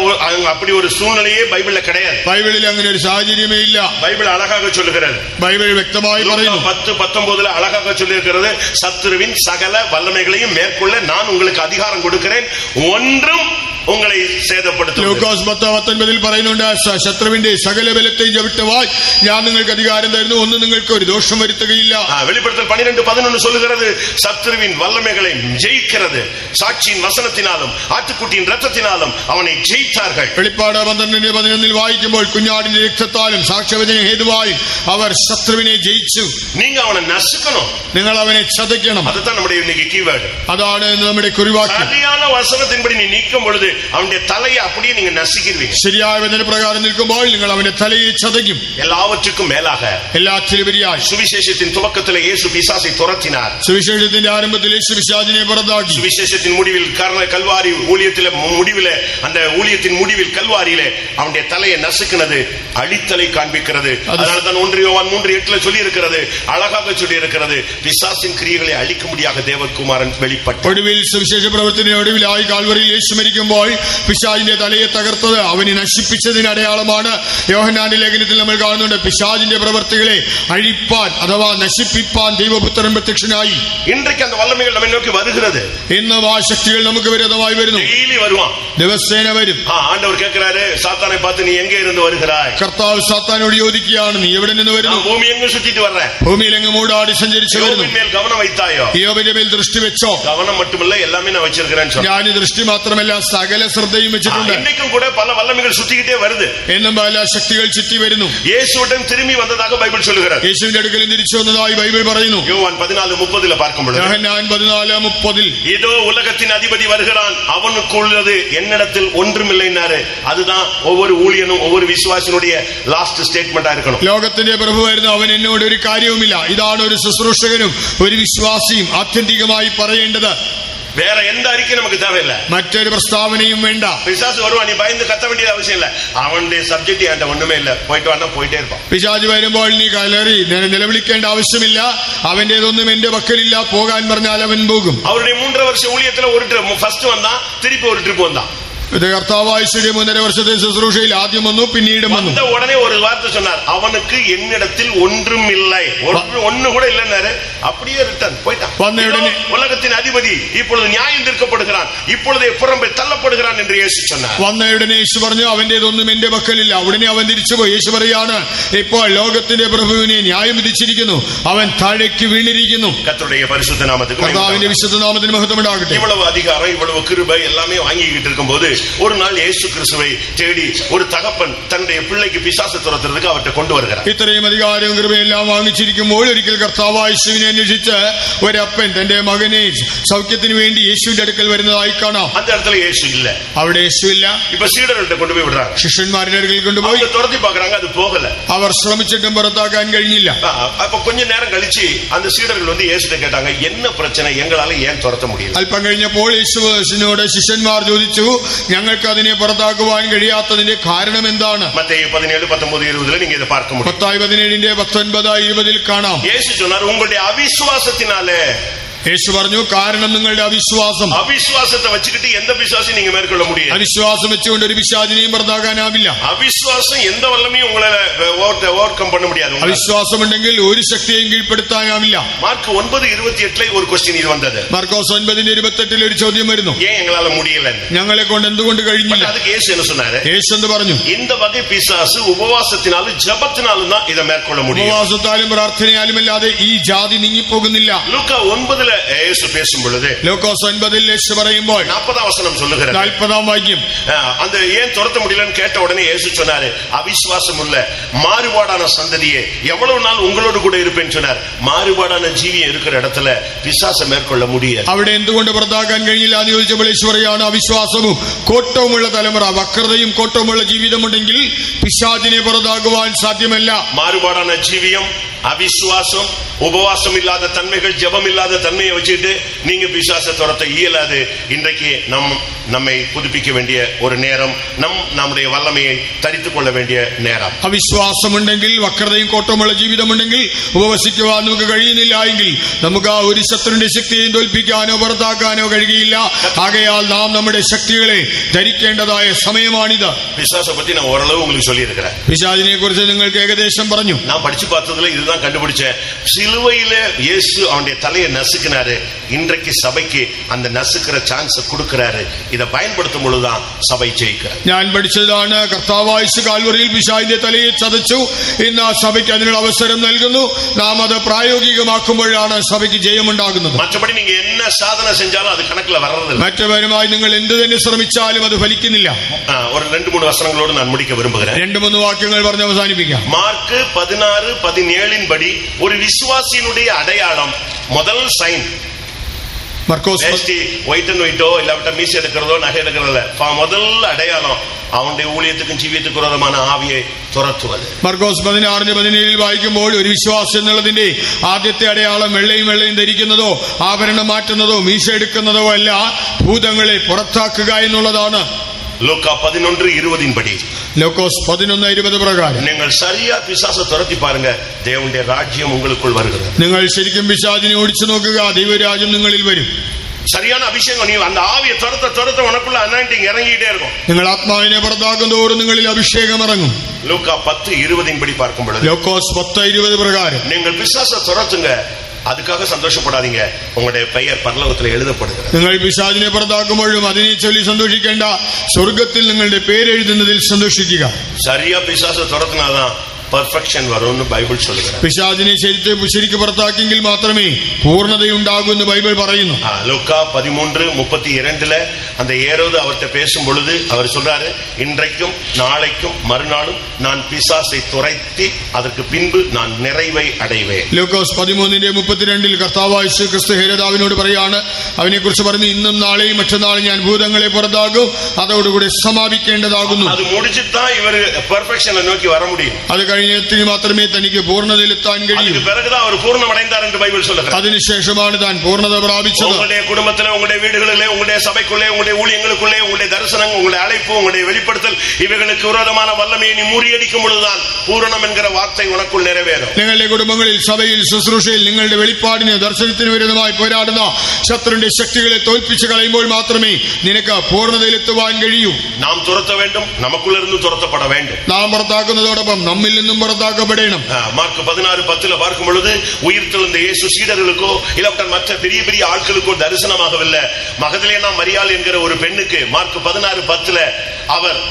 அப்படி ஒரு சூழ்நிலையே பைபிள்ல கிடையாது. ബൈബിളിൽ അങ്ങനെ ഒരു സാഹചര്യമേ ഇല്ല. பைபிள் அழகாக சொல்லுகிறது. ബൈബിൾ വ്യക്തമായി പറയുന്നു. 10:19 அழகாக சொல்லியிருக்கிறது, சத்துருவின் சகல வல்லமைகளையும் மேற்கொள்ள நான் உங்களுக்கு அதிகாரம் கொடுக்கிறேன், ஒன்றும் உங்களை சேதப்படுத்தும். ലൂക്കോസ് 10:19 പറയുന്നുണ്ട്, ശത്രുവിന്റെ സകല ബലത്തെയും ചവിട്ടുവാൻ ഞാൻ നിങ്ങൾക്ക് അധികാരം തരുന്നു, ഒന്നും നിങ്ങൾക്ക് ഒരു ദോഷം വരുത്തുകയില്ല. வெளிப்படுத்தல் 12:11 சொல்லுகிறது, சத்துருவின் வல்லமைகளை ஜெயிக்கிறது சாட்சியின் வசனத்தினாலும் ஆட்டுக்குட்டியின் ரத்தத்தினாலும் அவனை ஜெயித்தார்கள். വെളിപ്പാട് 12:11 വായിക്കുമ്പോൾ കുഞ്ഞാടിന്റെ രക്തത്താലും സാക്ഷ്യവചന ഹേതുവായും അവർ ശത്രുവിനെ ജയിച്ചു. நீங்க அவனை நசுக்கணும், നിങ്ങൾ അവനെ ചതയ്ക്കണം. அதுதான் நம்முடைய இன்னைக்கு கீவேர்டு. അതാണ് നമ്മുടെ കുറിവാക്യം. சரியான வசனத்தின்படி நீ நீக்கும் பொழுது அவனுடைய தலையை அப்படியே நீங்க நசுக்கிடுவீங்க. ശരിയായ വചനപ്രകാരം നിൽക്കുമ്പോൾ നിങ്ങൾ അവന്റെ തലയെ ചതയ്ക്കും. எல்லாவற்றுக்கும் மேலாக എല്ലാത്തിലുപരിയായി சுவிசேஷத்தின் துவக்கத்தில் இயேசு பிசாசை துரத்தினார். സുവിശേഷത്തിന്റെ ആരംഭത്തിൽ യേശു പിശാചിനെ പുറത്താക്കി. சுவிசேஷத்தின் முடிவில் கல்வாரி ஊழியத்திலே முடிவிலே அந்த ஊழியத்தின் முடிவில் கல்வாரியிலே அவனுடைய தலையை நசுக்கினது அழித்தலை காண்பிக்கிறது. அதனால தான் 1 யோவான் 3:8 சொல்லி இருக்கிறது, அழகாக சொல்லி இருக்கிறது, பிசாசின் கிரியைகளை அழிக்கும்படியாக தேவகுமாரன் வெளிப்பட்டார். ഒടുവിൽ സുവിശേഷ പ്രവർത്തനത്തിന്റെ ഒടുവിലായി കാൽവരിയിൽ യേശു മരിക്കുമ്പോൾ പിശാചിന്റെ തലയെ തകർത്തത് അവനെ നശിപ്പിച്ചതിന് അടയാളമാണ്. യോഹന്നാന്റെ ലേഖനത്തിൽ നമ്മൾ കാണുന്നുണ്ട്, പിശാചിന്റെ പ്രവർത്തികളെ അഴിപ്പാൻ അഥവാ നശിപ്പിപ്പാൻ ദൈവപുത്രൻ പ്രത്യക്ഷനായി. இன்றைக்கு அந்த வல்லமைகள் நம்மை நோக்கி வருகிறது. ഇന്നും ആ ശക്തികൾ നമുക്ക് വിരോധമായി വരുന്നു. டெய்லி வருவான், ദിവസേന വരും. ஆண்டவர் கேட்கிறாரு, சாத்தானை பார்த்து நீ எங்கே இருந்து வருகிறாய்? കർത്താവ് സാത്താനോട് ചോദിക്കുകയാണ്, നീ എവിടെ നിന്ന് വരുന്നു? பூமி எங்கும் சுத்திட்டு வர்றேன். ഭൂമിയിൽ എങ്ങും മൂടാടി സഞ്ചരിച്ചു വരുന്നു. மேல் கவனம் வைத்தாயோ? യോബിന്റെ മേൽ ദൃഷ്ടി വെച്ചോ? கவனம் மட்டுமல்ல, எல்லாமே நான் வச்சிருக்கிறேன்னு சொன்னான். ഞാൻ ദൃഷ്ടി മാത്രമല്ല സകല ശ്രദ്ധയും വെച്ചിട്ടുണ്ട്. இன்னைக்கும் கூட பல வல்லமைகள் சுத்திக்கிட்டே வருது. എന്നും പല ശക്തികൾ ചുറ്റി വരുന്നു. இயேசுவுடன் திரும்பி வந்ததாக பைபிள் சொல்லுகிறது. യേശുവിന്റെ അടുക്കൽ തിരിച്ചു വന്നതായി ബൈബിൾ പറയുന്നു. யோவான் 14:30 பார்க்கும் பொழுது, യോഹന്നാൻ 14:30 இதோ உலகத்தின் அதிபதி வருகிறான், அவனுக்குள்ளது என்னிடத்தில் ஒன்றுமில்லைன்னாரு. அதுதான் ஒவ்வொரு ஊழியனும் ஒவ்வொரு விசுவாசினுடைய லாஸ்ட் ஸ்டேட்மெண்டா இருக்கணும். ലോകത്തിന്റെ പ്രഭു വരുന്നു, അവൻ എന്നോട് ഒരു കാര്യവുമില്ല. ഇതാണ് ഒരു ശുശ്രൂഷകനും ഒരു വിശ്വാസിയും ആത്യന്തികമായി പറയേണ്ടത്. வேற எந்த அறிக்கை நமக்கு தேவையில்லை, മറ്റൊരു പ്രസ്താവനയും വേണ്ട. பிசாசு வருவான், நீ பயந்து கத்த வேண்டிய அவசியம் இல்ல. அவனுடைய சப்ஜெக்ட் என்கிட்ட ஒண்ணுமே இல்ல, போயிட்டு வந்தா போயிட்டே இருப்பான். പിശാച് വരുമ്പോൾ നീ കലറി നിലവിളിക്കേണ്ട ആവശ്യമില്ല, അവന്റേതൊന്നും എന്റെ പക്കലില്ല, പോകാൻ പറഞ്ഞാൽ അവൻ പോകും. அவருடைய 3.5 வருஷ ஊழியத்துல ஒரு ட்ரிப் ஃபர்ஸ்ட் வந்தான், திருப்பி ஒரு ட்ரிப் வந்தான். ഇത് കർത്താവായിയുടെ 3.5 വർഷത്തെ ശുശ്രൂഷയിൽ ആദ്യം വന്നു, പിന്നീടും വന്നു. உடனே ஒரு வார்த்தை சொன்னார், அவனுக்கு என்னிடத்தில் ஒன்றும் இல்லை, ஒண்ணு கூட இல்லைன்னாரு. அப்படியே ரிட்டர்ன் போயிட்டான். உலகத்தின் அதிபதி இப்பொழுது நியாயம் தீர்க்கப்படுகிறான், இப்பொழுதே புறம்பே தள்ளப்படுகிறான் என்று இயேசு சொன்னார். വന്ന ഉടനെ യേശു പറഞ്ഞു, അവന്റേതൊന്നും എന്റെ പക്കലില്ല. ഉടനെ അവൻ തിരിച്ചുപോയി. യേശു പറയാണ്, ഇപ്പോൾ ലോകത്തിന്റെ പ്രഭുവിനെ ന്യായം വിധിച്ചിരിക്കുന്നു, അവൻ താഴേക്ക് വീണിരിക്കുന്നു. கர்த்தருடைய பரிசுத்த நாமத்துக்கு കർത്താവിന്റെ വിശുദ്ധ നാമത്തിന് മഹത്വം ഉണ്ടാകട്ടെ. இவ்வளவு அதிகாரம், இவ்வளவு கிருபை எல்லாமே வாங்கிக்கிட்டு இருக்கும்போது ஒரு நாள் இயேசு கிறிஸ்துவை தேடி ஒரு தகப்பன் தன்னுடைய பிள்ளைக்கு பிசாசு துரத்துறதுக்கு அவர்கிட்ட கொண்டு வருகிறார். ഇത്രയും അധികാരവും കൃപയെല്ലാം വാങ്ങിച്ചിരിക്കുമ്പോൾ ഒരിക്കൽ കർത്താവ് യേശുവിനെ അന്വേഷിച്ച് ഒരപ്പൻ തന്റെ മകനെ സൗഖ്യത്തിന് വേണ്ടി യേശുവിന്റെ അടുക്കൽ വരുന്നതായി കാണാം. அந்த இடத்துல இயேசு இல்ல. അവിടെ യേശു ഇല്ല. இப்ப சீடர்கள்ட்ட கொண்டு போய் விடுறாங்க. ശിഷ്യന്മാരുടെ അടുക്കൽ കൊണ്ടുപോയി துரத்தி பார்க்கறாங்க, அது போகல. അവർ ശ്രമിച്ചിട്ടും പുറത്താക്കാൻ കഴിഞ്ഞില്ല. அப்ப கொஞ்ச நேரம் கழிச்சு அந்த சீடர்கள் வந்து இயேசுட்ட கேட்டாங்க, என்ன பிரச்சனை, எங்களால ஏன் துரத்த முடியல? അല്പം കഴിഞ്ഞപ്പോൾ യേശുവിനോട് ശിഷ്യന്മാർ ചോദിച്ചു, ഞങ്ങൾക്ക് അതിനെ പുറത്താക്കുവാൻ കഴിയാത്തതിന്റെ കാരണം എന്താണ്? മത്തായി 17:19-20 நீங்க இத பார்க்க முடியும். മത്തായി 17:19-20 കാണാം. இயேசு சொன்னார், உங்களுடைய அவிசுவாசத்தினாலே. യേശു പറഞ്ഞു, കാരണം നിങ്ങളുടെ അവിശ്വാസം. അവിശ്വാസത്തെ വെച്ചിട്ട് എന്ത് പിശാചിനെ നിങ്ങൾ മേற்கொள்ள முடியாது. അവിശ്വാസം വെച്ചുകൊണ്ട് ഒരു പിശാചിനെയും പുറത്താക്കാനാവില്ല. അവിശ്വാസം എന്ത് വല്ലമയും ഉങ്ങളെ ഓവർകം பண்ண முடியாது. അവിശ്വാസം ഉണ്ടെങ്കിൽ ഒരു ശക്തിയെയും കീഴ്പ്പെടുത്താനാവില്ല. മാർക്ക് 9:28 ഒരു ക്വസ്റ്റ്യൻ ഇത് വന്നത്. മാർക്കോസ് 9:28 ഒരു ചോദ്യം വരുന്നു, ஏன் எங்களால முடியல, ഞങ്ങളെ കൊണ്ട് എന്തുകൊണ്ട് കഴിഞ്ഞില്ല? அதுக்கு இயேசு என்ன சொன்னாரு? യേശു എന്ത് പറഞ്ഞു? இந்த வகை பிசாசு உபவாசத்தினாலும் ஜெபத்தினாலும் தான் இத மேற்கொள்ள முடியும். ഉപവാസത്താലും പ്രാർത്ഥനയാലും അല്ലാതെ ഈ ജാതി നീങ്ങിപ്പോകുന്നില്ല. ലൂക്കാ 9 இயேசு பேசும் பொழுது, ലൂക്കോസ് 9 യേശു പറയുമ്പോൾ 40 வசனம் சொல்லுகிறது, 40 വാക്യം, அந்த ஏன் துரத்த முடியலன்னு கேட்ட உடனே இயேசு சொன்னாரு, அவிசுவாசம் உள்ள மாறுபாடான சந்ததியே, எவ்வளவு நாள் உங்களோடு கூட இருப்பேன்னு சொன்னார். மாறுபாடான ஜீவியம் இருக்கிற இடத்துல பிசாசை மேற்கொள்ள முடியாது. അവിടെ എന്തുകൊണ്ട് പുറത്താക്കാൻ കഴിഞ്ഞില്ല എന്ന് ചോദിച്ചപ്പോൾ യേശു പറയാണ്, അവിശ്വാസവും കോട്ടവുമുള്ള തലമുറ, വക്രതയും കോട്ടവുമുള്ള ജീവിതമുണ്ടെങ്കിൽ പിശാചിനെ പുറത്താക്കുവാൻ സാധ്യമല്ല. மாறுபாடான ஜீவியம், அவிசுவாசம், உபவாசம் இல்லாத தன்மைகள், ஜெபம் இல்லாத தன்மையை வச்சுட்டு நீங்க பிசாசை துரத்த இயலாது. இன்றைக்கு நம்மை புதுப்பிக்க வேண்டிய ஒரு நேரம், நம்முடைய வல்லமையை தரித்துக் கொள்ள வேண்டிய நேரம். അവിശ്വാസമുണ്ടെങ്കിൽ, വക്രതയും കോട്ടവുമുള്ള ജീവിതമുണ്ടെങ്കിൽ ഉപവസിക്കുവാൻ നമുക്ക് കഴിയുന്നില്ല എങ്കിൽ നമുക്ക് ആ ഒരു ശത്രുവിന്റെ ശക്തിയെയും തോൽപ്പിക്കാനോ പുറത്താക്കാനോ കഴിയുകയില്ല. ആകയാൽ നാം നമ്മുടെ ശക്തികളെ ധരിക്കേണ്ടതായ സമയമാണിത്. பிசாசை பத்தி நான் ஓரளவு உங்களுக்கு சொல்லி இருக்கிறேன். പിശാചിനെ കുറിച്ച് നിങ്ങൾക്ക് ഏകദേശം പറഞ്ഞു. நான் படிச்சு பார்த்ததுல இதுதான் கண்டுபிடிச்சேன். சிலுவையில இயேசு அவனுடைய தலையை நசுக்கினாரு. இன்றைக்கு சபைக்கு அந்த நசுக்கிற சான்ஸ் கொடுக்கிறாரு. இதை பயன்படுத்தும் பொழுதுதான் சபை ஜெயிக்கிறார். ഞാൻ പഠിച്ചതാണ്, കർത്താവായ യേശു കാൽവരിയിൽ പിശാചിന്റെ തലയെ ചതച്ചു. ഇന്ന് ആ സഭയ്ക്ക് അതിനുള്ള അവസരം നൽകുന്നു. നാം അത് പ്രായോഗികമാക്കുമ്പോഴാണ് സഭയ്ക്ക് ജയമുണ്ടാകുന്നത്. மற்றபடி நீங்க என்ன சாதனை செஞ்சாலும் அது கணக்குல வர்றதில்லை. മറ്റവരുമായി നിങ്ങൾ എന്ത് തന്നെ ശ്രമിച്ചാലും അത് ഫലിക്കുന്നില്ല. ஒரு 2-3 வசனங்களோடு நான் முடிக்க விரும்புகிறேன். 2-3 വാക്യങ്ങൾ പറഞ്ഞ് അവസാനിപ്പിക്കാം. மார்க்கு 16:17 படி ஒரு விசுவாசியினுடைய அடையாளம், முதல் சைன் മർക്കോസ് ஒயிட் அண்ட் ஒயிட்டோ இல்லாவிட்ட மீசை எடுக்கிறதோ நகை எடுக்கிறதோ முதல்ல அடையாளம் അവന്റെ ഊഴിയത്തിനും ജീവിതത്തിനും വിരോധமான ആവിയെ തുരത്തുന്നത്. മർക്കോസ് 16:17 വായിക്കുമ്പോൾ ഒരു വിശ്വാസി എന്നുള്ളതിന്റെ ആദ്യത്തെ അടയാളം വെള്ളയും ധരിക്കുന്നതോ ആഭരണം മാറ്റുന്നതോ മീശ എടുക്കുന്നതോ അല്ല, ഭൂതങ്ങളെ പുറത്താക്കുക എന്നുള്ളതാണ്. ലൂക്കാ 11:20 പടി ലൂക്കോസ് 11:20 പ്രകാരം നിങ്ങൾ சரியா പിശാചை തുരത്തി பாருங்க, தேவனுடைய ராஜ்யம் உங்களுக்குள் வருகிறது. നിങ്ങൾ ശരിക്കും പിശാചിനെ ഓടിച്ചു നോക്കുക, ദൈവരാജ്യം നിങ്ങളിൽ വരും. சரியான அபிஷேகம், நீ அந்த ஆவியை துரத்த உனக்குள்ள அனாயிண்டிங் இறங்கிட்டே இருக்கும். നിങ്ങൾ ആത്മാവിനെ പുറത്താക്കും തോറും നിങ്ങളിൽ അഭിഷേകം ഇറങ്ങും. ലൂക്കാ 10:20 പടി பார்க்கும் பொழுது ലൂക്കോസ് 10:20 பிரகாரம் நீங்கள் பிசாசை துரத்துங்க, அதுக்காக சந்தோஷப்படாதீங்க, உங்களுடைய பெயர் பரலோகத்தில் எழுதப்படுகிறது. നിങ്ങൾ പിശാചിനെ പുറത്താക്കുമ്പോഴും അതിനെ ചൊല്ലി സന്തോഷിക്കേണ്ട, സ്വർഗ്ഗത്തിൽ നിങ്ങളുടെ പേര് എഴുതുന്നതിൽ സന്തോഷിക്കുക. சரியா பிசாசை துரத்தினாதான் പെർഫെക്ഷൻ വരുമെന്ന് ബൈബിൾ சொல்லுகிறது. പിശാചിനെ ശരിക്ക് പുറത്താക്കിയെങ്കിൽ മാത്രമേ പൂർണ്ണതയുണ്ടാകൂ എന്ന് ബൈബിൾ പറയുന്നു. ലൂക്കാ 13:32 அந்த ஏரோது அவர்கிட்ட பேசும் பொழுது அவர் சொல்றாரு, இன்றைக்கும் நாளைக்கும் மறுநாளும் நான் பிசாசை துரைத்தி அதற்கு பின்பு நான் நிறைவை அடைவேன். ലൂക്കോസ് 13:32 കർത്താവായ യേശുക്രിസ്തു ഹേരോദാവിനോട് പറയാണ്, അവനെ കുറിച്ച് പറഞ്ഞു, ഇന്നും നാളെയും മറ്റന്നാളും ഞാൻ ഭൂതങ്ങളെ പുറത്താക്കും, അതോടുകൂടി സമാപിക്കേണ്ടതാകുന്നു. അത് முடிச்சிட்டான் இவர் பெர்ஃபெக்ஷனை நோக்கி வர முடியும். അത് കഴിഞ്ഞെത്തിന് മാത്രമേ തനിക്ക് പൂർണ്ണതയിലെത്താൻ കഴിയൂ. അതിനുശേഷമാണ് താൻ പൂർണ്ണത പ്രാപിച്ചത്. உங்களுடைய குடும்பத்திலே, உங்களுடைய வீடுகளிலே, உங்களுடைய சபைக்குள்ளே, உங்களுடைய ஊழியங்களுக்குள்ளே, உங்களுடைய தரிசனம், உங்களுடைய அழைப்பு, உங்களுடைய வெளிப்படுத்தல் இவைகளுக்கு விரோதமான வல்லமையை நீ முறியடிக்கும் பொழுதுதான் பூரணம் என்கிற வார்த்தை உனக்குள் நிறைவேறும். നിങ്ങളുടെ കുടുംബങ്ങളിൽ, സഭയിൽ, ശുശ്രൂഷയിൽ നിങ്ങളുടെ വെളിപ്പാടിന്, ദർശനത്തിന് വിരുദ്ധമായി പോരാടുന്ന ശത്രുവിന്റെ ശക്തികളെ തോൽപ്പിച്ച് കളയുമ്പോൾ മാത്രമേ നിനക്ക് പൂർണ്ണതയിലെത്തുവാൻ കഴിയൂ. നാം തുരത്ത വേണ്ടും, നമുക്കുള്ളിരുന്ന് തുരത്തപ്പെട വേണ്ടും. നാം പുറത്താക്കുന്നതോടൊപ്പം നമ്മിൽ നിന്നും പുറത്താക്കപ്പെടണം. മാർക്ക് 16:10 பார்க்கும் பொழுது உயிர்த்தெழுந்த இயேசு சீடர்களுக்கோ இல்லாவிட்ட மற்ற பெரிய பெரிய ஆட்களுக்கோ தரிசனமாகவில்லை, மகதலேனா மரியாள் என்கிற ஒரு பெண்ணுக்கு மார்க் 16:10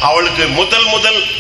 அவளுக்கு முதல்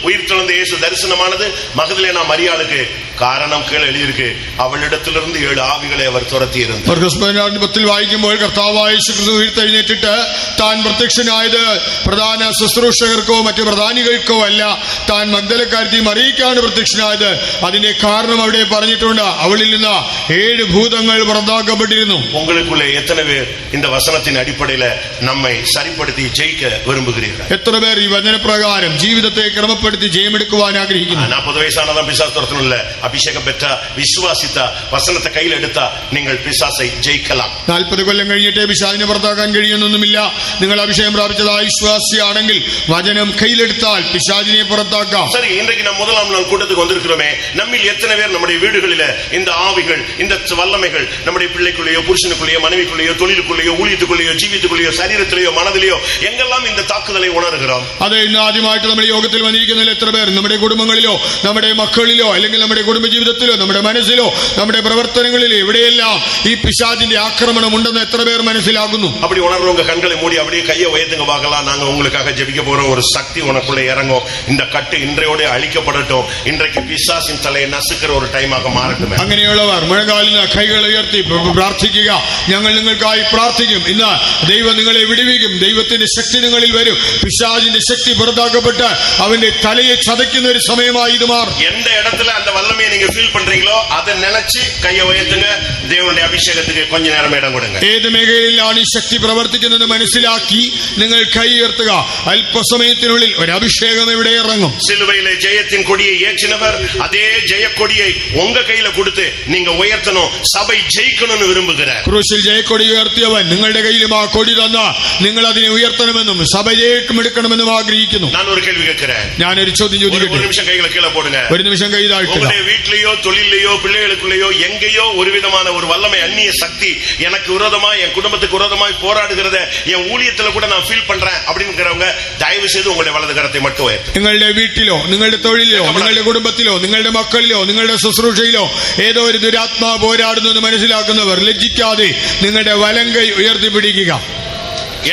உயிர்த்தெழுந்த இயேசு தரிசனமானது மகதலேனா மரியாளுக்கு. കാരണം കീഴെ എഴുതിയിരിക്കെ, അവളിടത്തിലിருந்து 7 ആവികളെ അവർ തുരത്തി ഇരുന്നു. മർക്കോസ് 16:10 വായിക്കുമ്പോൾ കർത്താവായ യേശുക്രിസ്തു ഉയർത്തെഴുന്നേറ്റിട്ട് താൻ പ്രത്യക്ഷനായത് പ്രധാന ശുശ്രൂഷകർക്കോ മറ്റു പ്രധാനികൾക്കോ അല്ല, താൻ മഗ്ദലക്കാരത്തി മറിയയ്ക്കാണ് പ്രത്യക്ഷനായത്. അതിന്റെ കാരണം അവിടെ പറഞ്ഞിട്ടുണ്ട്, അവളിൽ നിന്ന് 7 ഭൂതങ്ങൾ പുറത്താക്കപ്പെട്ടിരുന്നു. ഉங்களுக்குள்ளே எத்தனை பேர் இந்த வசனத்தின் அடிப்படையில் நம்மை சரிப்படுத்தி ஜெயிக்க விரும்புகிறீர்கள்? എത്ര പേർ ഈ വചനപ്രകാരം ജീവിതത്തെ ക്രമപ്പെടുത്തി ജയമെടുക്കുവാൻ ആഗ്രഹിക്കുന്നു? 40 വയസ്സാണதான் பிசாசு துரத்தணும்ல, அபிஷேகம் பெற்ற விசுவாசித்த வசனத்தை கையில் எடுத்தா நீங்கள் பிசாசை ஜெயிக்கலாம். 40 കൊല്ലം കഴിഞ്ഞിട്ടേ പിശാചിനെ പുറത്താക്കാൻ കഴിയുന്നൊന്നുമില്ല. നിങ്ങൾ അഭിഷേകം പ്രാപിച്ചതായ വിശ്വാസിയാണെങ്കിൽ വചനം കയ്യിലെടുത്താൽ പിശാചിനെ പുറത്താക്കാം. சரி, இன்றைக்கு நாம் முதலாம் நாள் கூட்டத்துக்கு வந்திருக்கிறோமே, நம்மில் எத்தனை பேர் நம்முடைய வீடுகளில் இந்த ஆவிகள், இந்த வல்லமைகள் நம்முடைய பிள்ளைக்குள்ளேயோ, புருஷனுக்குள்ளேயோ, மனைவிக்குள்ளேயோ, தொழிலுக்குள்ளேயோ, ஊழியத்துக்குள்ளேயோ, ஜீவித்துக்குள்ளேயோ, சரீரத்திலேயோ, மனதிலேயோ எங்கெல்லாம் இந்த தாக்குதலை உணர்கிறோம்? അതെ, ഇന്ന് ആദ്യമായിട്ട് നമ്മുടെ യോഗത്തിൽ വന്നിരിക്കുന്നതിൽ എത്ര പേർ നമ്മുടെ കുടുംബങ്ങളിലോ, നമ്മുടെ മക്കളിലോ, അല്ലെങ്കിൽ നമ്മുടെ കുടുംബജീവിതത്തിലോ, നമ്മുടെ മനസ്സിലോ, നമ്മുടെ പ്രവർത്തനങ്ങളിലോ എവിടെയെല്ലാം ഈ പിശാചിന്റെ ആക്രമണം ഉണ്ടെന്ന് എത്ര പേർ മനസ്സിലാകുന്നു? அப்படி உணர்றவங்க கண்களை மூடி அப்படியே கையை உயர்த்துங்க பார்க்கலாம். நாங்க உங்களுக்காக ஜெபிக்க போறோம். ஒரு சக்தி உனக்குள்ள இறங்கும். இந்த கட்டு இன்றையோட அழிக்கப்படட்டும். இன்றைக்கு பிசாசின் தலையை நசுக்கிற ஒரு டைமாக മാറട്ടെ. അങ്ങനെയുള്ളവർ മുഴങ്കാലിന് കൈകൾ ഉയർത്തി പ്രാർത്ഥിക്കുക. ഞങ്ങൾ നിങ്ങൾക്കായി പ്രാർത്ഥിക്കും. ഇന്ന് ദൈവം നിങ്ങളെ വിടുവിക്കും. ദൈവത്തിന്റെ ശക്തി നിങ്ങളിൽ വരും. പിശാചിന്റെ ശക്തി പുറത്താക്കപ്പെട്ട് അവന്റെ തലയെ ചതയ്ക്കുന്ന ഒരു സമയമായി ഇത് മാറും. எந்த இடத்துல அந்த வல்லமையை நீங்க ஃபீல் பண்றீங்களோ அதை நினைச்சு கையை உயர்த்துங்க. தேவனுடைய அபிஷேகத்துக்கு கொஞ்ச நேரம் இடம் கொடுங்க. ഏത് മേഖലയിലാണ് ഈ ശക്തി പ്രവർത്തിക്കുന്നത് മനസ്സിലാക്കി നിങ്ങൾ കൈ ഉയർത്തുക. അല്പസമയത്തിനുള്ളിൽ ഒരു അഭിഷേകം ഇവിടെ ഇറങ്ങും. சிலுவையிலே ஜெயத்தின் கொடியை ஏற்றினவர் அதே ஜெயக்கொடியை உங்க கையில கொடுத்து நீங்க உயர்த்தணும். சபை ஜெயிக்கணும்னு விரும்புகிறார். ക്രൂശിൽ ജയക്കൊടി ഉയർത്തിയവൻ നിങ്ങളുടെ കയ്യിലും ആ കൊടി തന്ന നിങ്ങൾ അതിനെ ഉയർത്തണമെന്നും സഭ ജയിക്കുമെടുക്കണമെന്നും ആഗ്രഹിക്കുന്നു. நான் ஒரு கேள்வி கேட்கிறேன். ഞാനൊരു ചോദ്യം ചോദിക്കട്ടെ? ஒரு நிமிஷம் கைகளை கீழே போடுங்க. ഒരു നിമിഷം കൈ താഴ്ത്തുക. உங்களுடைய வீட்லயோ, தொழிலையோ, பிள்ளைகளுக்குள்ளேயோ எங்கேயோ ஒரு விதமான ஒரு வல்லமை, அந்நிய சக்தி எனக்கு விரோதமா, என் குடும்பத்துக்கு விரோதமாய் போராடுகிறத என் ஊழியத்துல கூட நான் ஃபீல் பண்றேன் அப்படிங்கிறவங்க தயவு செய்து உங்களுடைய வலது கரத்தை மட்டும் உயர்த்து. നിങ്ങളുടെ വീട്ടിലോ, നിങ്ങളുടെ തൊഴിലിലോ, നിങ്ങളുടെ കുടുംബത്തിലോ, നിങ്ങളുടെ മക്കളിലോ, നിങ്ങളുടെ ശുശ്രൂഷയിലോ ഏതോ ഒരു ദുരാത്മാ പോരാടുന്നു എന്ന് മനസ്സിലാക്കുന്നവർ ലജ്ജിക്കാതെ നിങ്ങളുടെ വലം കൈ ഉയർത്തിപ്പിടിക്കുക.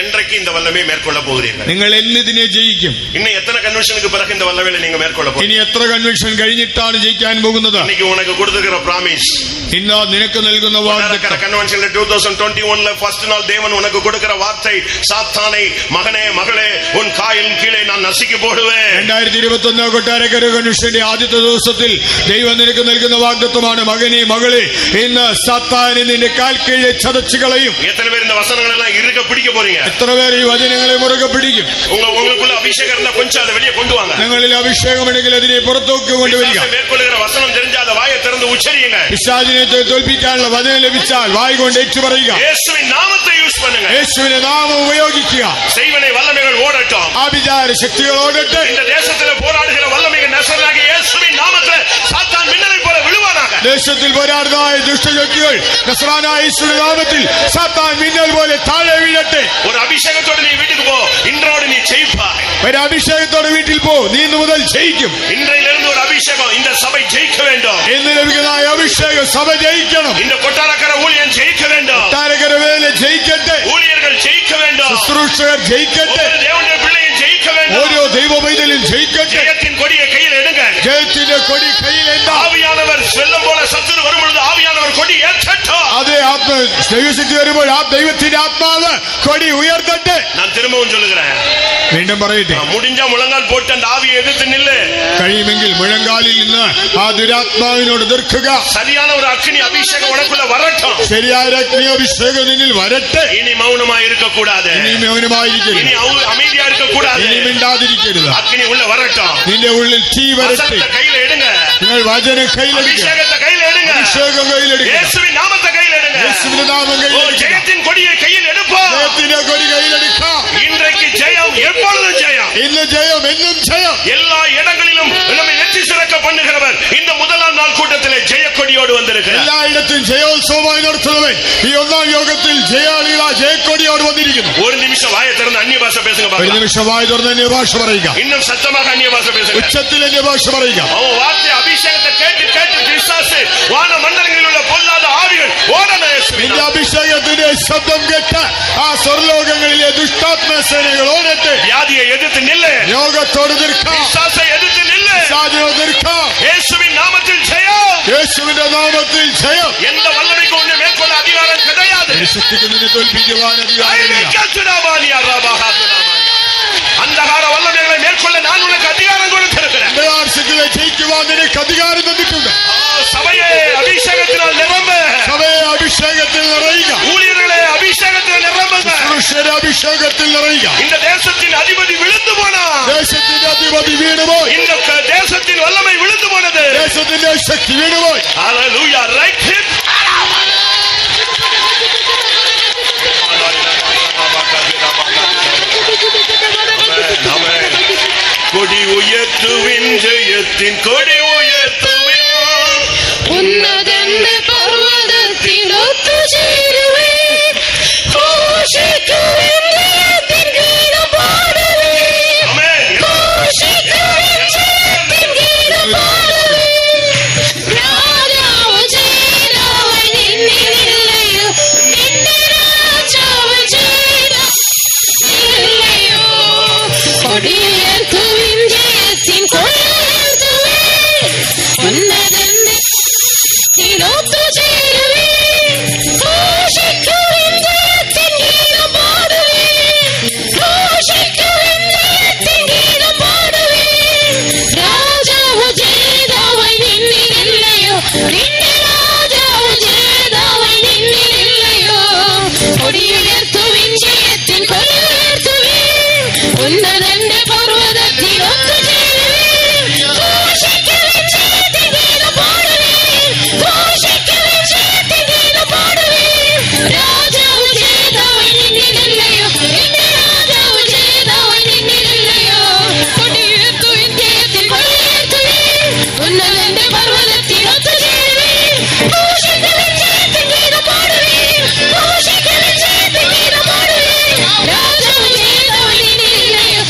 என்றைக்கு இந்த வல்லமையை மேற்கொள்ள போகிறீர்கள்? നിങ്ങൾ എന്നിതിനെ ജയിക്കും. இன்னும் எத்தனை கன்வென்ஷனுக்கு பிறகு இந்த வல்லமையை நீங்க மேற்கொள்ள போறீங்க? ഇനി എത്ര കൺവെൻഷൻ കഴിഞ്ഞിട്ടാണ് ജയിക്കാൻ പോകുന്നത്? இன்னைக்கு உனக்கு கொடுத்திருக்கிற பிராமிஸ் ഇന്ന് നിനക്ക് നൽകുന്ന വാഗ്ദത്തം. കൺവെൻഷനിലെ 2021 ഫസ്റ്റ് നാൾ ദേവൻ ഉനക്ക് കൊടുക്കുന്ന വാർத்தை സാത്താനെ മകനെ മകളെ ഉൻ കാലിൻ കീഴെ ഞാൻ നശിക്കി പോടുവേ. 2021 കൊട്ടാരക്കര കൺവെൻഷന്റെ ആദ്യത്തെ ദിവസത്തിൽ ദൈവം നിനക്ക് നൽകുന്ന വാഗ്ദത്തമാണ്, മകനെ മകളെ ഇന്ന് സാത്താനെ നിന്റെ കാൽ കീഴെ ചതച്ചു കളയും. എത്ര പേര് இந்த വചനങ്ങളെല്ലാം ഇറുക പിടിக்க പോறீங்க? എത്ര പേർ ഈ വചനങ്ങളെ മുറുകെ പിടിക്കും? உங்களுக்குள்ள அபிஷேகம் இருந்தா கொஞ்சம் அதை வெளியே கொண்டு வாங்க. നിങ്ങളിൽ അഭിഷേകമുണ്ടെങ്കിൽ അതിനെ പുറത്തേക്ക് കൊണ്ടുവരിക. மேற்கொள்ளுகிற வசனம் தெரிஞ்சாத வாயை திறந்து உச்சரியுங்க. പിശാചിനെ തോൽപ്പിക്കാനുള്ള വചനം ലഭിച്ചാൽ വായ് കൊണ്ട് ഏറ്റുപറയുക. യേശുവിൻ നാമത്തെ യൂസ് பண்ணுங்க. യേശുവിന്റെ നാമം ഉപയോഗിക്കുക. செய்வனை வல்லமைகள் ஓடட்டும். ആഭിചാര ശക്തികൾ ഓടട്ടെ. இந்த தேசத்திலே போராடுகிற வல்லமைகள் நசரேனாகிய இயேசுவின் நாமத்திலே சாத்தான் மின்னலை போல விழுவானாக. ദേശത്തിൽ പോരാടുന്നതായ ദുഷ്ടശക്തികൾ നസറാനായ യേശുവിന്റെ നാമത്തിൽ സാത്താൻ മിന്നൽ പോലെ താഴെ വീഴട്ടെ. ഒരു അഭിഷേകത്തോടെ നീ വീട്ടിൽ പോ. ഇன்றோடு നീ ജയിപ്പാய். ഒരു അഭിഷേകത്തോടെ വീട്ടിൽ പോ. നീ ഇന്ന് മുതൽ ജയിക്കും. ഇன்றையிலிருந்து ஒரு அபிஷேகம் இந்த சபை ஜெயிக்க வேண்டும். ഇന്ന് ലഭിക്കുന്നതായ അഭിഷേകം സഭ ജയിക്കണം. இந்த கொட்டாரக்கர ஊழியம் ஜெயிக்க வேண்டும். കൊട്ടാരക്കര വേല ജയിക്കട്ടെ. ஊழியர்கள் ஜெயிக்க வேண்டும். ശുശ്രൂഷകർ ജയിക്കട്ടെ. தேவனுடைய பிள்ளையும் ஜெயிக்க வேண்டும். ഓരോ ദൈവ പൈതലും ജയിക്കട്ടെ. ஜெயத்தின் கொடியை கையில் எடுங்க. ജയത്തിന്റെ കൊടി കയ്യിലെന്താ? ஆவியானவர் வெள்ளம் போல சத்துரு வரும் பொழுது ஆவியானவர் கொடி ஏற்றட்டும். അതേ ദൈവശക്തി വരുമ്പോൾ ആ ദൈവത്തിന്റെ ആത്മാവ് കൊടി ഉയർത്തട്ടെ. நான் திரும்பவும் சொல்லுகிறேன், വീണ്ടും പറയട്ടെ, முடிஞ்சா முழங்கால் போட்டு அந்த ஆவியை எதிர்த்து நில்லு. കഴിയുമെങ്കിൽ മുഴങ്കാലിൽ നിന്ന് ആ ദുരാത്മാവിനോട് എതിർക്കുക. சரியான ஒரு அக்னி அபிஷேகம் உனக்குள்ள வரட்டும். ശരിയായ അഗ്നി അഭിഷേകം നിന്നിൽ വരട്ടെ. இனி மௌனமாய் இருக்க கூடாது. ഇനി മൗനമായിരിക്കരുത്. இனி அமைதியா இருக்க கூடாது. ഇനി മിണ്ടാതിരിക്കരുത്. அக்னி உள்ள வரட்டும். നിന്റെ ഉള്ളിൽ തീ വരട്ടെ. வசனத்தை கையில எடுங்க. നിങ്ങൾ വചനം കയ്യിലെടുക്കുക. அபிஷேகத்தை கையில எடுங்க. അഭിഷേകം കയ്യിലെടുക്കുക. இயேசுவின் நாமத்தை கையில எடுங்க. യേശുവിന്റെ നാമം ஓ, കയ്യിലെടുക്കുക. ஜெயத்தின் கொடியை கையில் எடுப்போம். ജയത്തിന്റെ കൊടി കയ്യിലെടുക്കാം. இன்றைக்கு ஜெயம் எப்பொழுதும் ஜெயம். ഇന്ന് ജയം എന്നും ജയം. எல்லா இடங்களிலும் நம்மை வெற்றி சிறக்க பண்ணுகிறவர் இந்த முதலாம் நாள் கூட்டத்திலே ஜெயக்கொடியோடு வந்திருக்கிறார். എല്ലായിടത്തും ജയോത്സവമായി നടത്തുന്നവൻ ഈ ഒന്നാം യോഗത്തിൽ ജയാളികളാ ജയക്കൊടിയോട് വന്നിരിക്കുന്നു. ஒரு நிமிஷம் வாயை திறந்து அந்நிய பாஷை பேசுங்க ഒരു பாக்கலாம். നിമിഷം വായി തുറന്ന് അന്യഭാഷ പറയുക. இன்னும் சத்தமாக அந்நிய பாஷை பேசுங்க. ഉച്ചത്തിൽ അന്യഭാഷ പറയുക. அவன் வார்த்தை அபிஷேகத்தை கேட்டு கேட்டு பிசாசு வான மண்டலங்களில் உள்ள பொல்லாத ஆவிகள் ஓடன இயேசுவின் നിന്റെ நாமத்தில். അഭിഷേകത്തിന്റെ ശബ്ദം കേട്ട് ആ സ്വർലോകങ്ങളിലെ ദുഷ്ടാത്മ സേനകൾ ഓടട്ടെ. வியாதியை எதிர்த்து நில்லு. യോഗത്തോട് നിൽക്കാം. பிசாசை எதிர்த்து நில்லு. സാധ്യത നിൽക്കാം. இயேசுவின் நாமத்தில் ஜெயம். യേശുവിന്റെ നാമത്തിൽ ജയം. எந்த வல்லமைக்கு ஒன்று மேற்கொள்ள அதிகாரம் கிடையாது. ശക്തിക്ക് നിന്നെ തോൽപ്പിക്കുവാൻ അധികാരമില്ല. அந்தகார வல்லமைகளை மேற்கொள்ள நான் உனக்கு அதிகாரம் கொடுத்திருக்கிறேன். ശക്തികളെ ജയിക്കുവാൻ നിനക്ക് അധികാരം തന്നിട്ടുണ്ട്. சபையை அபிஷேகத்தினால் நிரம்ப. സഭയെ അഭിഷേകത്തിൽ നിറയുക. ஊழியர்களை அபிஷேகத்தில் நிரம்புங்க. പുരുഷരെ അഭിഷേകത്തിൽ നിറയുക. இந்த தேசத்தின் அதிபதி விழுந்து போனான். ദേശത്തിന്റെ അധിപതി വീണുപോയി. இந்த தேசத்தின் வல்லமை விழுந்து போனது. ദേശത്തിന്റെ ശക്തി വീണുപോയി. Hallelujah. Right hip. கொடி உயர்த்துவின் ஜெயத்தின் கொடி உயர்த்துவின் ഉന്നതന്റെ പർവ്വതത്തിലൊത്തു ചേരുവേൻ. ഘോഷിക്കുവിൻ ജയത്തിൻ ഗീതം പാടുവേൻ. ഘോഷിക്കുവിൻ ജയത്തിൻ ഗീതം പാടുവേൻ. രാജാവ് ചെയ്തവൻ നിന്നിലില്ലയോ, നിന്റെ രാജാവ് ചെയ്തവനില്ലയോ. കൊടിയുയർത്തുവിൻ ജയത്തിൻ കൊടിയുയർത്തുവിൻ. ഉന്നതന്റെ ത്തിലൊത്തു ചേരുവിൻ. ഘോഷിക്കുവിൻ ജയത്തിൻ ഗീതം പാടുവിൻ. ഘോഷിക്കുവിൻ ജയത്തിൻ ഗീതം പാടുവിൻ. രാജാവ് ചെയ്തവൻ നിന്നിലില്ലയോ, നിന്റെ രാജാവ് ചെയ്തവൻ നിന്നിലില്ലയോ. കൊടിയുയർത്തുവിൻ ജയത്തിൻ കൊടിയുയർത്തുവിൻ. ഉന്നതന്റെ പർവ്വതത്തിലൊത്തു ചേരുവിൻ. ഘോഷിക്കുവിൻ ജയത്തിൻ ഗീതം പാടുവിൻ. ഘോഷിക്കുവിൻ ജയത്തിൻ ഗീതം പാടുവിൻ. രാജാവ് ചെയ്തവൻ നിന്നിലില്ലയോ, നിന്റെ രാജാവ് ചെയ്തവൻ നിന്നിലില്ലയോ. കൊടിയുയർത്തുവിൻ ജയത്തിൻ കൊടിയുയർത്തുവിൻ. ഉന്നതന്റെ പർവ്വതത്തിലൊത്തു ചേരുവിൻ. ഘോഷിക്കുവിൻ ജയത്തിൻ ഗീതം പാടുവിൻ. ഘോഷിക്കുവിൻ ജയത്തിൻ ഗീതം പാടുവിൻ. രാജാവ് ചെയ്തവൻ നിന്നിലില്ലയോ,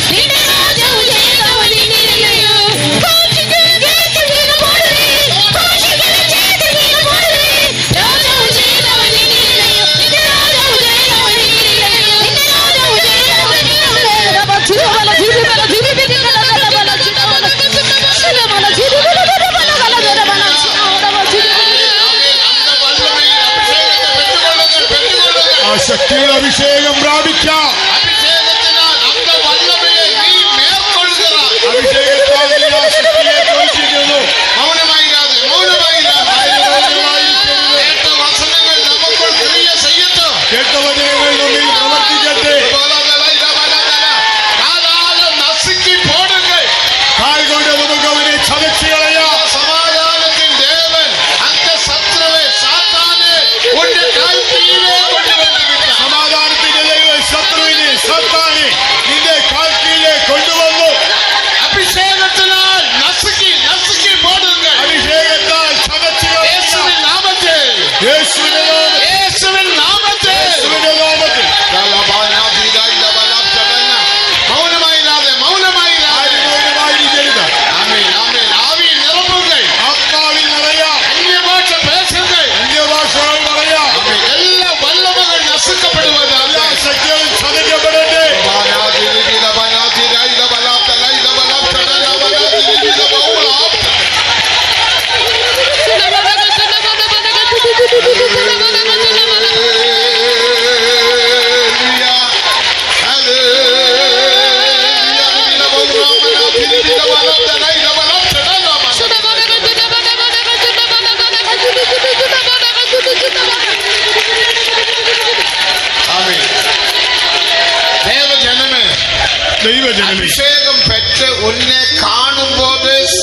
ദൈവജനമേ, അഭിഷേകം പെറ്റ് ഉന്നെ കാണുമ്പോൾ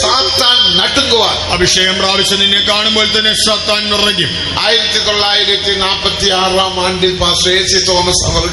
സാത്താൻ നടുങ്ങുവാൻ. അഭിഷേകം പ്രാപിച്ച നിന്നെ കാണുമ്പോൾ തന്നെ സാത്താൻ വിറയ്ക്കും. 1946 പാസ്റ്റർ എ.സി. തോമസ് അവർ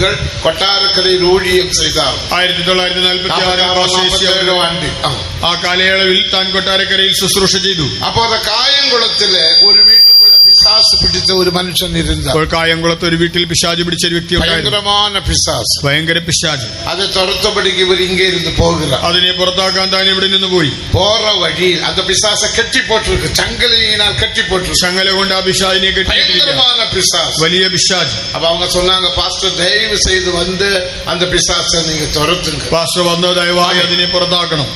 കൊട്ടാരക്കരയിൽ ഊഴിയം ചെയ്താർ. 1946 ആ കാലയളവിൽ താൻ കൊട്ടാരക്കരയിൽ ശുശ്രൂഷ ചെയ്തു. അപ്പോ അത് കായംകുളത്തില് ഒരു വീട്ടിലുള്ള പിശാസ് പിടിച്ച ഒരു മനുഷ്യൻ ഇരുന്ന. അപ്പോൾ കായംകുളത്ത് ഒരു വീട്ടിൽ പിശാച് പിടിച്ച ഒരു വ്യക്തി ഭയങ്കരமான പിശാസ്, ഭയങ്കര പിശാച്. അത് തുറത്തപടിക്ക് ഇവർ ഇങ്ങേ ഇരുന്ന് പോകുക. അതിനെ പുറത്താക്കാൻ താൻ ഇവിടെ നിന്ന് പോയി. പോറ വഴിയിൽ അത് പിശാസ കെട്ടിപ്പോട്ടിருக்கு, ചങ്കലിനാൽ കെട്ടിപ്പോട്ടിருக்கு. ചങ്ങല കൊണ്ട് ആ പിശാചിനെ ഭയങ്കരமான പിശാസ്, വലിയ പിശാച്. அப்ப அவங்க சொன்னாங்க, பாஸ்டர் தயவு செய்து வந்து அந்த பிசாசை நீங்க துரத்துங்க. പാസ്റ്റർ വന്ന് ദയവായി അതിനെ പുറത്താക്കണം.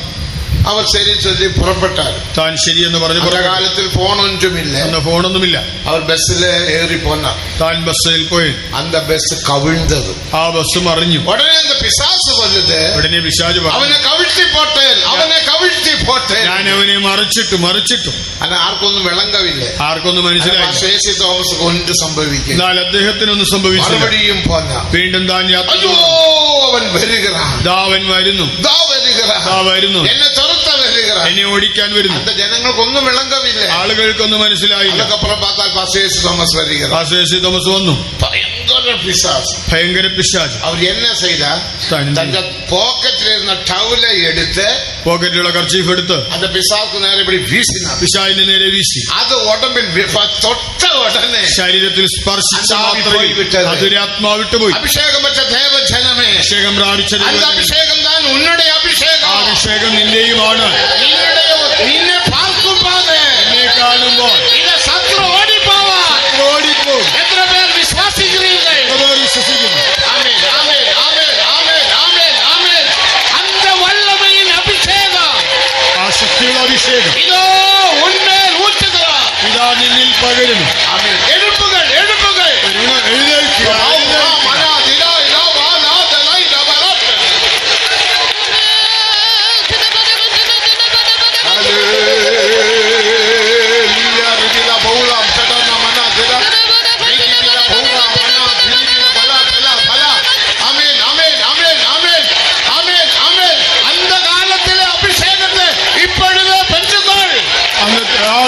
അവർ ശരി ചൊല്ലി പുറപ്പെട്ടാർ. താൻ ശരിയെന്ന് പറഞ്ഞു. കാലത്തിൽ ഫോണൊന്നുമില്ല, ഫോണൊന്നുമില്ല. അവർ ബസ്സിൽ ഏറി പോന്നാർ. താൻ ബസ്സിൽ പോയി. அந்த ബസ് കവിഴ്ന്നത്, ആ ബസ് മറിഞ്ഞു. ഉടനെ அந்த പിശാസ് വന്നത്, ഉടനെ പിശാച് അവനെ കവിഴ്ത്തി പോട്ടെ, അവനെ കവിഴ്ത്തി പോട്ടെ. ഞാൻ അവനെ മറിച്ചിട്ടു. അല്ല, ആർക്കൊന്നും വിളങ്കവില്ല, ആർക്കൊന്നും മനസ്സിലായി. എ.സി. തോമസ് കൊണ്ട് സംഭവിക്കും. എന്നാൽ അദ്ദേഹത്തിനൊന്നും സംഭവിച്ചു. മറുപടിയും പോന്ന വീണ്ടും താൻ യാത്ര. അവൻ വരികയാണ്, അവൻ വരുന്നു, വരുന്നു, എന്നെ ഓടിക്കാൻ വരുന്നു. ജനങ്ങൾക്കൊന്നും വിളങ്കവില്ല, ആളുകൾക്കൊന്നും മനസ്സിലായില്ല. തോമസ് വന്നു. ഭയങ്കര പിശാച്. അവർ എന്നെ ചെയ്ത തന്റെ പോക്കറ്റിലിരുന്ന ടൗല എടുത്ത്, പോക്കറ്റിലുള്ള കർച്ചീഫ് എടുത്ത് അത് പിശാചിന് നേരെ വീശിന. പിശാചിന്റെ നേരെ വീശി. അത് ഉടമ്പിൽ തൊട്ട ഉടനെ ശരീരത്തിൽ സ്പർശിച്ച ആത്മാവ് വിട്ടുപോയി. അഭിഷേകം വെച്ച ദേവജനമേ, അഭിഷേകം പ്രാപിച്ച അഭിഷേകം താൻ ഉന്നയുടെ അഭിഷേകം. ആ അഭിഷേകം നിന്റെയുമാണ്. നിന്നെ എന്നെ കാണുമ്പോൾ ശത്രു ഓടിപ്പോവും. എത്ര പേർ വിശ്വസിക്കുന്നു? ആ ശക്തിയുള്ള അഭിഷേകം ഇതോ ഉന്മേൽ ഊറ്റുക, ഇതാ നിന്നിൽ പകരുന്നു. എഴുപ്പുകൾ എഴുന്നേൽക്കുക.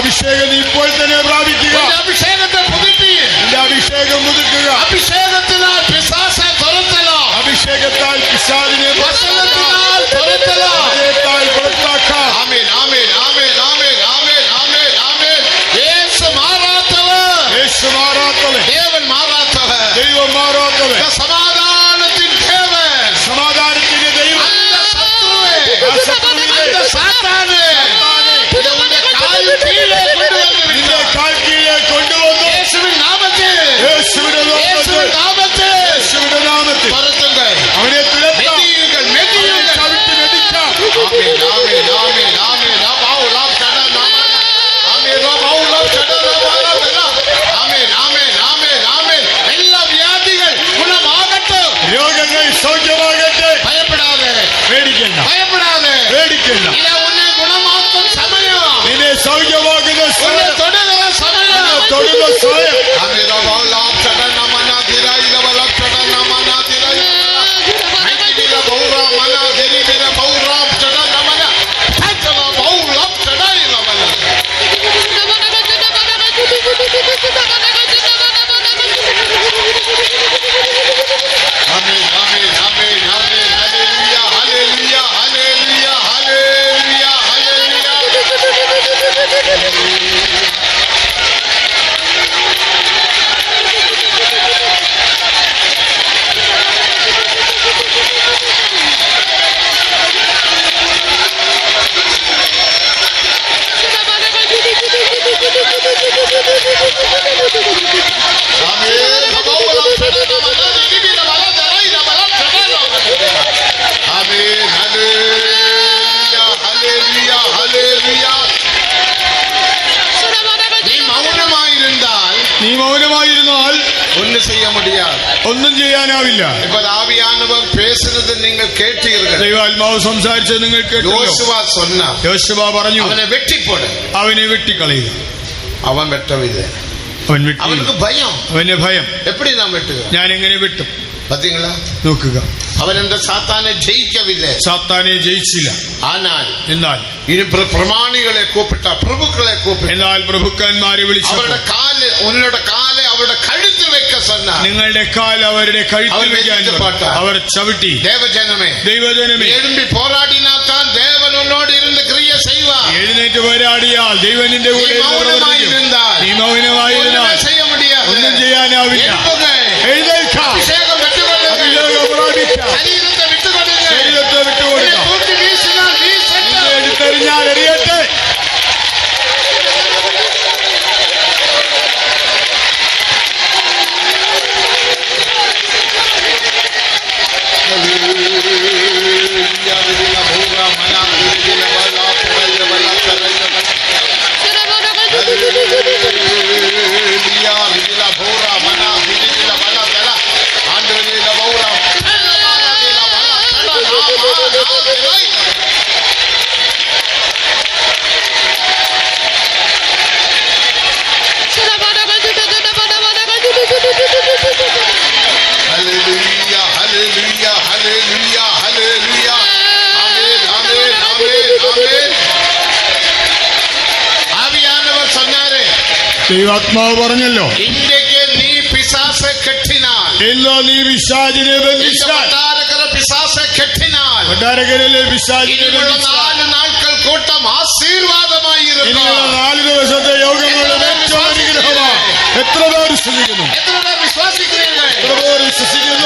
അഭിഷേകം ഇപ്പോൾ തന്നെ പ്രാപിക്കുക. അഭിഷേകത്തെ പുതുക്കുക. അഭിഷേകം പുതുക്കുക. അഭിഷേകത്താൽ പിശാചിനെ തുരത്തലോ. അഭിഷേകത്താൽ പിശാചിനെ പുറത്താക്കാം. ആമേൻ, ആമേൻ, ആമേൻ, ആമേൻ, ആമേൻ, ആമേൻ, ആമേൻ. യേശു മാറാത്തവൻ, യേശു മാറാത്തവൻ, ദേവൻ മാറാത്തവൻ, ദൈവം മാറാത്തവൻ, സമാധാനത്തിന്റെ ദേവൻ, സമാധാനത്തിന്റെ ദൈവം. സാത്താനെ നിന്റെ കാൽ കീഴെ കൊണ്ടുവന്നു. യേശുവിന്റെ നാമത്തിൽ അവനെ തുരത്താം. ചവിട്ടി മെതിക്കാം. എല്ലാ വ്യാധികൾ ഗുണമാകട്ടെ, രോഗങ്ങൾ സൗഖ്യമാകട്ടെ. ഭയപ്പെടാതെ, പേടിക്കണ്ട, ഭയപ്പെടാതെ, പേടിക്കണ്ട. ഗുണമാക്കും സമയം, നിന്നെ സൗഖ്യമാകുന്ന തൊടുന്ന സമയം, തൊടുന്ന സ്വയം. നീ മൗനമായിരുന്നാൽ ഒന്നും ചെയ്യാനാവില്ല. ദൈവാത്മാവ് സംസാരിച്ചത് നിങ്ങൾ കേട്ടു. യോശുവ പറഞ്ഞു, അവനെ വെട്ടിക്കളയുക. അവൻ വെട്ടവില്ല. അവന് ഭയം. അവന് ഭയം. ഞാൻ എങ്ങനെ വെട്ടും? பாத்தீங்களா? നോക്കുക, അവൻ എന്താ സാത്താനെ ജയിക്കവില്ല. സാത്താനെ ജയിച്ചില്ല. എന്നാൽ ഇനി പ്രമാണികളെ കൂപ്പിട്ട, പ്രഭുക്കളെ കൂപ്പിട്ട, എന്നാൽ പ്രഭുക്കന്മാരെ വിളിച്ചു അവരുടെ കാല്, ഉന്നയുടെ കാല് അവരുടെ കഴുത്തിൽ വെക്ക സന്ന, നിങ്ങളുടെ കാല് അവരുടെ കഴുത്തിൽ വെക്കാൻ അവർ ചവിട്ടി. ദൈവജനമേ എഴുമ്പി പോരാടിനാത്താൻ ദേവൻ ഉന്നോട് ഇരുന്ന് ക്രിയ ചെയ്യുവാൻ. എഴുന്നേറ്റ് പോരാടിയാൽ ദൈവനിന്റെ കൂടെ നീ മൗനമായിരുന്നാൽ ഒന്നും ചെയ്യാനാവില്ല. എഴുന്നേൽക്കാം, അഭിഷേകം വിട്ടുകൊള്ളുക, ശരീരത്തെ വിട്ടുകൊടുക്കുക, ശരീരത്തെ വിട്ടുകൊടുക്കുക. എടുത്തെറിഞ്ഞാൽ എറിയട്ടെ. ദൈവാത്മാവ് പറഞ്ഞല്ലോ, ഇന്ത്യക്ക് നീ പിശാചെ കെട്ടിനാൽ, എല്ലാ നീ പിശാചിനെ ബന്ധിച്ചാൽ, പിശാചെ കെട്ടിനാൽ, കൊട്ടാരക്കരയിലെ പിശാചിനെ ബന്ധിച്ചാൽ 4 നാൾക്കൾ കൂട്ടം ആശീർവാദമായിരിക്കും. 4 ദിവസത്തെ യോഗങ്ങളുടെ ഏറ്റവും അനുഗ്രഹമാണ്. എത്ര പേർ വിശ്വസിക്കുന്നു? എത്ര പേർ വിശ്വസിക്കുന്നു? എത്ര പേർ വിശ്വസിക്കുന്നു?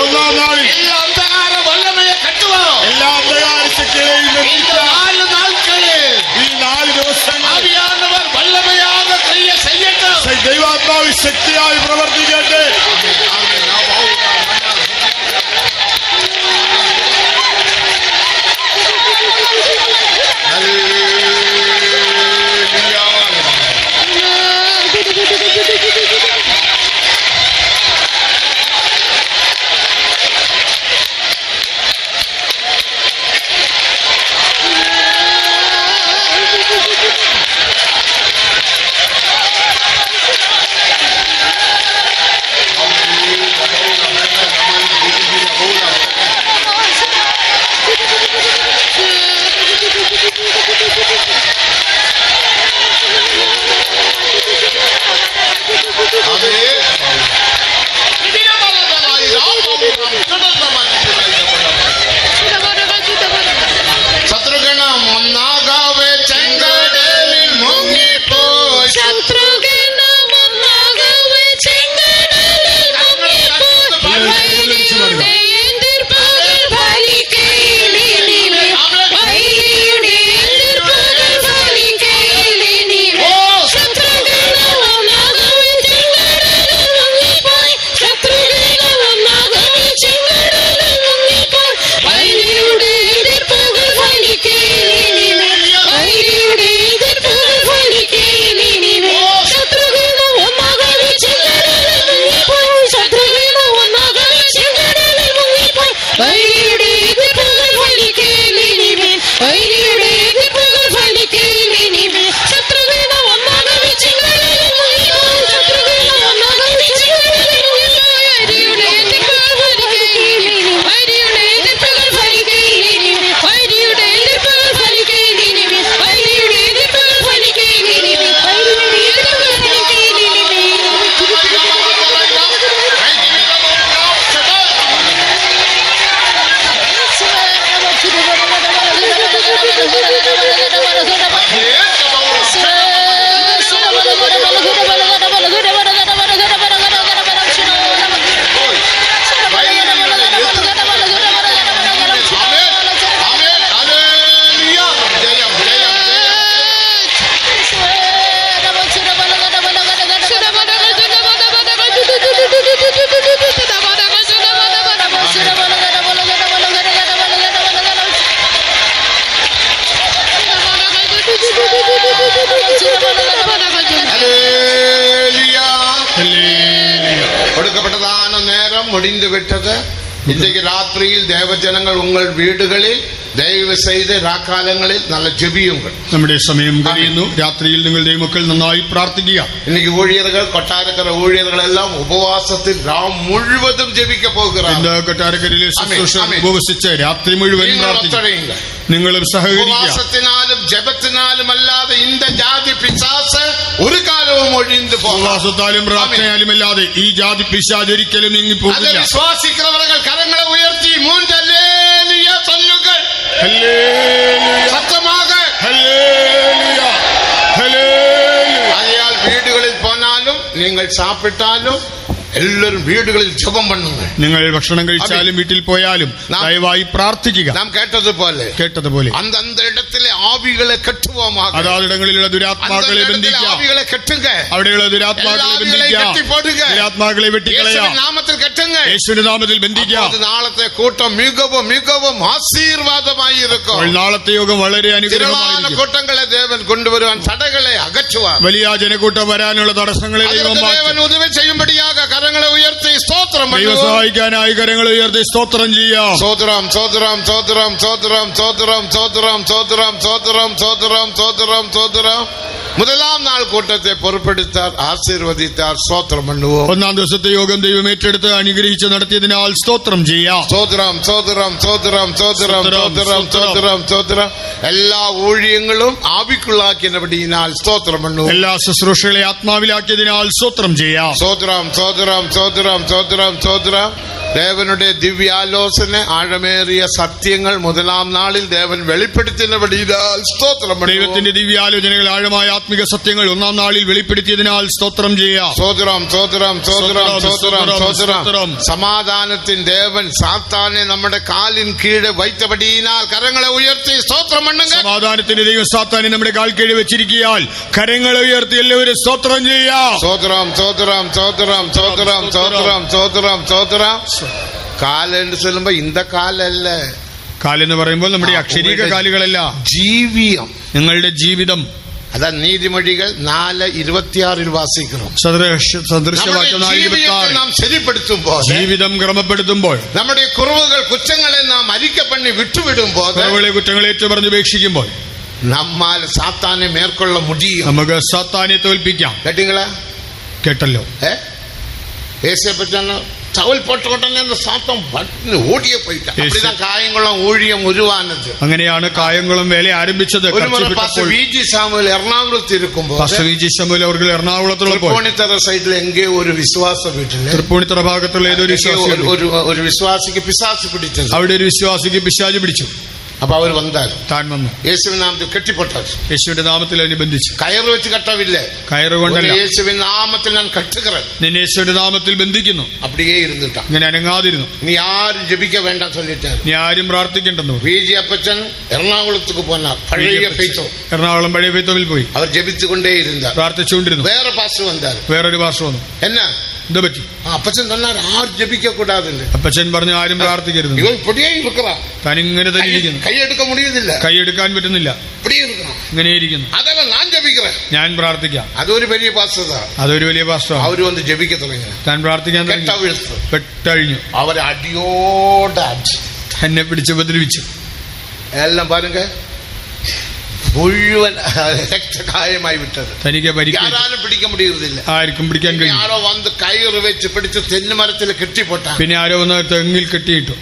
ഒന്നാം നാളിൽ എല്ലാ അന്ധകാര വല്ലമയെ കെട്ടുവോ, എല്ലാ അന്ധകാര ശക്തികളെയും 4 നാൾക്കളിൽ, ഈ 4 ദിവസങ്ങൾ ആവിയാനവർ വല്ലമയാകെ ക്രിയ ചെയ്യട്ടെ. ദൈവാത്മാവ് ശക്തിയായി പ്രവർത്തിക്കട്ടെ. ശത്രുഗണം ഒന്നാകാവേ ചെങ്കടലിൽ മുങ്ങിപ്പോയി, ശത്രുഗണം ഒന്നാകാവേ ചെങ്കടലിൽ മുങ്ങിപ്പോയി, വൈരിയുടെ എതിർപ്പുകൾ ഫലിക്കയിലിനിവേ, വൈരിയുടെ എതിർപ്പുകൾ ഫലിക്കയിലിനിവേ, ശത്രുഗണം ഒന്നാകാവേ ചെങ്കടലിൽ മുങ്ങിപ്പോയി, ശത്രുഗണം ഒന്നാകാവേ ചെങ്കടലിൽ മുങ്ങിപ്പോയി, വൈരിയുടെ എതിർപ്പുകൾ ഫലിക്കയിലിനിവേ, വൈരിയുടെ എതിർപ്പുകൾ ഫലിക്കയിലിനിവേ, ശത്രുഗണം ഒന്നാകാവേ ചെങ്കടലിൽ മുങ്ങിപ്പോയി, ശത്രുഗണം ഒന്നാകാവേ ചെങ്കടലിൽ മുങ്ങിപ്പോയി, വൈരിയുടെ എതിർപ്പുകൾ ഫലിക്കയിലിനിവേ, വൈരിയുടെ എതിർപ്പുകൾ ഫലിക്കയിലിനിവേ, ശത്രുഗണം ഒന്നാകാവേ ചെങ്കടലിൽ മുങ്ങിപ്പോയി, ശത്രുഗണം ഒന്നാകാവേ ചെങ്കടലിൽ മുങ്ങിപ്പോയി, വൈരിയുടെ എതിർപ്പുകൾ ഫലിക്കയിലിനിവേ, വൈരിയുടെ എതിർപ്പുകൾ ഫലിക്കയിലിനിവേ, വൈരിയുടെ എതിർപ്പുകൾ ഫലിക്കയിലിനിവേ, വൈരിയുടെ എതിർപ്പുകൾ ഫലിക്കയിലിനിവേ, വൈരിയുടെ എതിർപ്പുകൾ ഫലിക്കയിലിനിവേ. கொடுக்கப்பட்டதான நேரம் முடிந்து விட்டது. இன்றைக்கு ராத்திரியில் தேவஜனங்கள் உங்கள் வீடுகளில் ദയവ് ചെയ്ത് രാക്കാലങ്ങളിൽ നല്ല ജപിയുങ്ങൾ. നമ്മുടെ സമയം കഴിയുന്നു. രാത്രിയിൽ നിങ്ങൾ ദൈവമക്കൾ നന്നായി പ്രാർത്ഥിക്കുക. இன்னைக்கு ஊழியர்கள் கொட்டாரக்கர ஊழியர்கள் எல்லாம் ഉപവാസത്തിൽ രാം മുഴുവതും ജപിക്ക പോകുകയാണ്. ഇന്ന് കൊട്ടാരക്കരയിലെ ശുശ്രൂഷകർ ഉപവസിച്ച് രാത്രി മുഴുവൻ പ്രാർത്ഥിക്കുക. നിങ്ങളും സഹകരിക്കുക. ഉപവാസത്തിനാലും ജപത്തിനാലും അല്ലാതെ இந்த ജാതി പിശാച് ഒരു കാലവും ഒഴിഞ്ഞു പോകില്ല. ഉപവാസത്താലും പ്രാർത്ഥനയാലും അല്ലാതെ ഈ ജാതി പിശാച് ഒരിക്കലും നീങ്ങി പോകില്ല. വിശ്വാസിക്കുന്നവர்கள் കരങ്ങളെ ഉയർത്തി മൂന്ന് ഹല്ലേലൂയ ചൊല്ലുകൾ. സത്യமாக അയാൾ വീടുകളിൽ പോനാലും നിങ്ങൾ സാപ്പിട്ടാലും എല്ലാവരും വീടുകളിൽ ജപം പണ്ണുക. നിങ്ങൾ ഭക്ഷണം കഴിച്ചാലും വീട്ടിൽ പോയാലും ദയവായി പ്രാർത്ഥിക്കുക. നാം കേട്ടതുപോലെ അന്തந்த இடத்திலே ആവികളെ കെട്ടുவோமாக. അതാതിടങ്ങളിലുള്ള ദുരാത്മാക്കളെ ബന്ധിക്കുക. ആവികളെ കെട്ടുക. അവിടെയുള്ള ദുരാത്മാക്കളെ ബന്ധിക്കുക. ദുരാത്മാക്കളെ വെട്ടിക്കളയുക. നാമത്തിൽ കെട്ടുക. യേശുവിന്റെ നാമത്തിൽ ബന്ധിക്കുക. നാളത്തെ കൂട്ടം മികവും മികവും ആശീർവാദമായി ഇരിക്കും. നാളത്തെ യോഗം വളരെ അനുഗ്രഹമായിരിക്കും. കൂട്ടങ്ങളെ ദേവൻ കൊണ്ടുവരുവാൻ തടകളെ അകറ്റുവാൻ, വലിയ ജനക്കൂട്ടം വരാനുള്ള തടസ്സങ്ങളെ ദേവൻ ഉദവി ചെയ്യുമ്പടിയാക കരങ്ങളെ ഉയർത്തി സ്തോത്രം സഹായിക്കാനായി കരങ്ങളെ ഉയർത്തി സ്തോത്രം ചെയ്യാം. സോദരം സോദരം സോദരം സോദരം സോദരം സോദരം സോദരം സോദരം സോദരം സോദരം സോദരം. മുതലാം നാൾ കൂട്ടത്തെ പൊറുപ്പെടുത്താർ, ആശീർവദിത്താർ. സ്തോത്രം പണ്ണുവോ. ഒന്നാം ദിവസത്തെ യോഗം ദൈവം ഏറ്റെടുത്ത് അനുഗ്രഹിച്ച് നടത്തിയതിനാൽ സ്തോത്രം ചെയ്യാം. സോദരം സോദരം സോദരം സോദരം സോദരം സോദരം സോദരം. എല്ലാ ഊഴിയങ്ങളും ആവിക്കുള്ളാക്കിയതിനാൽ സ്തോത്രം പണ്ണു. എല്ലാ ശുശ്രൂഷകളെ ആത്മാവിലാക്കിയതിനാൽ സ്തോത്രം ചെയ്യാം. സോദരം സോദരം സോദരം സോദരം സോദരം. ദേവനുടെ ദിവ്യാലോചന ആഴമേറിയ സത്യങ്ങൾ മുതലാം നാളിൽ ദേവൻ വെളിപ്പെടുത്തിയതിനാൽ സ്തോത്രം. ദൈവത്തിന്റെ ദിവ്യാലോചനകൾ ആഴമായ ആത്മിക സത്യങ്ങൾ ഒന്നാം നാളിൽ വെളിപ്പെടുത്തിയതിനാൽ സ്തോത്രം ചെയ്യാം. സോദരം സോദരം സോദരം സോദരം സോദരം. സമാധാനത്തിൻ ദേവൻ സാത്താനെ നമ്മുടെ കാലിൻ കീഴെ വൈത്തപടിയിനാൽ കരങ്ങളെ ഉയർത്തി സ്തോത്രം പണ്ണുക. സമാധാനത്തിന്റെ ദൈവം സാത്താനെ നമ്മുടെ കാൽ കീഴെ വെച്ചിരിക്കാൻ കരങ്ങളെ ഉയർത്തി എല്ലാവരും സ്തോത്രം ചെയ്യാം. സോദരം സോദരം സോദരം സോദരം സോദരം സോദരം സോദരം. കാലെന്ന് ചൊല്ലുമ്പോ ഇന്ത കാലല്ല. കാലെന്ന് പറയുമ്പോൾ നമ്മുടെ അക്ഷരീക കാലുകളല്ല, ജീവിയം, നിങ്ങളുടെ ജീവിതം. അതാ നീതിമൊഴികൾ 4:26 വാസിക്കണം. സദൃശവാക്യം 4:26. നാം ശരിപ്പെടുത്തുമ്പോൾ, ജീവിതം ക്രമപ്പെടുത്തുമ്പോൾ, നമ്മുടെ കുറവുകൾ കുറ്റങ്ങളെ നാം അരിക്കപ്പണ്ണി വിട്ടുവിടുമ്പോൾ, കുറവുകളെ കുറ്റങ്ങളെ ഏറ്റുപറഞ്ഞ് ഉപേക്ഷിക്കുമ്പോൾ നമ്മാൽ സാത്താനെ മേற்கொள்ள முடியும். നമുക്ക് സാത്താനെ തോൽപ്പിക്കാം. കേട്ടല്ലോ. യേശുവെ പറ്റാണ് ടവൽ പോട്ട ഉടനെ அந்த சாத்தம் ഓടിയെ പോയിട്ടാ. அப்படிதான் കായംകുളം ഊഴിയം ഉരുവാനത്. അങ്ങനെയാണ് കായംകുളം വേല ആരംഭിച്ചത്. വിജി സാമുവൽ എറണാകുളത്ത് ഇരിക്കുമ്പോൾ, വിജി സാമുവൽ അവർ എറണാകുളത്തുള്ള തൃപ്പൂണിത്തറ സൈഡിൽ എങ്കേ ഒരു വിശ്വാസ വീട്ടില്, തൃപ്പൂണിത്തറ ഭാഗത്തുള്ള ഏതൊരു ഒരു വിശ്വാസിക്ക് പിശാച് പിടിച്ചത്. അവിടെ ഒരു വിശ്വാസിക്ക് പിശാച് പിടിച്ചു. അപ്പൊ അവർ വന്നാൽ താൻ വന്നു യേശുവിൻ നാമത്തിൽ കെട്ടിപ്പൊട്ടാൽ, യേശുവിന്റെ നാമത്തിൽ അതിനെ ബന്ധിച്ചു. കയറ് വെച്ച് കെട്ടവില്ലേ, കയറ് കൊണ്ടല്ല, യേശുവിൻ നാമത്തിൽ ഞാൻ കെട്ടുകറൻ, നിന്നെ യേശുവിന്റെ നാമത്തിൽ ബന്ധിക്കുന്നു. അപ്പടിയേ ഇരുന്നിട്ടാ, ഇങ്ങനെ അനങ്ങാതിരുന്നു. നീ ആരും ജപിക്ക വേണ്ട ചൊല്ലിട്ടാ, നീ ആരും പ്രാർത്ഥിക്കണ്ടെന്നു. വിജി അപ്പച്ചൻ എറണാകുളത്തേക്ക് പോനാർ. പഴയ പെയ്ത്തോ, എറണാകുളം പഴയ പെയ്ത്തോമിൽ പോയി അവർ ജപിച്ചുകൊണ്ടേ ഇരുന്ന, പ്രാർത്ഥിച്ചുകൊണ്ടിരുന്നു. വേറെ പാസ്റ്റർ വന്നാൽ, വേറൊരു പാസ്റ്റർ വന്നു. എന്നാ എന്താ പറ്റി? അപ്പച്ചൻ തന്നാൽ ആരും ജപിക്ക കൂടാതെ. അപ്പച്ചൻ പറഞ്ഞു ആരും പ്രാർത്ഥിക്കരുത്. താനിങ്ങനെ തന്നെ ഇരിക്കുന്നു, കൈയെടുക്കാൻ മുടിയുന്നില്ല, കൈയെടുക്കാൻ പറ്റുന്നില്ല, ഇങ്ങനെ ഇരിക്കുന്നു. അതല്ല ഞാൻ ജപിக்கிறேன், ഞാൻ പ്രാർത്ഥിക്കാം. അതൊരു വലിയ പാസ്റ്റർ, അതൊരു വലിയ പാസ്റ്റർ. അവര് വന്ന് ജപിക്ക തുടങ്ങി, താൻ പ്രാർത്ഥിക്കാൻ പെട്ടഴിഞ്ഞു. അവരെ അടിയോടെ എന്നെ പിടിച്ച് ഉപദ്രവിച്ചു. എല്ലാം പാരുങ്ക മുഴുവൻ രക്തകായമായി വിട്ടത്. തനിക്ക് ആരും പിടിക്കാൻ മുടിയുന്നില്ല, ആർക്കും പിടിക്കാൻ കഴിയും. ആരോ വന്ന് കയറ് വെച്ച് പിടിച്ച് തെന്നുമരത്തിൽ കെട്ടിപ്പോട്ടാ. പിന്നെ ആരോ വന്ന് തെങ്ങിൽ കെട്ടിയിട്ടു.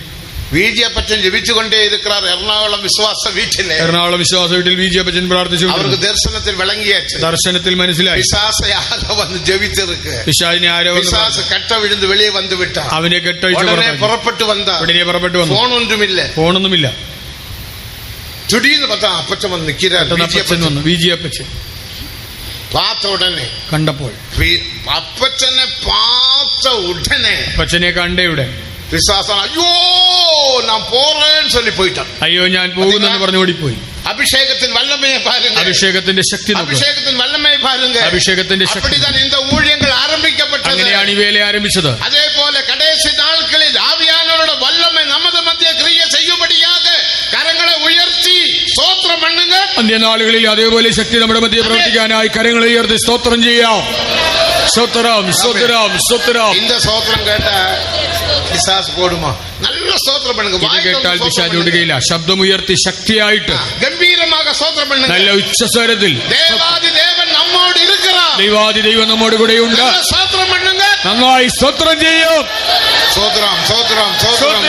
വിജയപ്പച്ചൻ ജപിച്ചുകൊണ്ടേ ഇരിക്കാർ എറണാകുളം വിശ്വാസ വീട്ടിലെ, എറണാകുളം വിശ്വാസ വീട്ടിൽ വിജയപ്പച്ചൻ പ്രാർത്ഥിച്ചു. അവർക്ക് ദർശനത്തിൽ വിളങ്ങിയാച്ചു, ദർശനത്തിൽ മനസ്സിലായി പിശാചെ ആരോ വന്ന് ജപിച്ചിருக்கு. പിശാചിനെ ആരോ പിശാച് കെട്ട വിഴുന്ന് വെളിയെ വന്ന് വിട്ട, അവനെ കെട്ടഴിച്ചു പുറപ്പെട്ടു വന്ന, ഉടനെ പുറപ്പെട്ടു വന്നു. ഫോണൊന്നുമില്ല. திடீர்னு பார்த்தா அப்பச்சன் வந்து நிக்கிறார். വിജയപ്പച്ചൻ பார்த்த உடனே, കണ്ടപ്പോൾ, அப்பச்சனை பார்த்த உடனே, അപ്പച്ചനെ കണ്ടയുടെ விசுவாசம், ஐயோ நான் போறேன்னு சொல்லி போயிட்டான். അയ്യോ ഞാൻ പോകുന്നെന്ന് പറഞ്ഞു ഓടിപ്പോയി. அபிஷேகத்தின் வல்லமையை பாருங்க, അഭിഷേകത്തിന്റെ ശക്തി, அபிஷேகத்தின் வல்லமையை பாருங்க, അഭിഷേകത്തിന്റെ ശക്തി. அப்படிதான் இந்த ஊழியங்கள் ஆரம்பிக்கப்பட்டது. അങ്ങനെയാണ് ഈ വേല ആരംഭിച്ചത്. அதே போல கடைசி நாட்களில் ஆவியானவரோட வல்லமை நமது மத்திய கிரியை செய்யும்படியாக കരങ്ങളെ ഉയർത്തി സ്തോത്രം பண்ணுங்க. അന്ത്യനാളുകളിൽ അതേപോലെ ശക്തി നമ്മുടെ മധ്യേ പ്രവർത്തിക്കാനായി കരങ്ങളെ ഉയർത്തി സ്തോത്രം ചെയ്യാം. സ്തോത്രം സ്തോത്രം സ്തോത്രം. இந்த ஸ்தோத்திரம் கேட்டா பிசாசு போடுமா? നല്ല സ്തോത്രം பண்ணுங்க. ഇത് കേട്ടാൽ പിശാച് ഓടുകയില്ല. ശബ്ദമുയർത്തി ശക്തിയായിട്ട് ഗംഭീരமாக സ്തോത്രം பண்ணுங்க. നല്ല ഉച്ചസ്വരത്തിൽ ദേവാദി ദേവൻ നമ്മോട് ഇരിക്കുകയാണ്. ദൈവാദി ദൈവം നമ്മോട് കൂടെയുണ്ട്. സ്തോത്രം பண்ணுங்க. നന്നായി സ്തോത്രം ചെയ്യും. സ്തോത്രം സ്തോത്രം സ്തോത്രം